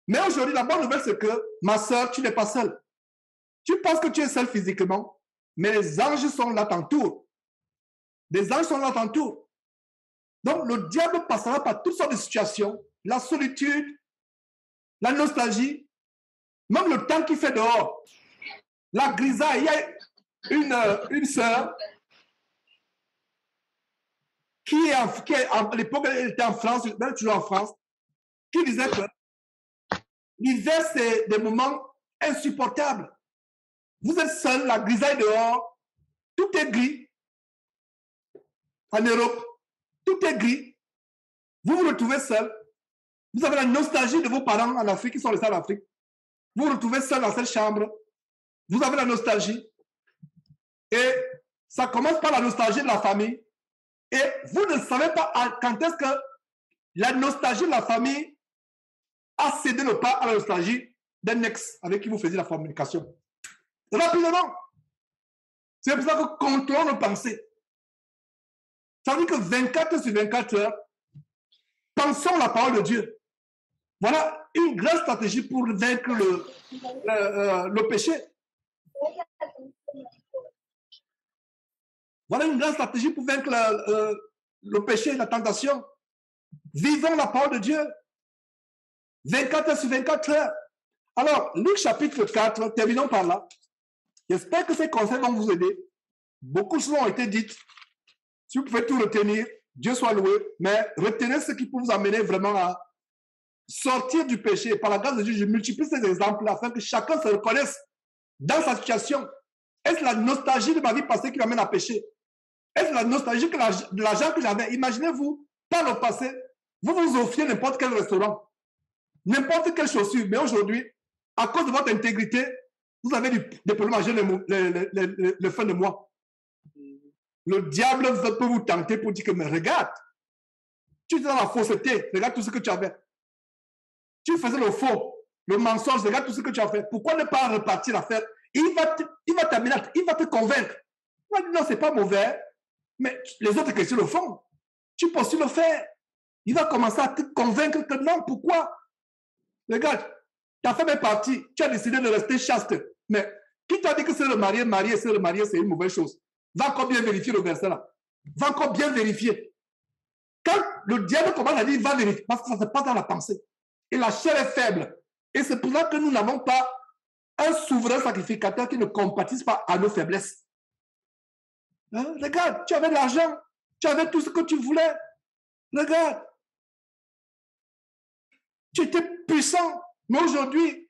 Mais aujourd'hui, la bonne nouvelle, c'est que, ma soeur, tu n'es pas seule. Tu penses que tu es seul physiquement, mais les anges sont là t'entourent. Les anges sont là t'entourent. Donc, le diable passera par toutes sortes de situations, la solitude, la nostalgie, même le temps qu'il fait dehors, la grisaille. Il y a une sœur qui à l'époque, elle était en France, elle est toujours en France, qui disait que l'hiver, c'est des moments insupportables. Vous êtes seul, la grisaille dehors, tout est gris. En Europe, tout est gris. Vous vous retrouvez seul. Vous avez la nostalgie de vos parents en Afrique, qui sont restés en Afrique. Vous vous retrouvez seul dans cette chambre. Vous avez la nostalgie. Et ça commence par la nostalgie de la famille. Et vous ne savez pas quand est-ce que la nostalgie de la famille a cédé le pas à la nostalgie d'un ex avec qui vous faisiez la communication. Rapidement. C'est pour ça que contrôlons nos pensées. Ça veut dire que 24 heures sur 24 heures, pensons la parole de Dieu. Voilà une grande stratégie pour vaincre le péché. Voilà une grande stratégie pour vaincre le péché, la tentation. Vivons la parole de Dieu. 24 heures sur 24 heures. Alors, Luc chapitre 4, terminons par là. J'espère que ces conseils vont vous aider. Beaucoup de choses ont été dites. Si vous pouvez tout retenir, Dieu soit loué, mais retenez ce qui peut vous amener vraiment à sortir du péché. Par la grâce de Dieu, je multiplie ces exemples afin que chacun se reconnaisse dans sa situation. Est-ce la nostalgie de ma vie passée qui m'amène à pécher? Est-ce la nostalgie de l'argent que j'avais? Imaginez-vous, par le passé, vous vous offriez n'importe quel restaurant, n'importe quelle chaussure, mais aujourd'hui, à cause de votre intégrité, vous avez des problèmes à gérer le fin de mois. Le diable peut vous tenter pour dire que, mais regarde, tu es dans la fausseté, regarde tout ce que tu avais. Tu faisais le faux, le mensonge, regarde tout ce que tu as fait. Pourquoi ne pas repartir l'affaire? Il va t'amener, il va te convaincre. Il va dire non, c'est pas mauvais, mais les autres chrétiens le font. Tu peux aussi le faire. Il va commencer à te convaincre que non, pourquoi? Regarde, ta femme est partie, tu as décidé de rester chaste. Mais qui t'a dit que c'est le marié, c'est une mauvaise chose? Va encore bien vérifier le verset là. Va encore bien vérifier. Quand le diable commence à dire, il va vérifier, parce que ça se passe dans la pensée. Et la chair est faible. Et c'est pour ça que nous n'avons pas un souverain sacrificateur qui ne compatisse pas à nos faiblesses. Hein? Regarde, tu avais de l'argent, tu avais tout ce que tu voulais. Regarde. Tu étais puissant. Mais aujourd'hui,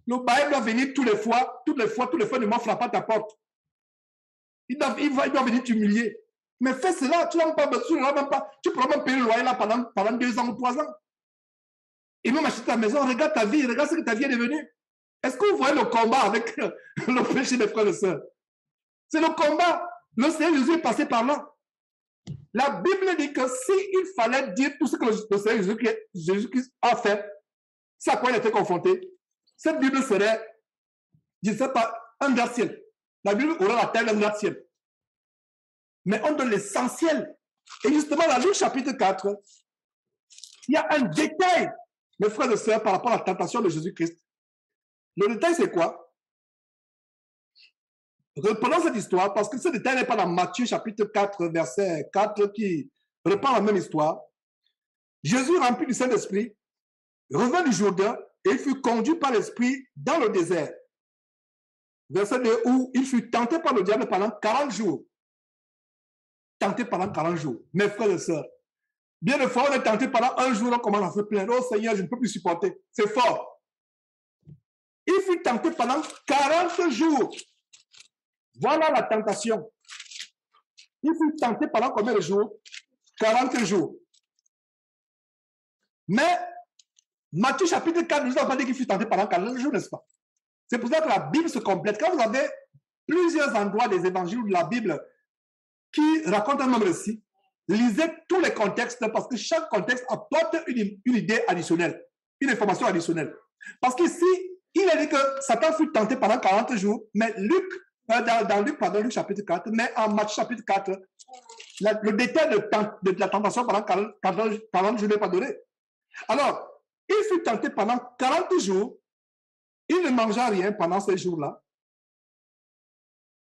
le bail doit venir tous les fois, ne m'en frappe pas ta porte. Il doit venir t'humilier. Mais fais cela, tu n'as pas besoin, tu pourras même payer le loyer là pendant 2 ans ou 3 ans. Et même acheter ta maison, regarde ta vie, regarde ce que ta vie est devenue. Est-ce que vous voyez le combat avec le péché des frères et sœurs? C'est le combat. Le Seigneur Jésus est passé par là. La Bible dit que s'il fallait dire tout ce que le Seigneur Jésus-Christ a fait, c'est à quoi il a été confronté, cette Bible serait, je ne sais pas, un gratte-ciel. La Bible aurait la taille d'un gratte-ciel. Mais on donne l'essentiel. Et justement, dans Luc chapitre 4, il y a un détail, mes frères et sœurs, par rapport à la tentation de Jésus-Christ. Le détail, c'est quoi? Reprenons cette histoire, parce que ce détail n'est pas dans Matthieu chapitre 4, verset 4, qui reprend la même histoire. Jésus, rempli du Saint-Esprit, revint du Jourdain et il fut conduit par l'Esprit dans le désert. Verset 2, où il fut tenté par le diable pendant 40 jours. Tenté pendant 40 jours. Mes frères et sœurs, bien de fois, on est tenté pendant 1 jour, on commence à se plaindre. Oh Seigneur, je ne peux plus supporter. C'est fort. Il fut tenté pendant 40 jours. Voilà la tentation. Il fut tenté pendant combien de jours? 40 jours. Mais Matthieu chapitre 4 nous a pas dit qu'il fut tenté pendant 40 jours, n'est-ce pas? C'est pour ça que la Bible se complète. Quand vous avez plusieurs endroits des évangiles de la Bible qui racontent un même récit, lisez tous les contextes parce que chaque contexte apporte une idée additionnelle, une information additionnelle. Parce qu'ici, il a dit que Satan fut tenté pendant 40 jours, mais dans Luc chapitre 4, mais en Matthieu chapitre 4, le détail de la tentation pendant 40 jours n'est pas donné. Alors, il fut tenté pendant 40 jours, il ne mangea rien pendant ces jours-là,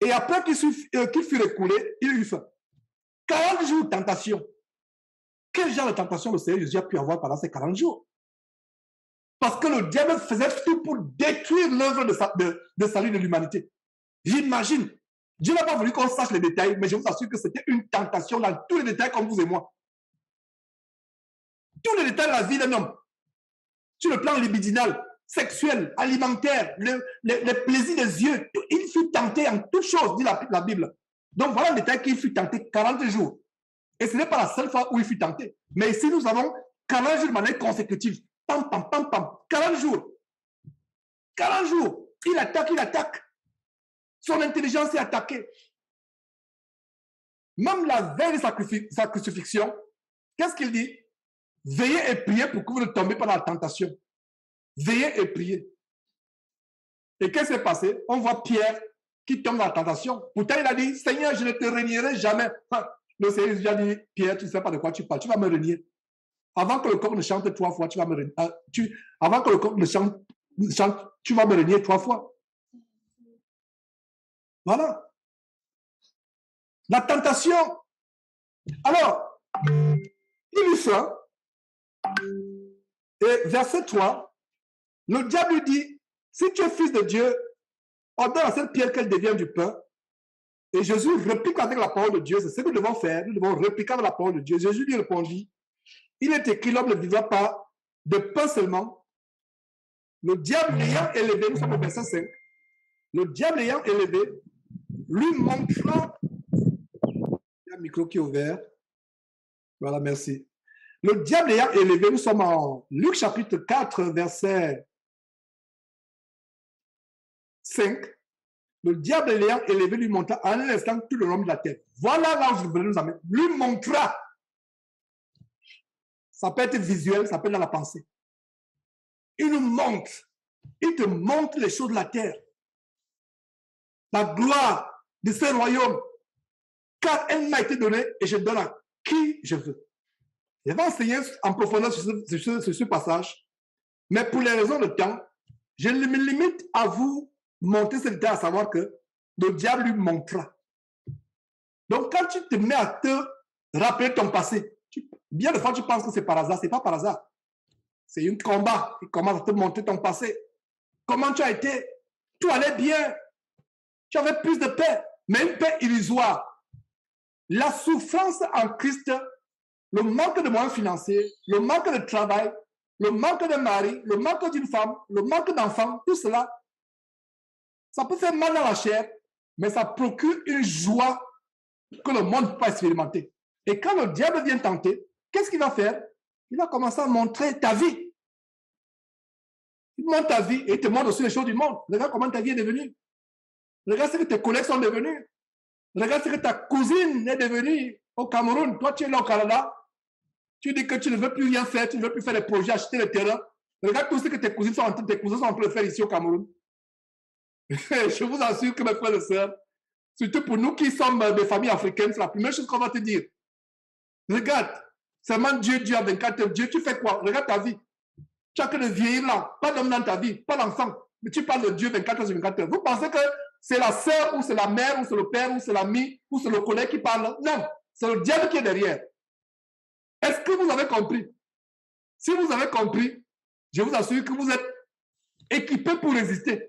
et après qu'il fut écoulé, il eut faim. 40 jours de tentation. Quel genre de tentation le Seigneur Jésus a pu avoir pendant ces 40 jours? Parce que le diable faisait tout pour détruire l'œuvre de salut de l'humanité. J'imagine. Dieu n'a pas voulu qu'on sache les détails, mais je vous assure que c'était une tentation dans tous les détails comme vous et moi. Tous les détails de la vie d'un homme. Sur le plan libidinal, sexuel, alimentaire, les plaisirs des yeux. Il fut tenté en toutes choses, dit la Bible. Donc voilà le détail qu'il fut tenté 40 jours. Et ce n'est pas la seule fois où il fut tenté. Mais ici, nous avons 40 jours de manière consécutive. Pam, pam, pam, pam. 40 jours. 40 jours. Il attaque. Son intelligence est attaquée. Même la veille de sa crucifixion, qu'est-ce qu'il dit? Veillez et priez pour que vous ne tombez pas dans la tentation. Veillez et priez. Et qu'est-ce qui s'est passé? On voit Pierre qui tombe dans la tentation. Pourtant, il a dit, Seigneur, je ne te renierai jamais. Le Seigneur lui a dit, Pierre, tu ne sais pas de quoi tu parles, tu vas me renier. Avant que le coq ne chante 3 fois, tu vas me renier. Avant que le coq ne chante, tu vas me renier 3 fois. Voilà. La tentation. Alors, Il lui fait. Et verset 3, le diable lui dit, si tu es fils de Dieu, ordonne à cette pierre qu'elle devienne du pain. Et Jésus réplique avec la parole de Dieu. C'est ce que nous devons faire. Nous devons répliquer avec la parole de Dieu. Jésus lui répondit, il est écrit, l'homme ne vivra pas de pain seulement. Le diable l'ayant élevé, nous sommes au verset 5, le diable l'ayant élevé, lui montrera, il y a un micro qui est ouvert, voilà, merci. Le diable ayant élevé, nous sommes en Luc chapitre 4, verset 5. Le diable l'ayant élevé lui montra en un instant tout le long de la terre. Voilà là où je voulais nous amener. Lui montra. Ça peut être visuel, ça peut être dans la pensée. Il nous montre. Il te montre les choses de la terre. La gloire de ce royaume. Car elle m'a été donnée et je donne à qui je veux. Je vais enseigner en profondeur sur ce passage, mais pour les raisons de temps, je me limite à vous montrer ce détail, à savoir que le diable lui montrera. Donc, quand tu te mets à te rappeler ton passé, bien de fois tu penses que c'est par hasard, ce n'est pas par hasard. C'est un combat qui commence à te montrer ton passé. Comment tu as été? Tout allait bien. Tu avais plus de paix, mais une paix illusoire. La souffrance en Christ, le manque de moyens financiers, le manque de travail, le manque de mari, le manque d'une femme, le manque d'enfants, tout cela, ça peut faire mal dans la chair, mais ça procure une joie que le monde ne peut pas expérimenter. Et quand le diable vient tenter, qu'est-ce qu'il va faire? Il va commencer à montrer ta vie. Il montre ta vie et il te montre aussi les choses du monde. Regarde comment ta vie est devenue. Regarde ce que tes collègues sont devenus. Regarde ce que ta cousine est devenue au Cameroun. Toi, tu es là au Canada. Tu dis que tu ne veux plus rien faire, tu ne veux plus faire des projets, acheter le terrain. Regarde tout ce que tes cousins sont en train de faire ici au Cameroun. Je vous assure que mes frères et sœurs, surtout pour nous qui sommes des familles africaines, c'est la première chose qu'on va te dire. Regarde, seulement Dieu à 24 heures. Dieu, tu fais quoi? Regarde ta vie. Tu as que de vieillir là, pas d'homme dans ta vie, pas d'enfant. Mais tu parles de Dieu 24 heures sur 24 heures. Vous pensez que c'est la sœur, ou c'est la mère, ou c'est le père, ou c'est l'ami, ou c'est le collègue qui parle? Non, c'est le diable qui est derrière. Est-ce que vous avez compris? Si vous avez compris, je vous assure que vous êtes équipés pour résister.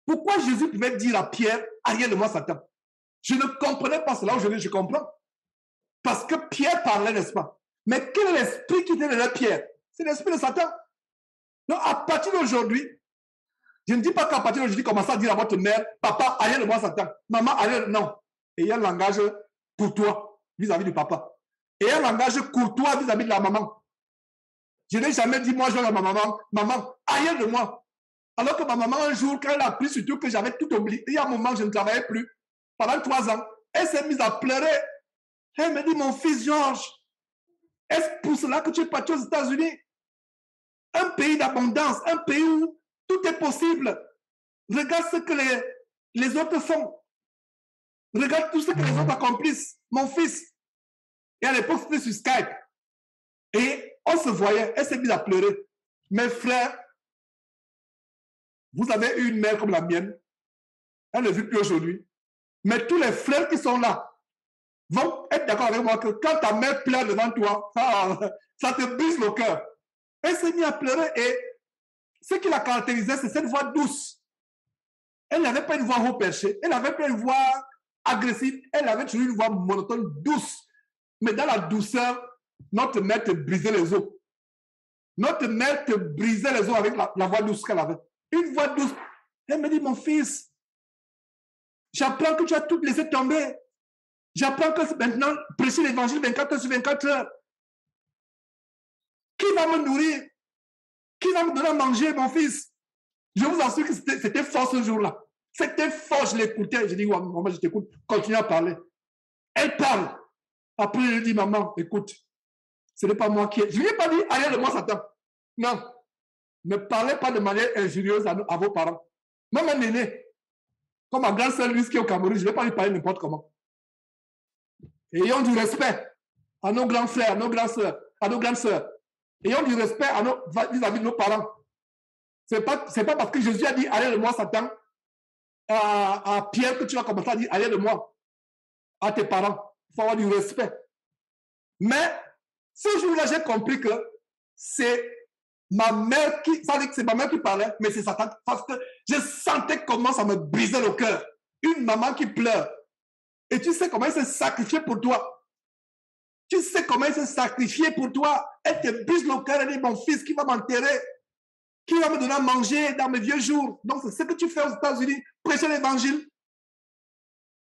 Pourquoi Jésus pouvait dire à Pierre, arrière de moi Satan? Je ne comprenais pas cela, aujourd'hui je comprends. Parce que Pierre parlait, n'est-ce pas? Mais quel est l'esprit qui était derrière Pierre? C'est l'esprit de Satan. Donc à partir d'aujourd'hui, je ne dis pas qu'à partir d'aujourd'hui, commencez à dire à votre mère, papa, arrière de moi Satan. Maman, arrière, non. Et il y a un langage courtois vis-à-vis du papa. Et un langage courtois vis-à-vis de la maman. Je n'ai jamais dit, moi, je vais à ma maman, maman, arrière de moi. Alors que ma maman, un jour, quand elle a appris surtout que j'avais tout oublié, il y a un moment, je ne travaillais plus, pendant 3 ans, elle s'est mise à pleurer. Elle me dit, mon fils Georges, est-ce pour cela que tu es parti aux États-Unis? Un pays d'abondance, un pays où tout est possible. Regarde ce que les autres font. Regarde tout ce que les autres accomplissent. Mon fils. Et à l'époque, c'était sur Skype. Et on se voyait, elle s'est mise à pleurer. Mes frères, vous avez eu une mère comme la mienne. Elle ne vit plus aujourd'hui. Mais tous les frères qui sont là vont être d'accord avec moi que quand ta mère pleure devant toi, ça te brise le cœur. Elle s'est mise à pleurer et ce qui la caractérisait, c'est cette voix douce. Elle n'avait pas une voix haut perchée. Elle n'avait pas une voix agressive. Elle avait toujours une voix monotone, douce. Mais dans la douceur, notre mère te brisait les os. Notre mère te brisait les os avec la voix douce qu'elle avait. Une voix douce. Elle me dit, mon fils, j'apprends que tu as tout laissé tomber. J'apprends que maintenant, prêcher l'évangile 24 heures sur 24 heures. Qui va me nourrir? Qui va me donner à manger, mon fils? Je vous assure que c'était fort ce jour-là. C'était fort, je l'écoutais. Je dis, ouais, maman, je t'écoute. Continue à parler. Elle parle. Après, je lui dis, maman, écoute, ce n'est pas moi qui ai... Je ne lui ai pas dit, allez de moi, Satan. Non. Ne parlez pas de manière injurieuse à vos parents. Même un aîné, comme ma grande sœur Louise qui est au Cameroun, je ne vais pas lui parler n'importe comment. Ayons du respect à nos grands frères, à nos grandes sœurs, à nos grandes sœurs. Ayons du respect vis-à-vis de nos parents. Ce n'est pas parce que Jésus a dit, allez de moi, Satan, à Pierre que tu vas commencer à dire, allez de moi, à tes parents. Il faut avoir du respect. Mais ce jour-là, j'ai compris que c'est ma mère qui, ça veut dire que c'est ma mère qui parlait, mais c'est Satan, parce que je sentais comment ça me brisait le cœur. Une maman qui pleure. Et tu sais comment elle s'est sacrifiée pour toi. Tu sais comment elle s'est sacrifiée pour toi. Elle te brise le cœur. Elle dit, mon fils qui va m'enterrer, qui va me donner à manger dans mes vieux jours. Donc, c'est ce que tu fais aux États-Unis, prêcher l'évangile.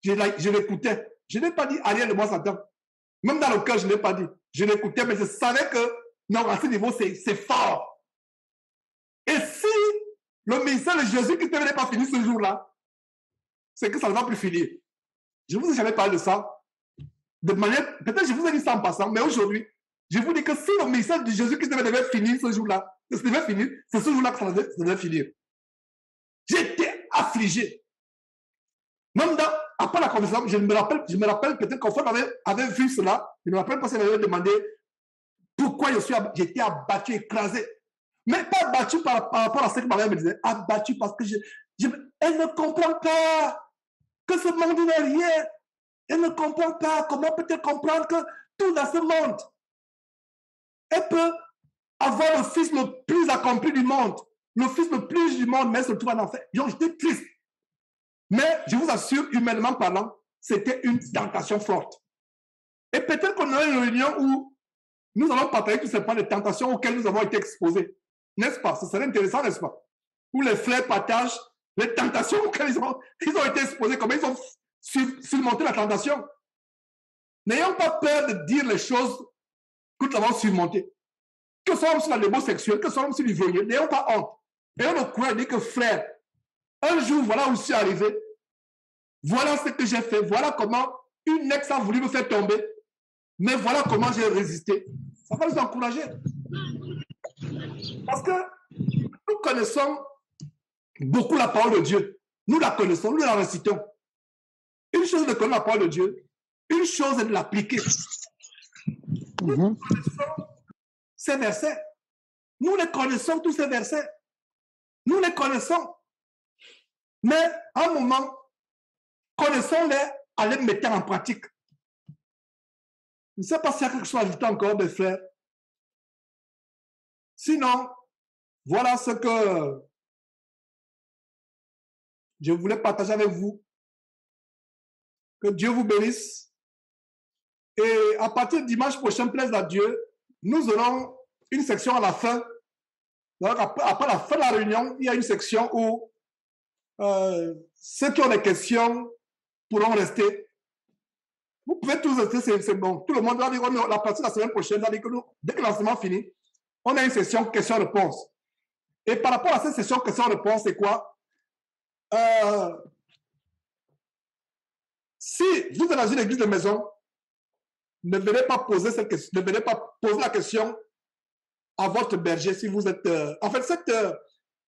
Je l'écoutais. Je n'ai pas dit, arrière de moi, Satan. Même dans le cœur, je ne l'ai pas dit. Je l'écoutais, mais je savais que, non, à ce niveau, c'est fort. Et si le ministère de Jésus qui ne n'avait pas fini ce jour-là, c'est que ça ne va plus finir. Je ne vous ai jamais parlé de ça. De manière, peut-être je vous ai dit ça en passant, mais aujourd'hui, je vous dis que si le ministère de Jésus qui devait finir ce jour-là, c'est ce jour-là que ça devait finir. J'étais affligé. Même après la conversation, je me rappelle peut-être qu'en fait, avait vu cela. Je me rappelle parce qu'elle m'avait demandé pourquoi j'étais abattu, écrasé. Mais pas abattu par rapport à ce que ma mère me disait. Abattu parce que elle ne comprend pas que ce monde n'est rien. Elle ne comprend pas. Comment peut-elle comprendre que tout dans ce monde, elle peut avoir le fils le plus accompli du monde, le fils le plus du monde, mais elle se trouve en enfer. J'étais triste. Mais je vous assure, humainement parlant, c'était une tentation forte. Et peut-être qu'on a une réunion où nous allons partager tous ces points de tentation auxquels nous avons été exposés. N'est-ce pas? Ce serait intéressant, n'est-ce pas? Où les frères partagent les tentations auxquelles ils ont été exposés, comment ils ont surmonté la tentation. N'ayons pas peur de dire les choses que nous avons surmontées. Que ce soit sur la démo sexuelle, que ce soit sur l'ivoirien, n'ayons pas honte. Ayons le courage de dire que frère, un jour, voilà où je suis arrivé. Voilà ce que j'ai fait. Voilà comment une ex a voulu me faire tomber. Mais voilà comment j'ai résisté. Ça va nous encourager. Parce que nous connaissons beaucoup la parole de Dieu. Nous la connaissons, nous la récitons. Une chose est de connaître la parole de Dieu. Une chose est de l'appliquer. Nous connaissons ces versets. Nous les connaissons, tous ces versets. Nous les connaissons. Mais à un moment, connaissons-les, allez les mettre en pratique. Je ne sais pas s'il y a quelque chose à ajouter encore, mes frères. Sinon, voilà ce que je voulais partager avec vous. Que Dieu vous bénisse. Et à partir de dimanche prochain, plaise à Dieu, nous aurons une section à la fin. Donc, après la fin de la réunion, il y a une section où ceux qui ont des questions pourront rester. Vous pouvez tous rester, c'est bon. Tout le monde va dire, la partie de la semaine prochaine, va dire que nous, dès que l'enseignement finit, on a une session questions-réponses. Et par rapport à cette session questions-réponses, c'est quoi? Si vous êtes dans une église de maison, ne venez pas poser cette question, ne venez pas poser la question à votre berger si vous êtes... En fait, cette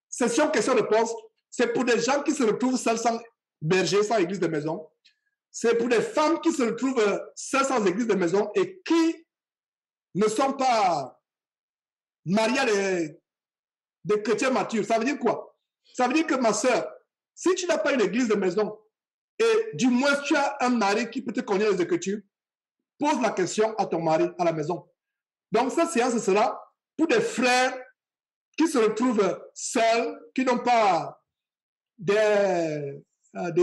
session questions-réponses, c'est pour des gens qui se retrouvent seuls sans berger, sans église de maison. C'est pour des femmes qui se retrouvent seules sans église de maison et qui ne sont pas mariées à des chrétiens matures. Ça veut dire quoi? Ça veut dire que ma soeur, si tu n'as pas une église de maison et du moins tu as un mari qui peut te connaître les Écritures, pose la question à ton mari à la maison. Donc cette séance sera pour des frères qui se retrouvent seuls, qui n'ont pas des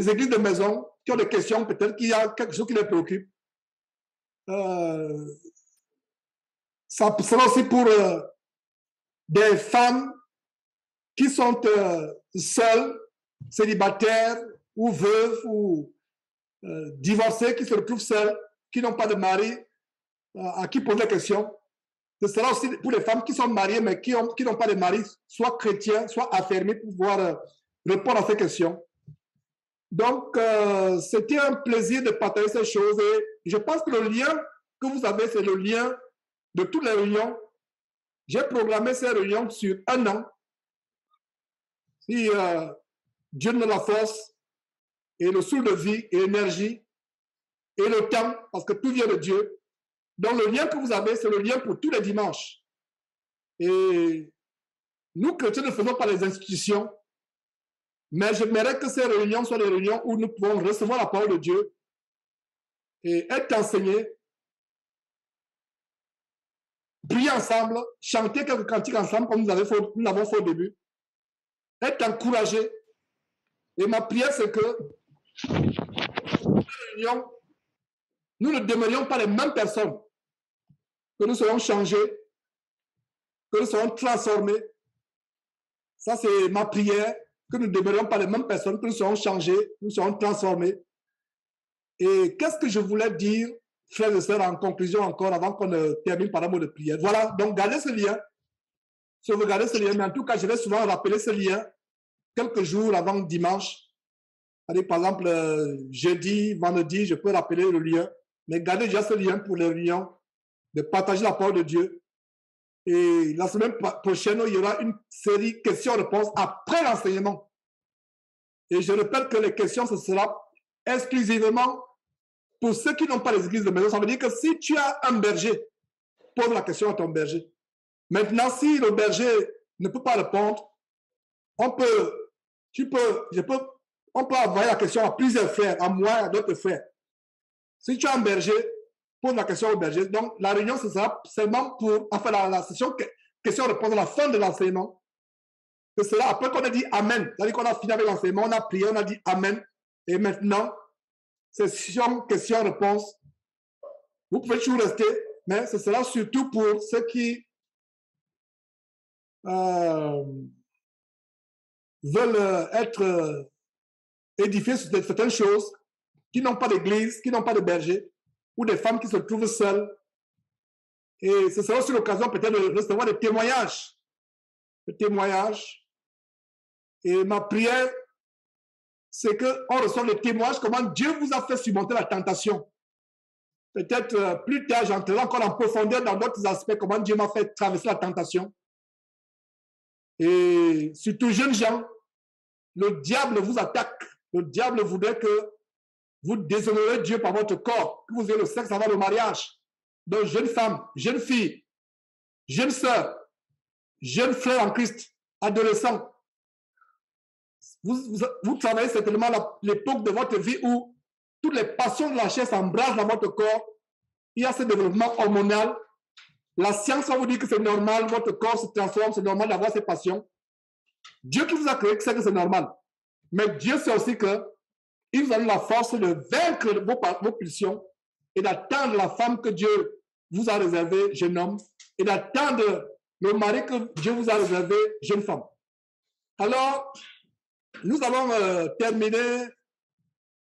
églises de maison, qui ont des questions, peut-être qu'il y a quelque chose qui les préoccupe. Ça sera aussi pour des femmes qui sont seules, célibataires ou veuves ou divorcées, qui se retrouvent seules, qui n'ont pas de mari, à qui poser des questions. Ce sera aussi pour les femmes qui sont mariées mais qui n'ont pas de mari, soit chrétiens, soit affermis pour pouvoir répondre à ces questions. Donc, c'était un plaisir de partager ces choses et je pense que le lien que vous avez, c'est le lien de toutes les réunions. J'ai programmé ces réunions sur 1 an. Si Dieu nous la force et le souffle de vie et l'énergie et le temps, parce que tout vient de Dieu. Donc, le lien que vous avez, c'est le lien pour tous les dimanches. Et nous, chrétiens, ne faisons pas les institutions. Mais j'aimerais que ces réunions soient des réunions où nous pouvons recevoir la parole de Dieu et être enseignés prier ensemble, chanter quelques cantiques ensemble, comme nous l'avons fait au début, être encouragé. Et ma prière, c'est que nous ne demeurions pas les mêmes personnes, que nous serons changés, que nous serons transformés. Ça, c'est ma prière, que nous ne demeurions pas les mêmes personnes, que nous serons changés, nous serons transformés. Et qu'est-ce que je voulais dire, frères et sœurs, en conclusion encore, avant qu'on ne termine par un mot de prière. Voilà, donc gardez ce lien, sauvegardez ce lien, mais en tout cas, je vais souvent rappeler ce lien quelques jours avant dimanche. Allez, par exemple, jeudi, vendredi, je peux rappeler le lien, mais gardez déjà ce lien pour les réunions, de partager la parole de Dieu. Et la semaine prochaine, il y aura une série questions-réponses après l'enseignement. Et je répète que les questions, ce sera exclusivement pour ceux qui n'ont pas les églises de maison. Ça veut dire que si tu as un berger, pose la question à ton berger. Maintenant, si le berger ne peut pas répondre, on peut envoyer la question à plusieurs frères, à moi et à d'autres frères. Si tu as un berger, pose la question au berger. Donc, la réunion, ce sera seulement pour, enfin, la session question-réponse à la fin de l'enseignement. Ce sera après qu'on a dit Amen. C'est-à-dire qu'on a fini avec l'enseignement, on a prié, on a dit Amen. Et maintenant, session question-réponse. Vous pouvez toujours rester, mais ce sera surtout pour ceux qui veulent être édifiés sur certaines choses, qui n'ont pas d'église, qui n'ont pas de berger, ou des femmes qui se trouvent seules. Et ce sera aussi l'occasion peut-être de recevoir des témoignages. Des témoignages. Et ma prière, c'est qu'on reçoive des témoignages, comment Dieu vous a fait surmonter la tentation. Peut-être plus tard, j'entrerai encore en profondeur dans d'autres aspects, comment Dieu m'a fait traverser la tentation. Et surtout, jeunes gens, le diable vous attaque. Le diable voudrait que vous déshonorez Dieu par votre corps, que vous ayez le sexe avant le mariage. Donc, jeunes femmes, jeunes filles, jeunes sœurs, jeunes frères en Christ, adolescents, vous travaillez certainement l'époque de votre vie où toutes les passions de la chair s'embrassent dans votre corps. Il y a ce développement hormonal. La science va vous dire que c'est normal, votre corps se transforme, c'est normal d'avoir ces passions. Dieu qui vous a créé sait que c'est normal. Mais Dieu sait aussi que il vous a donné la force de vaincre vos pulsions et d'attendre la femme que Dieu vous a réservée, jeune homme, et d'attendre le mari que Dieu vous a réservé, jeune femme. Alors, nous allons terminer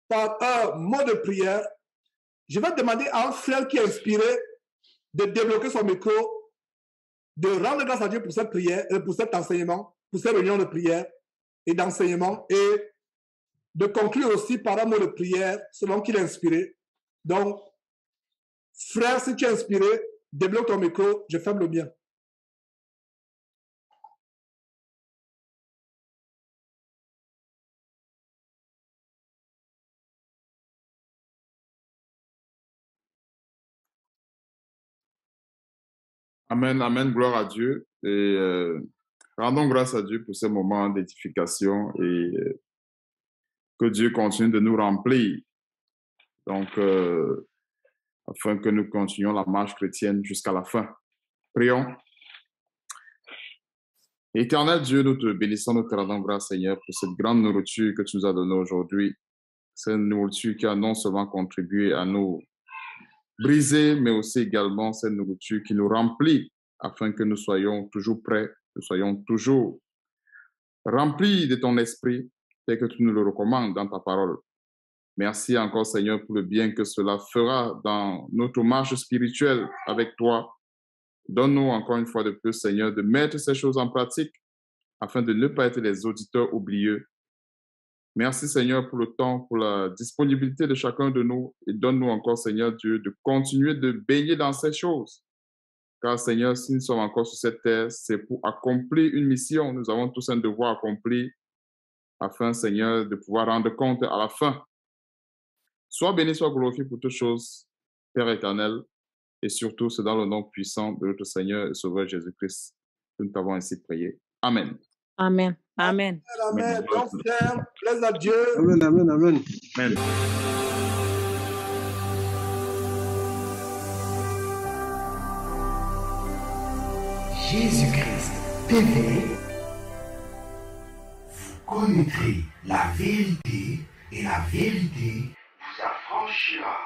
par un mot de prière. Je vais demander à un frère qui est inspiré de débloquer son micro, de rendre grâce à Dieu pour cette prière, pour cet enseignement, pour cette réunion de prière et d'enseignement, et de conclure aussi par un mot de prière selon qu'il est inspiré. Donc, frère, si tu es inspiré, débloque ton micro, je ferme le mien. Amen, amen, gloire à Dieu. Et rendons grâce à Dieu pour ce moment d'édification et que Dieu continue de nous remplir. Donc, afin que nous continuions la marche chrétienne jusqu'à la fin. Prions. Éternel Dieu, nous te bénissons, nous te rendons grâce, Seigneur, pour cette grande nourriture que tu nous as donnée aujourd'hui. Cette nourriture qui a non seulement contribué à nous briser, mais aussi également cette nourriture qui nous remplit, afin que nous soyons toujours prêts, nous soyons toujours remplis de ton esprit, tel que tu nous le recommandes dans ta parole. Merci encore, Seigneur, pour le bien que cela fera dans notre marche spirituelle avec toi. Donne-nous encore une fois de plus, Seigneur, de mettre ces choses en pratique afin de ne pas être les auditeurs oublieux. Merci, Seigneur, pour le temps, pour la disponibilité de chacun de nous et donne-nous encore, Seigneur Dieu, de continuer de baigner dans ces choses. Car, Seigneur, si nous sommes encore sur cette terre, c'est pour accomplir une mission. Nous avons tous un devoir accompli afin, Seigneur, de pouvoir rendre compte à la fin. Sois béni, sois glorifié pour toutes choses, Père éternel, et surtout, c'est dans le nom puissant de notre Seigneur et Sauveur Jésus-Christ que nous t'avons ainsi prié. Amen. Amen. Amen. Amen. Donc, frère, plaise à Dieu. Amen, amen, amen. Amen. Jésus-Christ TV, vous connaîtrez la vérité et la vérité vous affranchira.